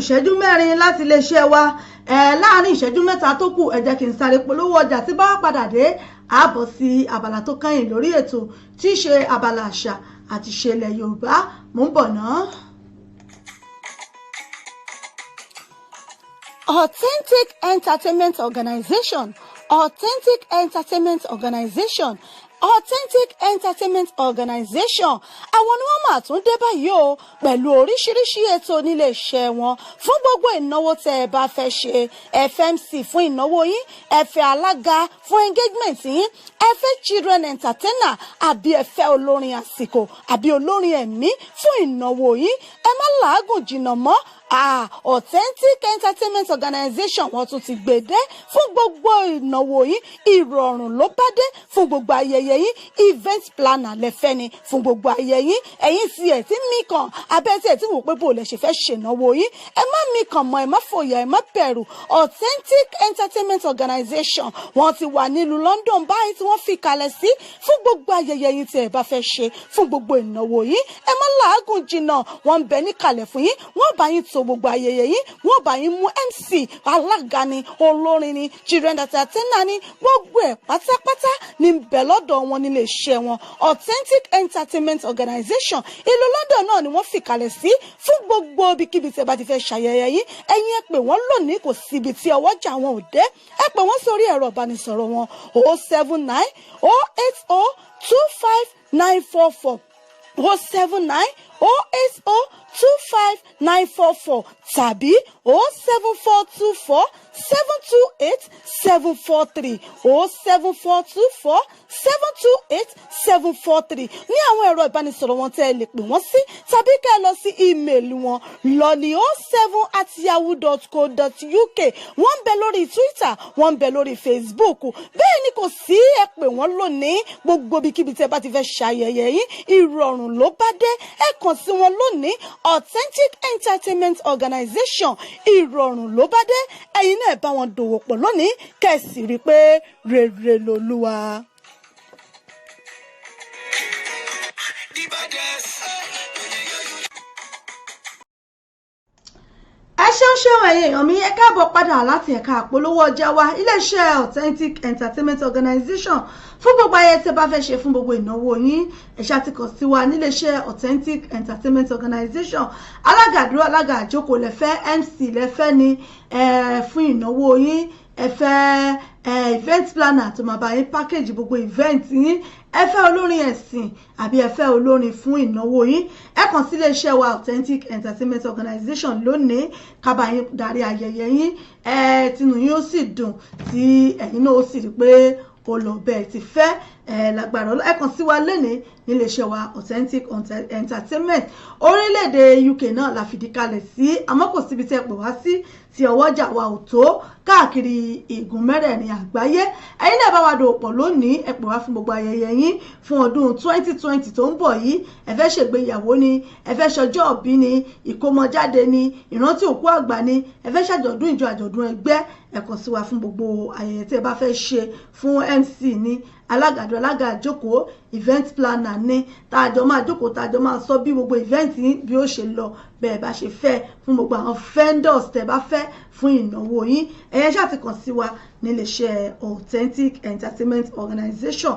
ìṣẹ́jú mẹ́rin láti iléeṣẹ́ wa láàrin ìṣẹ́jú mẹ́ta tó kù ẹ jẹ́ kí n sáré polówó ọjà tí bá padà dé àbọ̀ sí abala tó kẹ́yìn lórí ètò tí í ṣe abala àṣà àti ìṣe ilẹ̀ Yorùbá mò ń bọ̀ náà. Authentic Entertainment Organization Authentic Entertainment Organization Authentic Entertainment Organization àwọn ni wọ́n máa tún dé báyìí o pẹ̀lú oríṣiríṣi ètò nílé iṣẹ́ wọn fún gbogbo ìnáwó tẹ́ ẹ bá fẹ́ ṣe FMC fún ìnáwó yín ẹ fẹ́ alága fún engagement yín ẹ fẹ́ children entertainer àbí ẹ fẹ́ olórin àsìkò àbí olórin ẹ̀mí fún ìnáwó yín ẹ má làágùn jìnnà mọ́ Authentic Entertainment Organization wọ́n tún ti gbèdé fún gbogbo ìnáwó yín ìrọ̀rùn ló bá dé fún gbogbo ayẹyẹ yín event planner lẹ́fẹ́ ni fún gbogbo ayẹyẹ yín ẹ̀yin tí ẹ̀ tí mí kan abẹ́tí ẹ̀ tí wò pé bò lẹ̀ ṣe fẹ́ ṣènáwó yín ẹ má mí kan mọ́ ẹ má fòyà ẹ má bẹ̀rù Authentic Entertainment Organization wọ́n ti wà nílùú London báyìí tí wọ́n fi kalẹ̀ sí fún gbogbo ayẹyẹ yín tí ẹ bá fẹ́ ṣe fún gbogbo ìnáwó yín ẹ má làágùn jìnnà wọ́n ń bẹ níkàlẹ̀ fún yín wọ́n bá yín tó gbogbo ayẹyẹ yín wọ́n bá yín mú MC alága ni olórin ni children entertainer ni gbogbo ẹ̀ pátápátá ní bẹ̀ lọ́dọ̀ wọn nílé iṣẹ́ wọn Authentic Entertainment Organization ìlú London náà ni wọ́n fi kalẹ̀ sí fún gbogbo ibikíbi tí ẹ bá ti fẹ́ ṣayẹyẹ yín ẹ̀yin ẹ pè wọ́n lónìí kò síbi tí ọwọ́jà wọn ò dé ẹ pè wọ́n sórí ẹ̀rọ ìbánisọ̀rọ̀ wọn 079 080 25944 079 080 25944 tàbí 07424 728 743 07424 728 743 ní àwọn ẹ̀rọ ìbánisọ̀rọ̀ wọn tẹ́ ẹ lè pè wọ́n sí tàbí kẹ́ ẹ lọ sí ímeèlì wọn lolly07@yahoo.co.uk wọ́n ń bẹ lórí Twitter wọ́n ń bẹ lórí Facebook bẹ́ẹ̀ ni kò sí ẹ pè wọ́n lónìí gbogbo ibikíbi tẹ́ bá ti fẹ́ ṣayẹyẹ yín ìrọ̀rùn ló bá dé ẹ kàn sí wọn lónìí Authentic Entertainment Organization ìrọ̀rùn ló bá dé ẹ̀yin náà bá wọn dòwò pọ̀ lónìí kẹ́sì rí i pé rere lolúwa. ẹ ṣeun ẹ̀yin èèyàn mi ẹ káàbọ̀ padà láti ẹ̀ka àpolówó ọjà wa iléeṣẹ́ Authentic Entertainment Organization fún gbogbo ayẹyẹ tí ẹ bá fẹ́ ṣe fún gbogbo ìnáwó yín ẹ ṣáà ti kàn sí wa níléeṣẹ́ Authentic Entertainment Organization alága àdúró alága àjókòó lẹ́fẹ́ MC lẹ́fẹ́ ni fún ìnáwó yín ẹ fẹ́ event planner tó máa bá yín package gbogbo event yín, ẹ fẹ́ olórin ẹ̀sìn àbí ẹ fẹ́ olórin fún ìnáwó yín, ẹ kàn sí iléeṣẹ́ wa Authentic Entertainment Organization lónìí ká bá yín darí ayẹyẹ yín, tínú yín ó sì dùn tí ẹ̀yin náà ó sì rí pé ó lọ bẹ́ẹ̀ ti fẹ́ lágbára ẹ kàn sí wa lónìí níléeṣẹ́ wa Authentic Entertainment. Orílẹ̀-èdè UK náà la fìdí kalẹ̀ sí, àmọ́ kò síbi tẹ́ pè wá sí tí ọwọ́jà wa ò tó káàkiri igun mẹ́rẹ̀ẹ̀rin àgbáyé. Ẹ̀yin náà bá wa dòwò pọ̀ lónìí, ẹ pè wá fún gbogbo ayẹyẹ yín fún ọdún 2020 tó ń bọ̀ yìí. Ẹ fẹ́ ṣègbéyàwó ni, ẹ fẹ́ ṣọjọ́ òbí ni, ìkómọjáde ni, ìrántí òkú àgbà ni, ẹ fẹ́ ṣàjọ̀dún ìjọ àjọ̀dún ẹgbẹ́, ẹ kàn sí wa fún gbogbo ayẹyẹ tí ẹ bá fẹ́ ṣe, fún MC ni, alága àjókòó, event planner ni, tàjọ máa jókòó tàjọ máa sọ bí gbogbo event yín bí ó ṣe lọ bẹ́ẹ̀ bá ṣe fẹ́, fún gbogbo àwọn vendors tẹ́ bá fẹ́ fún ìnáwó yín. Ẹ̀yẹn ṣáà ti kàn sí wa níléeṣẹ́ Authentic Entertainment Organization.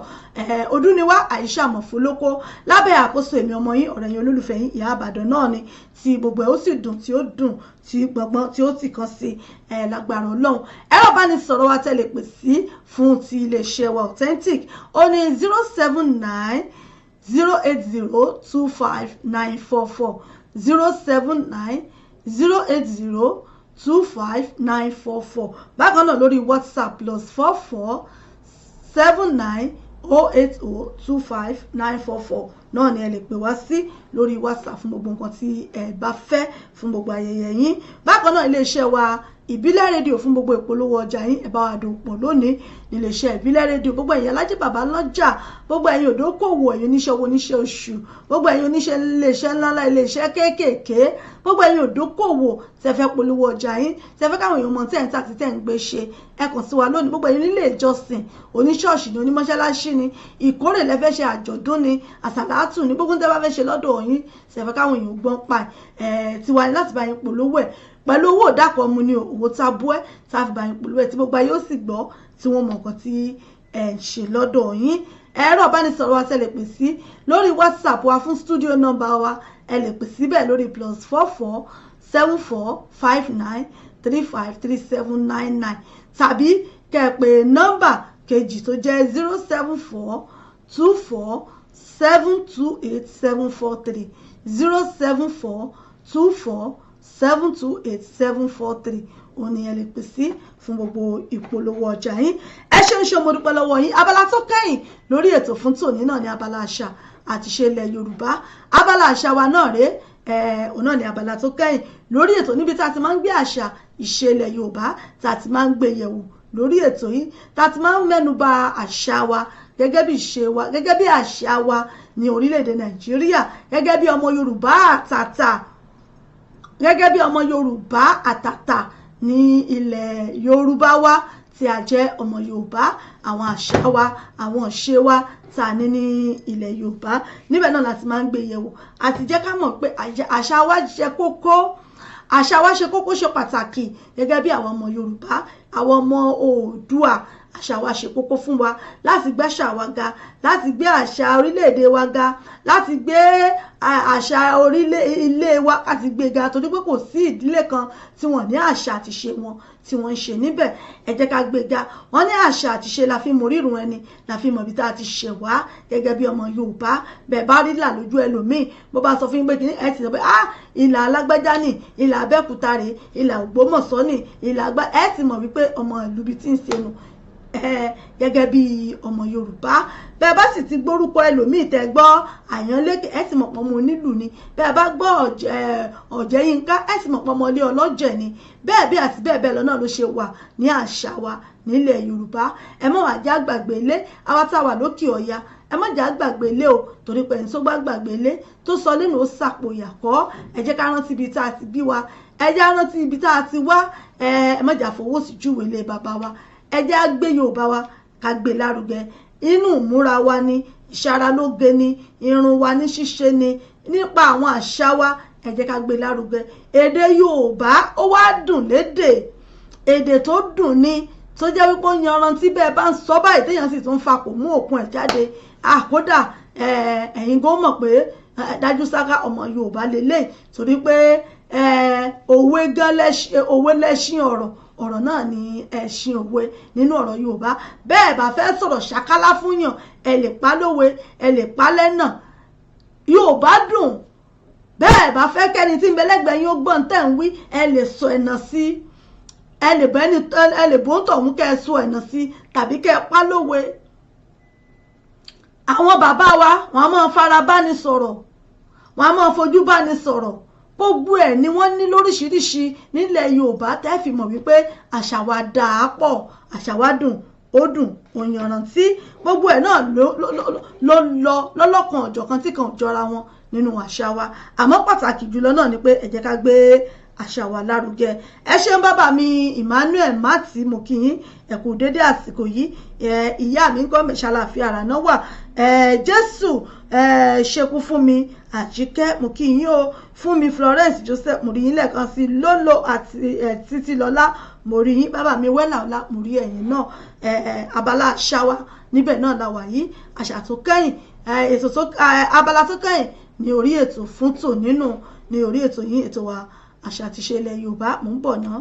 Odúniwá Àìṣà Mọ̀fólókó lábẹ́ àkóso èmi ọmọ yín ọ̀rẹ́ yín olólùfẹ́ yín Ìyá Ìbàdàn náà ni, tí gbogbo ẹ̀ ó sì dùn tí ó dùn tí gbọ̀ngbọ̀n tí ó ti kàn sí lágbára Ọlọ́run. Ẹ̀rọ ìbánisọ̀rọ̀ wa tẹ́ lè pè sí fún ti iléeṣẹ́ wa Authentic ó ní 079 080 25944 079 080 25944. Bákan náà lórí WhatsApp +44 79 080 25944 náà ni ẹ lè pè wá sí lórí WhatsApp fún gbogbo nǹkan tí ẹ bá fẹ́ fún gbogbo ayẹyẹ yín. Bákan náà iléeṣẹ́ wa ìbílẹ̀ rédíò fún gbogbo ìpolówó ọjà yín, ẹ bá wa dòwò pọ̀ lónìí níléeṣẹ́ ìbílẹ̀ rédíò. Gbogbo ẹ̀yin alájẹ bàbá lọ́jà, gbogbo ẹ̀yin òdókòwò, ẹ̀yin oníṣẹ́ owó, oníṣẹ́ oṣù, gbogbo ẹ̀yin oníṣẹ́ iléeṣẹ́ ńláńlá, iléeṣẹ́ kéékèèké, gbogbo ẹ̀yin òdókòwò tẹ́ fẹ́ polówó ọjà yín, tẹ́ fẹ́ káwọn èèyàn mọ̀ tẹ́ ń tà tí tẹ́ ń gbé ṣe, ẹ kàn sí wa lónìí. Gbogbo ẹ̀yin nílé ìjọsìn, oníṣọ́ọ̀ṣì ni, onímọ́ṣáláṣí ni, ìkórè lẹ fẹ́ ṣe, àjọ̀dún ni, àsàlátù ni, gbogbo tẹ́ bá fẹ́ ṣe lọ́dọ̀ yín, tẹ́ fẹ́ káwọn èèyàn gbọ́n pa tiwa ni láti bá yín polówó ẹ̀ pẹ̀lú owó ìdákọ̀ mu ni owó tabua tá fi bá yín polówó ẹ̀ tí gbogbo ayé ó sì gbọ́ tí wọ́n mọ̀ nǹkan tí ẹ ń ṣe lọ́dọ̀ yín. Ẹ̀rọ ìbánisọ̀rọ̀ wa tẹ́ lè pè sí lórí WhatsApp wa fún studio number wa, ẹ lè pè síbẹ̀ lórí +44 74 59 35 3799 tàbí kẹ́ ẹ pè nọ́mbà kejì tó jẹ́ 074 24 728 743 074 24 728 743 òun ni ẹ lè pè sí fún gbogbo ìpolówó ọjà yín. Ẹ ṣeun ṣe mo dúpẹ́ lọ́wọ́ yín. Abala tó kẹ́yìn lórí ètò fún tòní náà ni abala àṣà àti ìṣe ilẹ̀ Yorùbá. Abala àṣà wa náà rèé, òun náà ni abala tó kẹ́yìn lórí ètò níbi tá a ti máa ń gbé àṣà ìṣe ilẹ̀ Yorùbá tá a ti máa ń gbé yẹ̀wò lórí ètò yìí, tá a ti máa ń mẹ́nuba àṣà wa gẹ́gẹ́ bí ìṣe wa, gẹ́gẹ́ bí àṣà wa ní orílẹ̀-èdè Nàìjíríà, gẹ́gẹ́ bí ọmọ Yorùbá àtàtà, gẹ́gẹ́ bí ọmọ Yorùbá àtàtà ní ilẹ̀ Yorùbá wa tí a jẹ́ ọmọ Yorùbá, àwọn àṣà wa, àwọn ìṣe wa tá ní ní ilẹ̀ Yorùbá. Níbẹ̀ náà láti máa ń gbé yẹ̀wò àti jẹ́ ká mọ̀ pé àṣà wa ṣe kókó, àṣà wa ṣe kókó, ṣe pàtàkì gẹ́gẹ́ bí àwọn ọmọ Yorùbá, àwọn ọmọ Oòduà. Àṣà wa ṣe kókó fún wa láti gbé àṣà wa ga, láti gbé àṣà orílẹ̀-èdè wa ga, láti gbé àṣà ilé wa láti gbé ga, torí pé kò sí ìdílé kan tí wọ́n ní àṣà àti ṣe wọn tí wọ́n ń ṣe níbẹ̀. Ẹ jẹ́ ká gbé ga. Wọ́n ní àṣà àti ṣe la fi mọ orírun ẹni, la fi mọ ibi tá a ti ṣẹ̀ wá gẹ́gẹ́ bí ọmọ Yorùbá. Bẹ́ẹ̀ bá rí là lójú ẹlòmíì, bó bá sọ fún yín pé kìíní, ẹ ti sọ pé ìlà alágbájá ni, ìlà Abẹ́òkúta rèé, ìlà Ògbómọ̀ṣọ́ ni, ìlà àgbá, ẹ ti mọ̀ wípé ọmọ ìlú bí tí ń ṣe nu gẹ́gẹ́ bí ọmọ Yorùbá. Bẹ́ẹ̀ bá sì ti gbórúkọ ẹlòmíì tẹ́ gbọ́ Àyànlékè, ẹ sì mọ̀ pé ọmọ onílù ni. Bẹ́ẹ̀ bá gbọ́ Ọ̀jẹ̀yínká, ẹ sì mọ̀ pé ọmọ ilé ọlọ́jẹ̀ ni. Bẹ́ẹ̀ bí àti bẹ́ẹ̀ bẹ́ẹ̀ lọ náà ló ṣe wà ní àṣà wa nílẹ̀ Yorùbá. Ẹ má wá já gbàgbé ilé, àwa tá a wà lókè Ọya, ẹ má já gbàgbé ilé o, torí pé ẹni tó bá gbàgbé ilé tó sọ lẹ́nu ó sàpò yàkọ́. Ẹ jẹ́ ká rántí ibi tá a ti bí wa, ẹ jẹ́ ká rántí ibi tá a ti wá, ẹ má jà fowó sí júwèé ilé bàbá wa. Ẹ jẹ́ á gbé Yorùbá wa ká gbé lárugẹ. Inú ìmúra wa ni, ìṣaralóge ni, irun wa ní ṣíṣe ni, nípa àwọn àṣà wa ẹ jẹ́ ká gbé lárugẹ. Èdè Yorùbá ó wá dùn lédè, èdè tó dùn ni, tó jẹ́ wípé ó yanrantí bẹ́ẹ̀ bá ń sọ báyìí téèyàn sì tún fa kò mú òkun ẹ̀ jáde. Kódà ẹ̀yin gan mọ̀ pé dájú sáká ọmọ Yorùbá lélẹ̀, torí pé òwe lẹ́ṣin ọ̀rọ̀, ọ̀rọ̀ náà ní ẹṣin òwe nínú ọ̀rọ̀ Yorùbá bẹ́ẹ̀ bá fẹ́ sọ̀rọ̀ ṣàkálá fún yàn ẹ lè pa lówe ẹ lè pa lẹ́nà Yorùbá dùn bẹ́ẹ̀ bá fẹ́ kẹ́ni tí ń bẹ lẹ́gbẹ̀ẹ́ yín ó gbọ́n tẹ̀ ń wí ẹ lè sọ ẹ̀nà sí ẹ lè bó ń tọ̀hún kẹ́ ẹ sọ ẹ̀nà sí tàbí kẹ́ ẹ pa lówe. Àwọn bàbá wa wọ́n á máa fara bá ni sọ̀rọ̀ wọ́n á máa fojú bá ni sọ̀rọ̀ gbogbo ẹ̀ ni wọ́n ní lóríṣiríṣi nílẹ̀ Yorùbá tẹ́ fi mọ̀ wípé àṣà wa dáa pọ̀ àṣà wa dùn ó dùn òyìnrántí gbogbo ẹ̀ náà ló lọ lọ́lọ́kan ọ̀jọ̀kan tí kan jọra wọn nínú àṣà wa àmọ́ pàtàkì jùlọ náà ni pé ẹ jẹ́ ká gbé àṣà wa lárugẹ. Ẹ ṣeun bàbá mi Emmanuel Mati mo kí yín ẹ kú dédé àsìkò yìí ìyá mi ń kọ́ mẹ́ṣáláfíà ara náà wà Jésù ṣekú fún mi Àjíkẹ́ mo kí yín o fún mi Florence Joseph mo rí yín lẹ́ẹ̀kan sí Lolo àti Títílọlá mo rí yín bàbá mi wẹ́là ọ̀la mo rí ẹ̀yìn náà abala àṣà wa níbẹ̀ náà la wà yìí àṣà tó kẹ́yìn abala tó kẹ́yìn ní orí ètò fún tò nínú ní orí ètò yìí ètò wa àṣà àti ìṣe ilẹ̀ Yorùbá mò ń bọ̀ náà.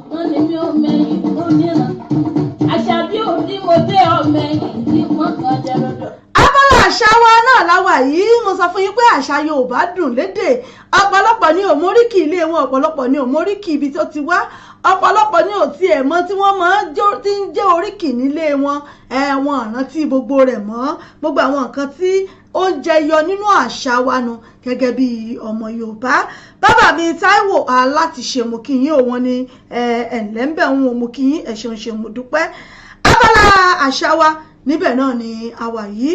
wọ́n ní mi ò mẹ́yìn tó níran àṣà bí òní mo dé ọmẹ́yìn tí wọ́n kàn jẹ́ lọ́dọ̀. Abala àṣà wa náà láwà yìí mo sọ fún yín pé àṣà Yorùbá dùn lédè ọ̀pọ̀lọpọ̀ ní òmóríkì ilé wọn ọ̀pọ̀lọpọ̀ ní òmóríkì ibi tó ti wá ọ̀pọ̀lọpọ̀ ní òtí ẹ̀ mọ́ tí wọ́n máa ń jẹ́ oríkì nílé wọn wọn rántí gbogbo rẹ̀ mọ́ gbogbo àwọn nǹkan tí ó ń jẹyọ nínú àṣà wa nu gẹ́gẹ́ bí ọmọ Yorùbá. Bàbá mi Táíwò Alátiṣe mo kí yín òun ni ẹ̀ńlẹ́ńbẹ̀ òun mo kí yín ẹ̀ṣẹ̀ mo dúpẹ́. Abala àṣà wa níbẹ̀ náà ni àwa yìí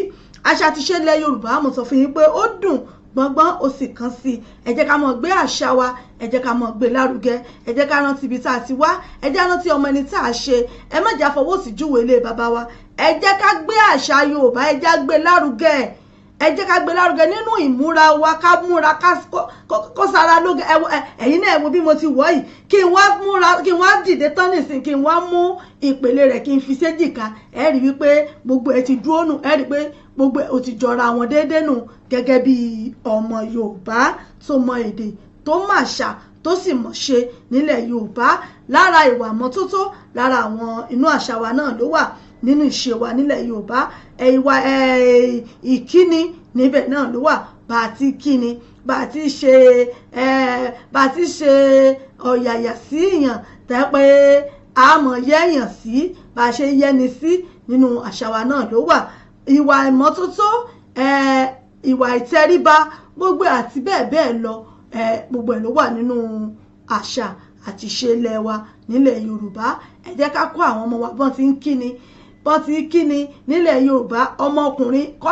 àṣà àti ìṣe ilẹ̀ Yorùbá mo sọ fún yín pé ó dùn gbọ́ngbọ́n ó sì kàn sí ẹ jẹ́ ká mọ̀ gbé àṣà wa ẹ jẹ́ ká mọ̀ gbé lárugẹ ẹ jẹ́ ká rántí ibi tá a ti wá ẹ jẹ́ rántí ọmọ ẹni tá a ṣe ẹ má jà fọwọ́ sí júwe ilé bàbá wa ẹ jẹ́ ká gbé àṣà Yorùbá ẹ jẹ́ gbé lárugẹ ẹ jẹ́ ká gbé lárugẹ nínú ìmúra wa ká múra kó sára lóge ẹ̀yin náà wo bí mo ti wọ̀ yìí kí n wá múra kí n wá dìde tán nìsín kí n wá mú ìpele rẹ̀ kí n fi séjìká ẹ rí wípé gbogbo ẹ ti dúró nù ẹ rí pé gbogbo ẹ ò ti jọra wọn déédéé nù gẹ́gẹ́ bí ọmọ Yorùbá tó mọ èdè tó màṣà tó sì mọ̀ ṣe nílẹ̀ Yorùbá lára ìwà mọ́tótó lára àwọn inú àṣà wa náà ló wà nínú ìṣe wa nílẹ̀ Yorùbá ìwà ìkíni níbẹ̀ náà ló wà bá a ti kíni bá a ti ṣe ọ̀yàyà sí èèyàn tẹ́ pé a mọ̀ yẹ́yàn sí bá a ṣe yẹni sí nínú àṣà wa náà ló wà ìwà ìmọ́tótó ìwà ìtẹríba gbogbo àti bẹ́ẹ̀ bẹ́ẹ̀ lọ gbogbo ẹ̀ ló wà nínú àṣà àti ìṣe ilẹ̀ wa nílẹ̀ Yorùbá ẹ jẹ́ ká kọ́ àwọn ọmọ wa bọ́n ti ń kíni bọ́ ti kíni nílẹ̀ Yorùbá ọmọkùnrin kó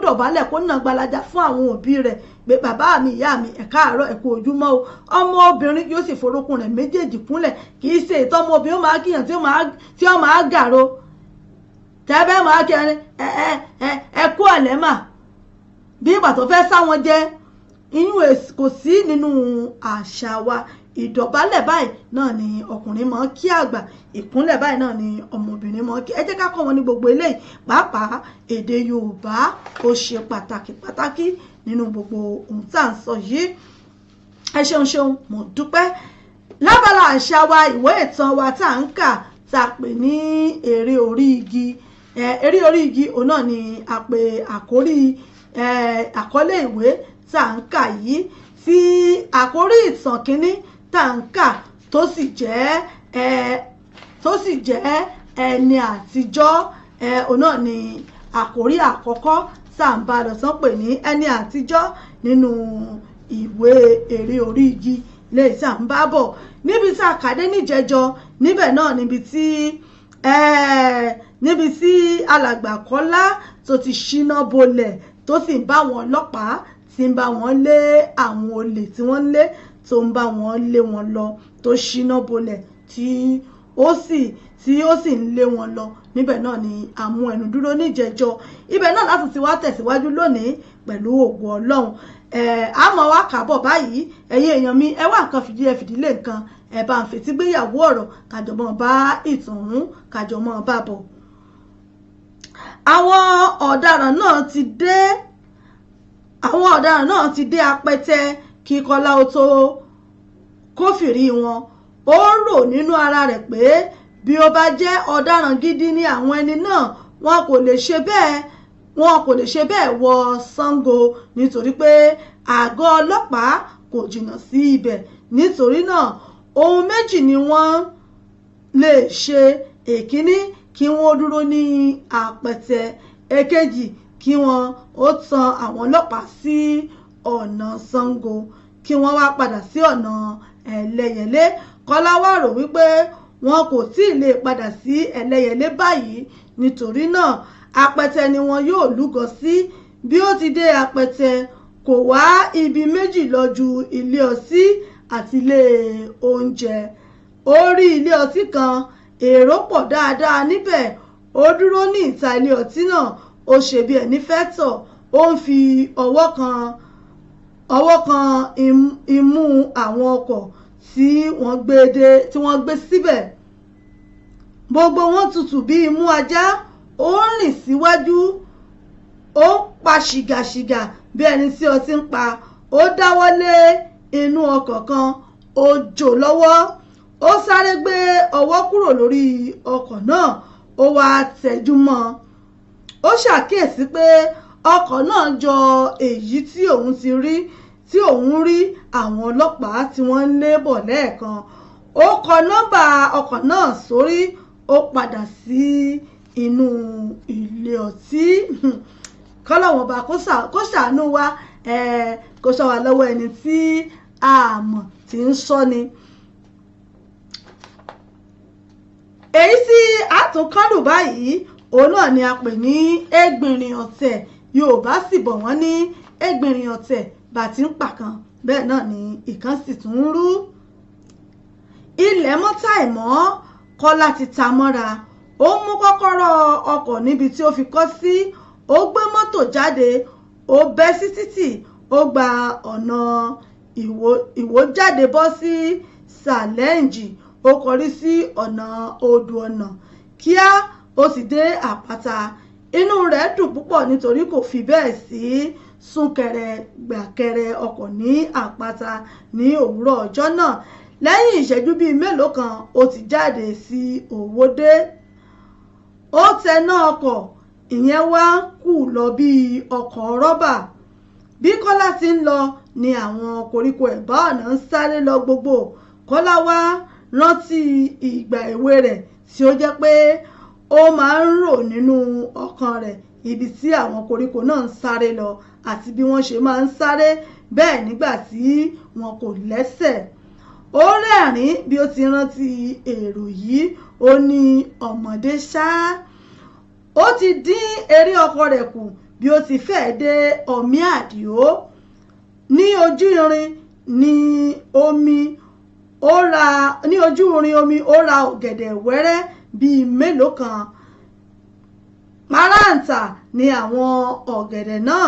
dọ̀bálẹ̀ kó nà gbalaja fún àwọn òbí rẹ̀ pé bàbá mi ìyá mi ẹ káàárọ̀ ẹ kú ojúmọ́ o. ọmọ obìnrin yóò sì forúkún rẹ̀ méjèèjì kúnlẹ̀ kì í ṣe ìtọ́ ọmọ obìnrin ó máa kíyàn tí ó máa gàro tẹ́bẹ́ máa kẹrin ẹ kú ọ̀lẹ́ mà bí ìgbà tó fẹ́ sáwọn jẹ́ inú kò sí nínú àṣà wa. Ìdọ̀bálẹ̀ báyìí náà ni ọkùnrin máa kí àgbà, ìkúnlẹ̀ báyìí náà ni ọmọbìnrin máa kí. Ẹ jẹ́ ká kọ́ wọn ní gbogbo eléyìí pàápàá èdè Yorùbá ó ṣe pàtàkì nínú gbogbo ohun tá à ń sọ yìí. Ẹ ṣeun mo dúpẹ́. Lábala àṣà wa ìwé ìtàn wa tá à ń kà tá a pè ní eré orí igi. Eré orí igi òun náà ni a pè àkọlé ìwé tá à ń kà yìí, tí àkórí ìtàn kínní tá à ń kà tó sì jẹ́ ẹni àtijọ́. Òun náà ni àkórí àkọ́kọ́ tá à ń bá lọ sán pè ní ẹni àtijọ́ nínú ìwé eré orí igi lè tí à ń bá bọ̀. Níbi tí a kàdé níjẹjọ níbẹ̀ náà níbi tí alàgbà Kọ́lá tó ti ṣíná bolẹ̀ tó sì ń bá wọn ọlọ́pàá tí ń bá wọn lé àwọn olè tí wọ́n ń lé tó ń bá wọn lé wọn lọ, tó ṣíná bolẹ̀ tí ó sì ń lé wọn lọ. Níbẹ̀ náà ni a mú ẹnu dúró níjẹjọ. Ibẹ̀ náà láti ti wá tẹ̀síwájú lónìí pẹ̀lú ògo Ọlọ́run. Àmọ́ wá kàbọ̀ báyìí ẹ̀yin èèyàn mi, ẹ wá nǹkan fìdílé nǹkan, ẹ bá ń fetí gbéyàwó ọ̀rọ̀ kájọmọ́ bá ìtàn ọ̀hún kájọmọ́ bá bọ̀. Àwọn ọ̀daràn náà ti dé apẹtẹ kí Kọ́lá ó tó kófìrí wọn. Ó rò nínú ara rẹ̀ pé bí ó bá jẹ́ ọ̀daràn gidi ni àwọn ẹni náà, wọn kò lè ṣe bẹ́ẹ̀ wọ Ṣàngó nítorí pé àgọ́ ọlọ́pàá kò jìnnà sí ibẹ̀. Nítorí náà ohun méjì ni wọ́n lè ṣe. Èkíní, kí wọ́n dúró ní apẹtẹ. Èkejì, kí wọ́n ó tan àwọn ọlọ́pàá sí ọ̀nà Ṣàngó kí wọ́n wá padà sí ọ̀nà Ẹlẹ́yẹlé. Kọ́lá wá rò wípé wọn kò tí ì lè padà sí Ẹlẹ́yẹlé báyìí, nítorí náà apẹtẹ ni wọn yóò lúgọ sí. Bí ó ti dé apẹtẹ, kò wá ibi méjì lọ ju ilé ọtí àti ilé oúnjẹ. Ó rí ilé ọtí kan, èrò pọ̀ dáadáa níbẹ̀. Ó dúró ní ìta ilé ọtí náà, ó ṣe bí ẹni fẹ́ tọ̀. Ó ń fi ọwọ́ kan imú àwọn ọkọ̀ tí wọ́n gbé síbẹ̀. Gbogbo wọn tutù bí imú ajá. Ó ń rìn síwájú, ó ń pa ṣìgàṣìgà bí ẹni tí ọtí ń pa. Ó dáwọ́lé inú ọkọ̀ kan, ó jò lọ́wọ́. Ó sáré gbé ọwọ́ kúrò lórí ọkọ̀ náà, ó wá tẹjú mọ́. Ó ṣàkíyèsí pé ọkọ̀ náà jọ èyí tí òun rí àwọn ọlọ́pàá tí wọ́n ń lé bọ̀ lẹ́ẹ̀kan. Ó kọ nọ́mbà ọkọ̀ náà sórí, ó padà sí inú ilé ọtí. Kọ́lọ́wọ́n bá kó ṣàánú wa, kó ṣọ́ wa lọ́wọ́ ẹni tí a mọ̀ tí ń ṣọ́ni. Èyí tí a tún kọ́lù báyìí òun náà ni a pè ní ẹgbìnrin ọ̀tẹ̀. Yorùbá sì bọ̀ wọ́n ní ẹgbìnrin ọ̀tẹ̀ bá ti ń pàkan bẹ́ẹ̀ náà ni ìkan sì tún ń rú. Ilẹ̀ mọ́tà ìmọ́, Kọ́lá ti ta mọ́ra. Ó mú kọ́kọ́rọ́ ọkọ̀ níbi tí ó fi kọ́ sí. Ó gbé mọ́tò jáde, ó bẹ́ sí títì. Ó gba ọ̀nà Ìwó jáde bọ́ sí Ṣàlẹ́ǹjì. Ó kọrí sí ọ̀nà Odò Ọ̀nà. Kíá ó sì dé àpáta. Inú rẹ̀ dùn púpọ̀ nítorí kò fi bẹ́ẹ̀ sí súnkẹrẹ gbàkẹrẹ ọkọ̀ ní àpáta ní òwúrọ̀ ọjọ́ náà. Lẹ́yìn ìṣẹ́jú bíi mélòó kan, ó ti jáde sí Òwòdé. Ó tẹná ọkọ̀, ìyẹn wá kù lọ bí ọkọ̀ rọ́bà. Bí Kọ́lá ti ń lọ ni àwọn koríko ẹ̀bá ọ̀nà ń sáré lọ gbogbo. Kọ́lá wá rántí ìgbà èwe rẹ̀ tí ó jẹ́ pé ó máa ń rò nínú ọkàn rẹ̀ ibi tí àwọn koríko náà ń sáré lọ àti bí wọ́n ṣe máa ń sáré bẹ́ẹ̀ nígbà tí wọn kò lẹ́sẹ̀. Ó rẹ́rìn-ín bí ó ti rántí èrò yìí. Ó ní ọmọdé ṣá. ó ti dín eré ọkọ rẹ̀ kù bí ó ti fẹ́ dé ọ̀mí àdìó ní ojú irin ní ojú irin omi ó ra ọ̀gẹ̀dẹ̀ wẹ́rẹ́ bíi mélòó kan páráǹtà ni àwọn ọ̀gẹ̀dẹ̀ náà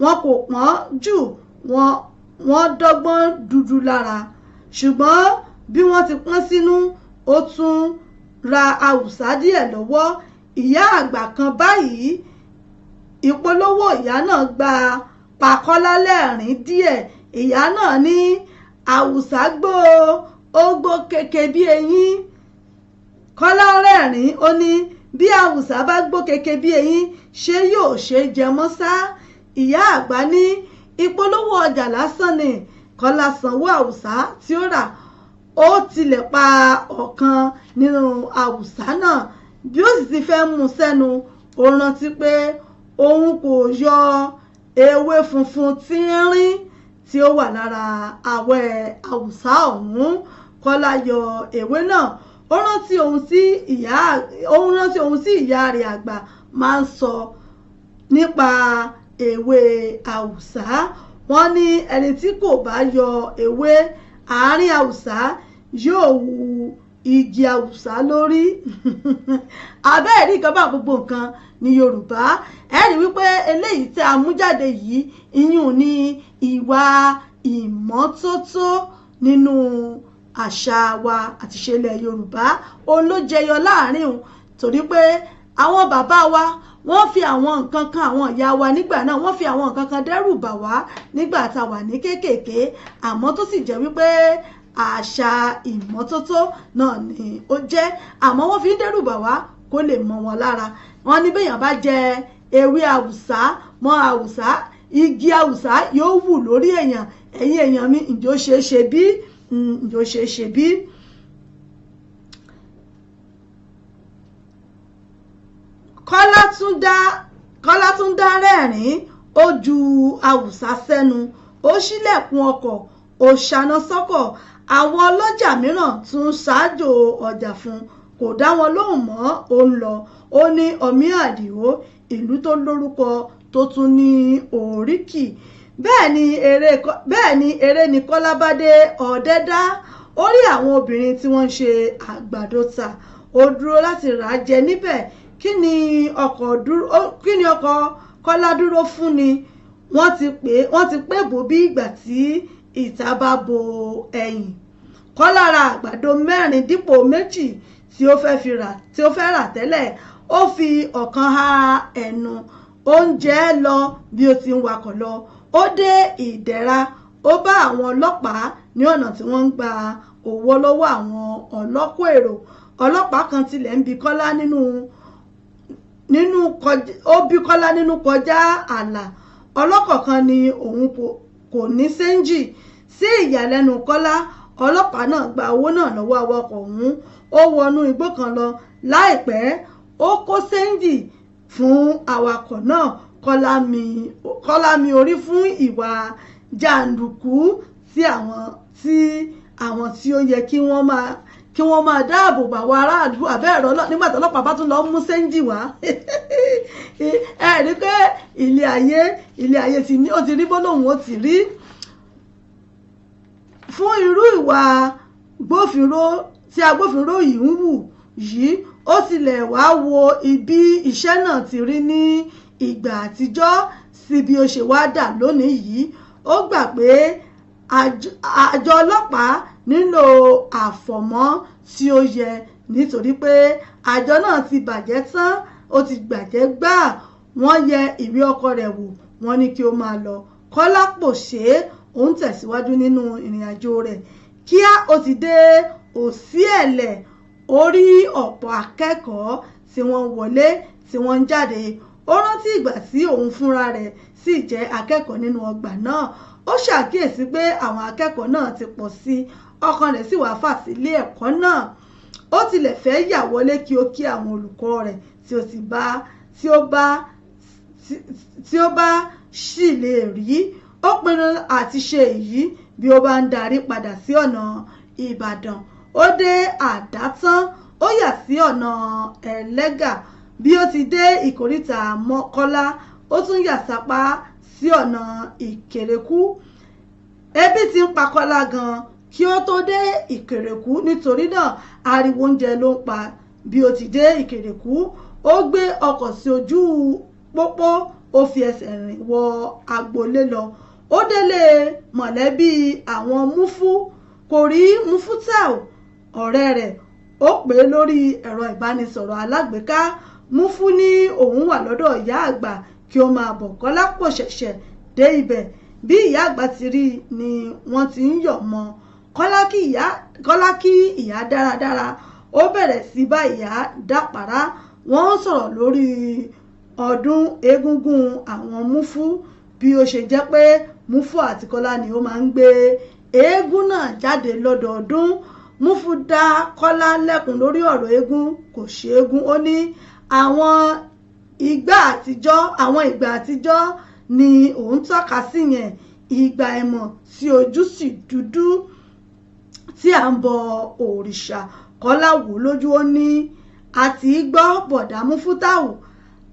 wọn kò pọ́n jù wọ́n dọ́gbọ́n dúdú lára ṣùgbọ́n bí wọ́n ti pọ́n sínú ó tún ra àwùsá díẹ̀ lọ́wọ́ ìyá àgbà kan báyìí ìpolówó ìyá náà gba Pakọ́lá lẹ́rìn díẹ̀ ìyá náà ní àwùsá gbó ó gbó keke bí eyín Kọ́lá rẹ́rìn ó ní bí àwùsá bá gbó keke bí eyín ṣé yóò ṣe jẹ mọ́ ṣá ìyá àgbà ní ìpolówó ọjà lásán ni Kọ́lá sanwó àwùsá tí ó rà ó tilẹ̀ pa ọ̀kan nínú àwùsá náà bí ó sì ti fẹ́ mú sẹ́nu ó rántí pé òun kò yọ ewé funfun tínrín tí ó wà lára àwẹ̀ àwùsá ọ̀hún Kọ́lá yọ ewé náà ó rántí ohun tí ìyá rẹ̀ àgbà máa ń sọ nípa ewé àwùsá wọ́n ní ẹni tí kò bá yọ ewé àárín àwùsá yóò wu igi àwùsá lórí abẹ́ẹ̀rí kan bá gbogbo nǹkan ní Yorùbá ẹ̀rí wípé eléyìí tí a mú jáde yìí ìyún ní ìwà ìmọ́tótó nínú àṣà wa àti ìṣẹ̀lẹ̀ Yorùbá òun ló jẹyọ láàrin òun torí pé àwọn bàbá wa wọ́n fi àwọn nǹkan kan àwọn ìyá wa nígbà náà wọ́n fi àwọn nǹkan kan dẹ́rù bà wá nígbà tá a wà ní kéékèèké àmọ́ tó sì jẹ́ wípé àṣà ìmọ́tótó náà ni ó jẹ́ àmọ́ wọ́n fi ń dẹ́rù bà wá kó lè mọ́ wọn lára wọ́n ní béèyàn bá jẹ ewé àwùsá mọ́ àwùsá igi àwùsá yóò wù lórí èèyàn ẹ̀yin èèyàn mi ǹjọ́ ṣeé ṣe bí Kọ́lá tún dá rẹ́rìn ó ju àwùsá sẹ́nu ó ṣílẹ̀kùn ọkọ̀ ó ṣáná sọ́kọ̀ àwọn ọlọ́jà mìíràn tún ṣáájò ọjà fún kò dá wọn lóhùn mọ́ ó ń lọ ó ní ọ̀mí àdìó ìlú tó lórúkọ tó tún ní òríkì bẹ́ẹ̀ ni eré ni Kọ́lá bá dé ọ̀dẹ́dá ó rí àwọn obìnrin tí wọ́n ń ṣe àgbàdo ta ó dúró láti rà á jẹ níbẹ̀ kí ni ọkọ̀ Kọ́lá dúró fún ni wọ́n ti pé bò bí ìgbà tí ìta bá bo ẹ̀yìn Kọ́lá ra àgbàdo 4 dípò 2 tí ó fẹ́ rà tẹ́lẹ̀ ó fi ọ̀kan ha ẹnu oúnjẹ lọ bí ó ti ń wakọ̀ lọ ó dé Ìdẹ̀ra ó bá àwọn ọlọ́pàá ní ọ̀nà tí wọ́n ń gba owó lọ́wọ́ àwọn ọlọ́kọ̀ èrò ọlọ́pàá kan tilẹ̀ ń bi Kọ́lá nínú kọjá ààlà ọlọ́kọ̀ kan ni òun kò ní sẹ́ńjì sí ìyàlẹ́nu Kọ́lá ọlọ́pàá náà gba owó náà lọ́wọ́ awakọ̀ ọ̀hún ó wọnú igbó kan lọ láìpẹ́ ó kó sẹ́ńjì fún awakọ̀ náà Kọ́lá mi orí fún ìwà jàǹdùkú tí àwọn tí ó yẹ kí wọ́n máa dáàbò bá wa aráàlú àbẹ́ẹ̀rọ nígbà tí ọlọ́pàá bá tún lọ mú sẹ́ńjì wá ẹ rí pé ilé ayé ó ti rí bọ́lọ́hún ó ti rí fún irú ìwà gbófinró tí agbófinró yìí ń wù yìí ó tilẹ̀ wá wo ibi iṣẹ́ náà ti rí ní ìgbà àtijọ́ sí bí ó ṣe wá dà lónìí yìí ó gbà pé àjọ ọlọ́pàá nílò àfọ̀mọ́ tí ó yẹ nítorí pé àjọ náà ti bàjẹ́ tán ó ti gbàjẹ́ gbà wọ́n yẹ ìwé ọkọ̀ rẹ̀ wò wọ́n ní kí ó máa lọ Kọ́lá pòṣé òun tẹ̀síwájú nínú ìrìn àjò rẹ̀ kíá ó ti dé Òsíẹ̀lẹ̀ ó rí ọ̀pọ̀ akẹ́kọ̀ọ́ tí wọ́n wọlé tí wọ́n ń jáde ó rántí ìgbà tí òun fúnra rẹ̀ sì jẹ́ akẹ́kọ̀ọ́ nínú ọgbà náà ó ṣàkíyèsí pé àwọn akẹ́kọ̀ọ́ náà ti pọ̀ sí ọkàn rẹ̀ sì wá fà sí ilé ẹ̀kọ́ náà ó tilẹ̀ fẹ́ yà wọlé kí ó kí àwọn olùkọ́ rẹ̀ tí ó bá sì lè rí ó pinnu àti ṣe èyí bí ó bá ń darí padà sí ọ̀nà Ìbàdàn ó dé Àdátán ó yà sí ọ̀nà Ẹlẹ́gà bí ó ti dé ìkóríta Mọ́kọ́lá ó tún yà sápá sí ọ̀nà Ìkèrèkú. Ebi ti ń pa Kọ́lá gan kí ó tó dé Ìkèrèkú, nítorí náà ariwo oúnjẹ ló ń pa. Bí ó ti dé Ìkèrèkú ó gbé ọkọ̀ sí ojú pópó, ó fi ẹsẹ̀ rìn wọ agboolé lọ. Ó délé mọ̀lẹ́bí àwọn Múfú, kò rí Múfútáù ọ̀rẹ́ rẹ̀. Ó pè é lórí ẹ̀rọ ìbánisọ̀rọ̀ alágbèéká. Múfú ní òun wà lọ́dọ̀ ìyá àgbà kí ó máa bọ̀. Kọ́lá pò ṣẹ̀ṣẹ̀ dé ibẹ̀, bí ìyá àgbà ti rí ni wọ́n ti ń yọ̀ mọ́. Kọ́lá kí ìyá dáradára, ó bẹ̀rẹ̀ sí bá ìyá dápàrá. Wọ́n sọ̀rọ̀ lórí ọdún egúngún àwọn Múfú, bí ó ṣe jẹ́ pé Múfú àti Kọ́lá ni ó máa ń gbé eégún náà jáde lọ́dọọdún. Múfú dá Kọ́lá lẹ́kùn lórí ọ̀rọ̀ eégún, kò ṣe eégún. Ó ní àwọn ìgbà àtijọ́ ni òun tọ́ka sí yẹn, ìgbà ẹ̀mọ̀ tí ojú sì dúdú tí à ń bọ òrìṣà. Kọ́lá wò lójú, ó ní àti gbọ́ bọ̀dá Múfútáù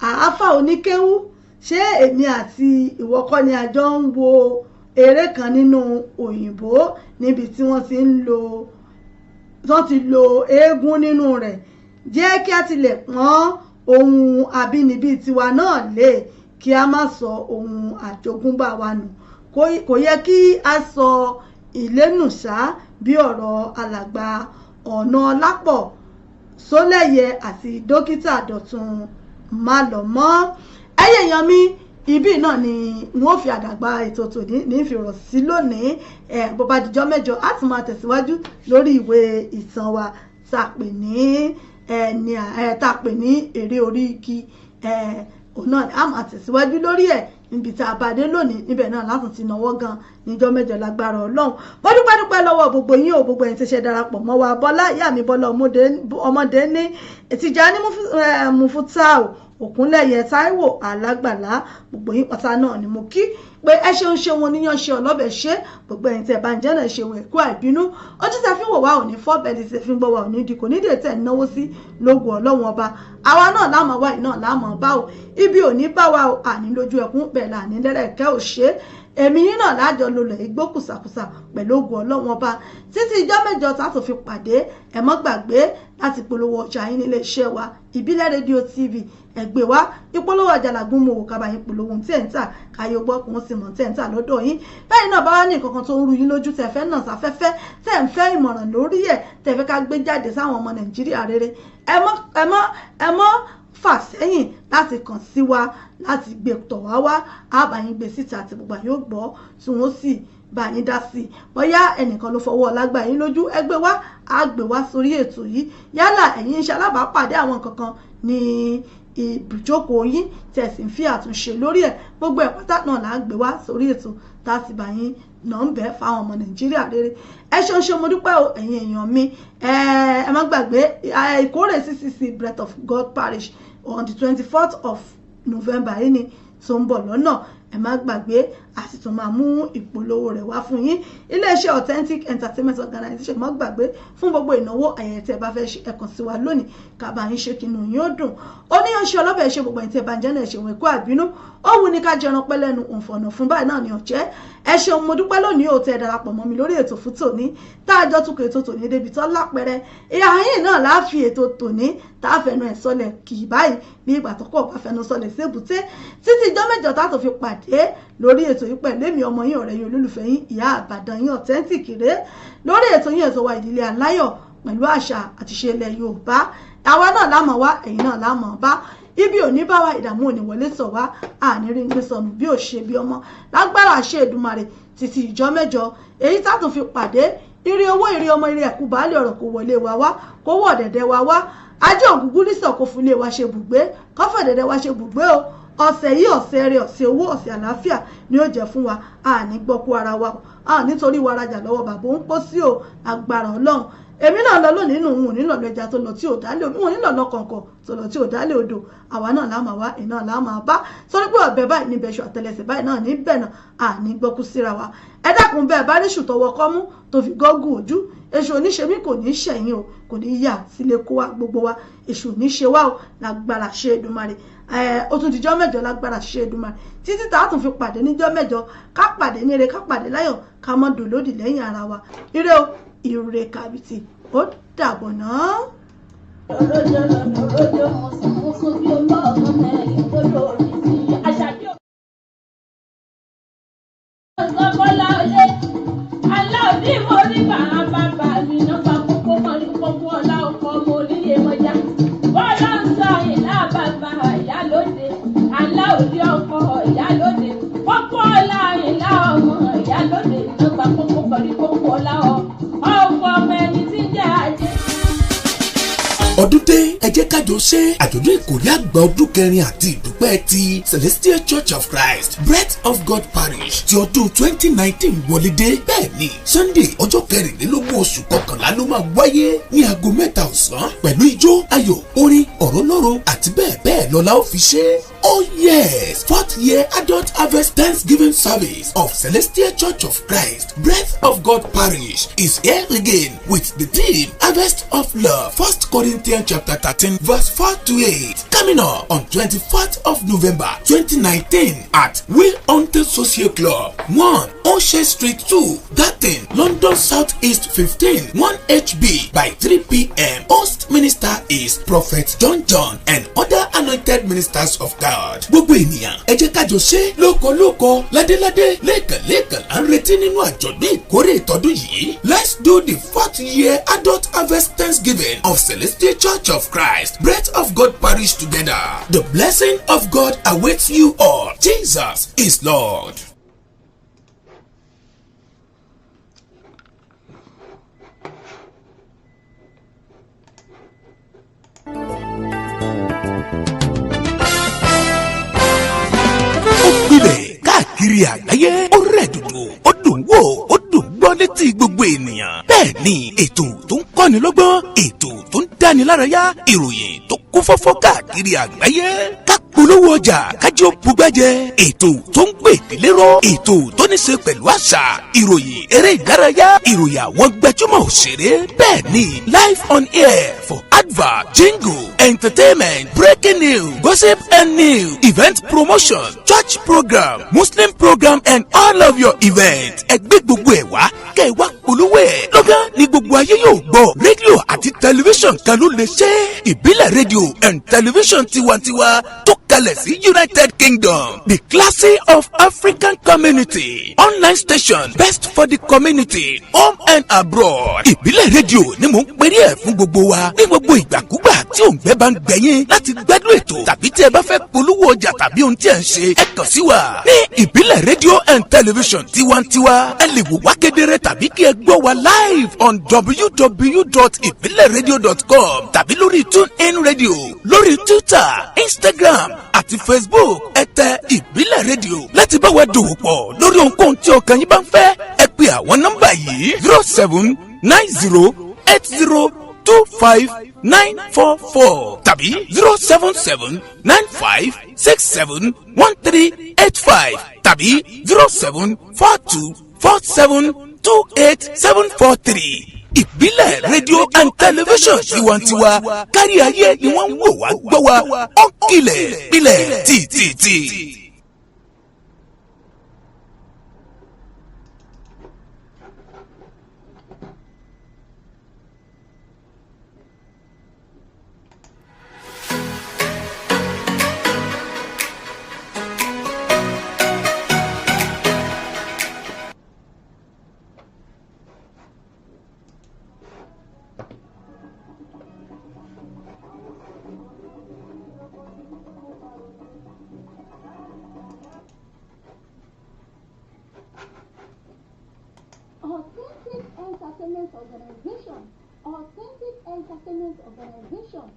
àáfà oníkéwú, ṣé èmi àti ìwọ kọ́ ni a jọ ń wo eré kan nínú òyìnbó níbi tí wọ́n ti lo eégún nínú rẹ̀? Jẹ́ kí a tilẹ̀ pọ́n ohun àbínibí tiwa náà lé, kí a má sọ ohun àjogúnbá wa nù. Kò yẹ kí a sọ ìlénù ṣá, bí ọ̀rọ̀ alàgbà Ọ̀nàọlápọ̀ Sólẹ́yẹ àti dókítà Dọ̀tun Málọmọ́. Ẹ̀yin èèyàn mi, ibi náà ni wọ́n fi àdàgbà ètò tòní ní ìfìrọ̀ sí lónìí. Bó bá dijọ́ mẹ́jọ á tún máa tẹ̀síwájú lórí ìwé ìtàn wa tá a pè ní èrè orí igi. Òun náà á máa tẹ̀síwájú lórí ẹ̀ níbi tá a bá dé lónìí. Níbẹ̀ náà látún ti náwó gan níjọ́ mẹ́jọ lágbára Ọlọ́run. Mo dúpẹ́ lọ́wọ́ gbogbo yín o, gbogbo ẹ̀yin tí ṣe darapọ̀ mọ́ wa. Bọ́lá, ìyá mi Bọ́lá ọmọdé ní Tìjání Múfútáù Òkúnlẹ̀yẹ Táíwò Alágbàlá, gbogbo yín pátá náà ni mo kí pé ẹ ṣeun ṣeun oníyàn ṣe ọlọ́bẹ̀ ṣe. Gbogbo ẹ̀yin tẹ́ bá ń jẹ́ náà ṣeun ẹ̀kú àìbínú. Ojú tẹ́ fi wò wá òní fọ́, bẹ́ẹ̀ ni tẹ́ fi ń gbọ́ wá òní di kò nídìí tẹ́ náwó sí lógun Ọlọ́run ọba. Àwa náà láàmú wá iná láàmú bá o, ibi òní bá wa o, àní lójú ẹkún bẹ́ẹ̀ là ní lẹ́rẹ̀kẹ́ ò ṣe. Èmi yín náà lájọ lolẹ̀ igbó kùsàkùsà pẹ̀lú ogun Ọlọ́run ọba títí ijọ́ mẹ́jọ tá a tó fi pàdé. Ẹ má gbàgbé láti polówó ọjà yín nílé iṣẹ́ wa Ìbílẹ̀ Rédíò TV. Ẹgbẹ́ wa ìpolówó ọjà làgùn mọ̀ òkà bá yín polówó tẹ̀ ń tà káyọ̀ gbọ́ kún sí mọ̀ tẹ̀ ń tà lọ́dọ̀ yín. Bẹ́ẹ̀ náà bá wá ní nǹkan kan tó ń ru yín lójú, tẹ̀ fẹ́ náà sáfẹ́fẹ́, tẹ̀ ń fẹ́ ìmọ̀ràn lórí ẹ̀, tẹ̀ fẹ́ ká gbé jáde sáwọn ọmọ Nàìjíríà rere, ẹ mọ́ fà sẹ́yìn láti kàn sí wa, láti gbé tọ̀ wá àbáyín gbé síta àti gbogbo yóò gbọ́ tí wọ́n sì bá yín dá sí i. Bóyá ẹnìkan ló fọwọ́ lágbà yín lójú, ẹgbẹ́ wa á gbé wá sórí ètò yìí. Yálà ẹ̀yin iṣẹ́ alábàápàdé àwọn kankan ní ibùjókòó yín tí ẹ sì ń fi àtúnṣe lórí ẹ̀, gbogbo ẹ̀ pátá náà là á gbé wá sórí ètò tá a sì bá yín náà ń bẹ́ fáwọn ọmọ Nàìjíríà rere. Ẹ ṣeun ṣe mo dúpẹ́ o ẹ̀yin èèyàn mi. Ẹ má gbàgbé ìkórè CCC Breath of God Parish on the 24th of November yìí ni tó ń bọ̀ lọ́nà. Ẹ má gbàgbé, a sì tún máa mú ìpolówó rẹ̀ wá fún yín. Iléeṣẹ́ Authentic Entertainment Organization, má gbàgbé fún gbogbo ìnáwó ayẹyẹ tí ẹ bá fẹ́ ṣe, ẹ kàn sí wa lónìí ká bá yín ṣe kínú yín ó dùn. Oníyanṣẹ́ ọlọ́bẹ̀ ṣe gbogbo ẹ̀yin tí ẹ bá ń jẹ́ náà ṣe wọn ẹ̀kọ́ àbínú. Ó wù ní ká jẹran pẹ́ lẹ́nu òǹfọ̀nà fún báyìí náà ni ọ̀jẹ́. Ẹ ṣeun mo dúpẹ́ lónìí ò tẹ́ darapọ̀ mọ́ mi lórí ètò fún tòní tá a jọ tukọ̀ ètò tòní débi tó lápẹẹrẹ. Ìyá yín náà láàfin ètò tòní tá a fẹnu ẹ̀ sọlẹ̀ kì í báyìí bí ìgbà tó kọ̀ bá fẹnu sọlẹ̀ sébùté títí ijọ́ mẹ́jọ tá a tó fi pàdé lórí ètò yìí pẹ̀lú èmi ọmọ yín ọ̀rẹ́ yín olólùfẹ́ yín ìyá Ìbàdàn yín Authentic rèé lórí ètò yín ètò wa Ìdílé Aláyọ̀ pẹ̀lú àṣà àti ìṣe ilẹ̀ Yorùbá. Àwa náà lámọ̀ wá, ẹ̀yin náà lámọ̀ bá. Ibi òní bá wa, ìdààmú òní wọlé sọ wá, àní rí ń gbé sọnù bí ò ṣe bí ọmọ lágbára àṣẹ Èdùmàrè títí ìjọ́ mẹ́jọ èyí tá tún fi pàdé. Ire owó, ire ọmọ, ire ẹ̀kú baálé ọ̀rọ̀ kò wọlé wa wá, kó wọ̀ dẹ̀dẹ̀ wa wá. Ajé ògúngún nísọ̀ kó fún ilé wa ṣe bùgbé, kọ́fọ̀ dẹ̀dẹ̀ wa ṣe bùgbé o. ọ̀sẹ̀ yìí ọ̀sẹ̀ rẹ̀ ọ̀sẹ̀ owó ọ̀sẹ̀ àlàáfíà ni ó jẹ́ fún wa àní gbọ́kú ara wa nítorí wa rajà lọ́wọ́ bàbá ń pọ́ sí o agbára ọlọ́run èmi náà lọ lónìí nínú òun nílò lọ́jà tó lọ tí ò dálé òun nílò lọ́kọ̀ọ̀kọ̀ tó lọ tí ò dálé odò àwa náà láàmà wá iná láàmà bá sọrí pé ọ̀bẹ báyìí níbẹ̀ ṣù àtẹlẹsẹ̀ báyìí náà níbẹ̀ náà àní gbọ́kú síra wa ẹ dákun bẹ́ẹ̀ bá ní ṣùtọ̀wọ́ kọ́mú tó fi gọ́gùn ojú èṣù oníṣẹ́mí kò ní ṣẹ̀yìn o kò ní yà sílé kó wa gbogbo wa èṣù oníṣẹ́ wa o lágbára ṣe Èdùmàrè ó tún dijọ́ mẹ́jọ lágbára ṣe Èdùmàrè títí tá a tún fi pàdé níjọ́ mẹ́jọ ká pàdé níre ká pàdé láyọ̀ ká mọ́ dòlódì lẹ́yìn ara wa ire o ire kàbìtì ó dàbọ̀ náà. lọ́rọ́jọ́ mọ̀sùn bí olóògùn mẹ́rin tó lórí sí aṣáájú. ọ̀sán bọ́lá olé aláòdì mo rí bàbá mi náà bá kókó mọ́rí kókó ọlá ọkọ̀ ọmọ oníyè mọ́já bọ́lá ń sọ ìlà bàbá ìyálóde aláòdì ọkọ̀ ìyálóde kókó ọlá ìlà ọmọ ìyálóde náà bá kókó mọ́rí kókó ọlá ọkọ̀ ọmọ ẹni tí ń jẹ́ ajé. ọdún dé ẹ jẹ́ kájọ ṣe àjọ̀dún ìkórè àgbà ọdún kẹrin àti ìdúpẹ́ ti Celestial Church of Christ Breath of God Parish ti ọdún 2019 wọlé dé bẹ́ẹ̀ ni Sunday ọjọ́ kẹrìnlélógún oṣù kọkànlá ló máa wáyé ní aago 3 ọ̀sán pẹ̀lú ijó ayọ̀ orin ọ̀rọ̀ lọ́rọ̀ àti bẹ́ẹ̀ bẹ́ẹ̀ lọ́la ó fi ṣe. Oh yes, 4th year Adult Harvest Thanksgiving Service of Celestial Church of Christ Breath of God Parish is here again with the theme Harvest of Love. 1 Corinthians chapter 13 verse 4-8 coming up on 24th of November 2019 at Will Hunter Social Club 1 O'Shea Street 2 Gatton London South East 15 1HB by 3 p.m. Host minister is Prophet John and other anointed ministers of God. Gbogbo ènìyàn ẹ jẹ́ kájọ ṣe lóko ládéládé lẹ́ẹ̀kan à ń retí nínú àjọ̀dún ìkórè ìtọ́dún yìí. Let's do the 4th year Adult Harvest Thanksgiving of Celestial Church of Christ Breath of God Parish together. The blessing of God awaits you all. Jesus is Lord. Káàkiri àgbáyé ó rẹ̀ dòdò ó dùn wò ó dùn gbọ́ létí gbogbo ènìyàn. Bẹ́ẹ̀ ni ètò tó ń kọ́ni lọ́gbọ́n ètò tó ń dáni lárayá ìròyìn tó kún fọ́fọ́ káàkiri àgbáyé. Ká polówó ọjà kájọ bugbájẹ ètò tó ń gbé ìdílé ró ètò tó ní ṣe pẹ̀lú àṣà ìròyìn eré ìdárayá ìròyìn àwọn gbajúmọ̀ òṣèré. Bẹ́ẹ̀ ni live on air for advert jingle entertainment breaking news gossip and news event promotion church program muslim program and all of your events. Ẹgbẹ́ gbogbo ẹ̀ wá kẹ́ ẹ wá polówó ẹ̀. Lọ́gán ni gbogbo ayé yóò gbọ́ rédíò àti tẹlifíṣàn kan ló lè ṣe. Ìbílẹ̀ rédíò and tẹlifíṣàn tiwantiwa tó kalẹ̀ sí United Kingdom, the classy of African community online station best for the community home and abroad. Ìbílẹ̀ rédíò ni mò ń perí ẹ̀ fún gbogbo wa ní gbogbo ìgbàkúgbà tí òǹgbẹ́ bá ń gbẹ̀yìn láti gbádùn ètò tàbí tí ẹ bá fẹ́ polówó ọjà tàbí ohun tí ẹ ń ṣe ẹ kàn sí wa ní ìbílẹ̀ rédíò and television tiwantiwa. Ẹ lè wò wá kedere tàbí kí ẹ gbọ́ wa live on www.ibileradio.com tàbí lórí TuneIn Radio lórí Twitter Instagram àti Facebook ẹ tẹ ìbílẹ̀ rédíò láti bá wa dòwò pọ̀ lórí ohunkóhun tí ọkàn yín bá ń fẹ́. Ẹ pe àwọn nọ́mbà yìí 0790802594 tàbí 07795671385 tàbí 07424728743. Ìbílẹ̀ rédíò and television tiwantiwa kárí ayé ni wọ́n ń wò wá gbọ́ wa ó kilẹ̀ pilẹ̀ tìtìtì. Authentic Entertainment Organization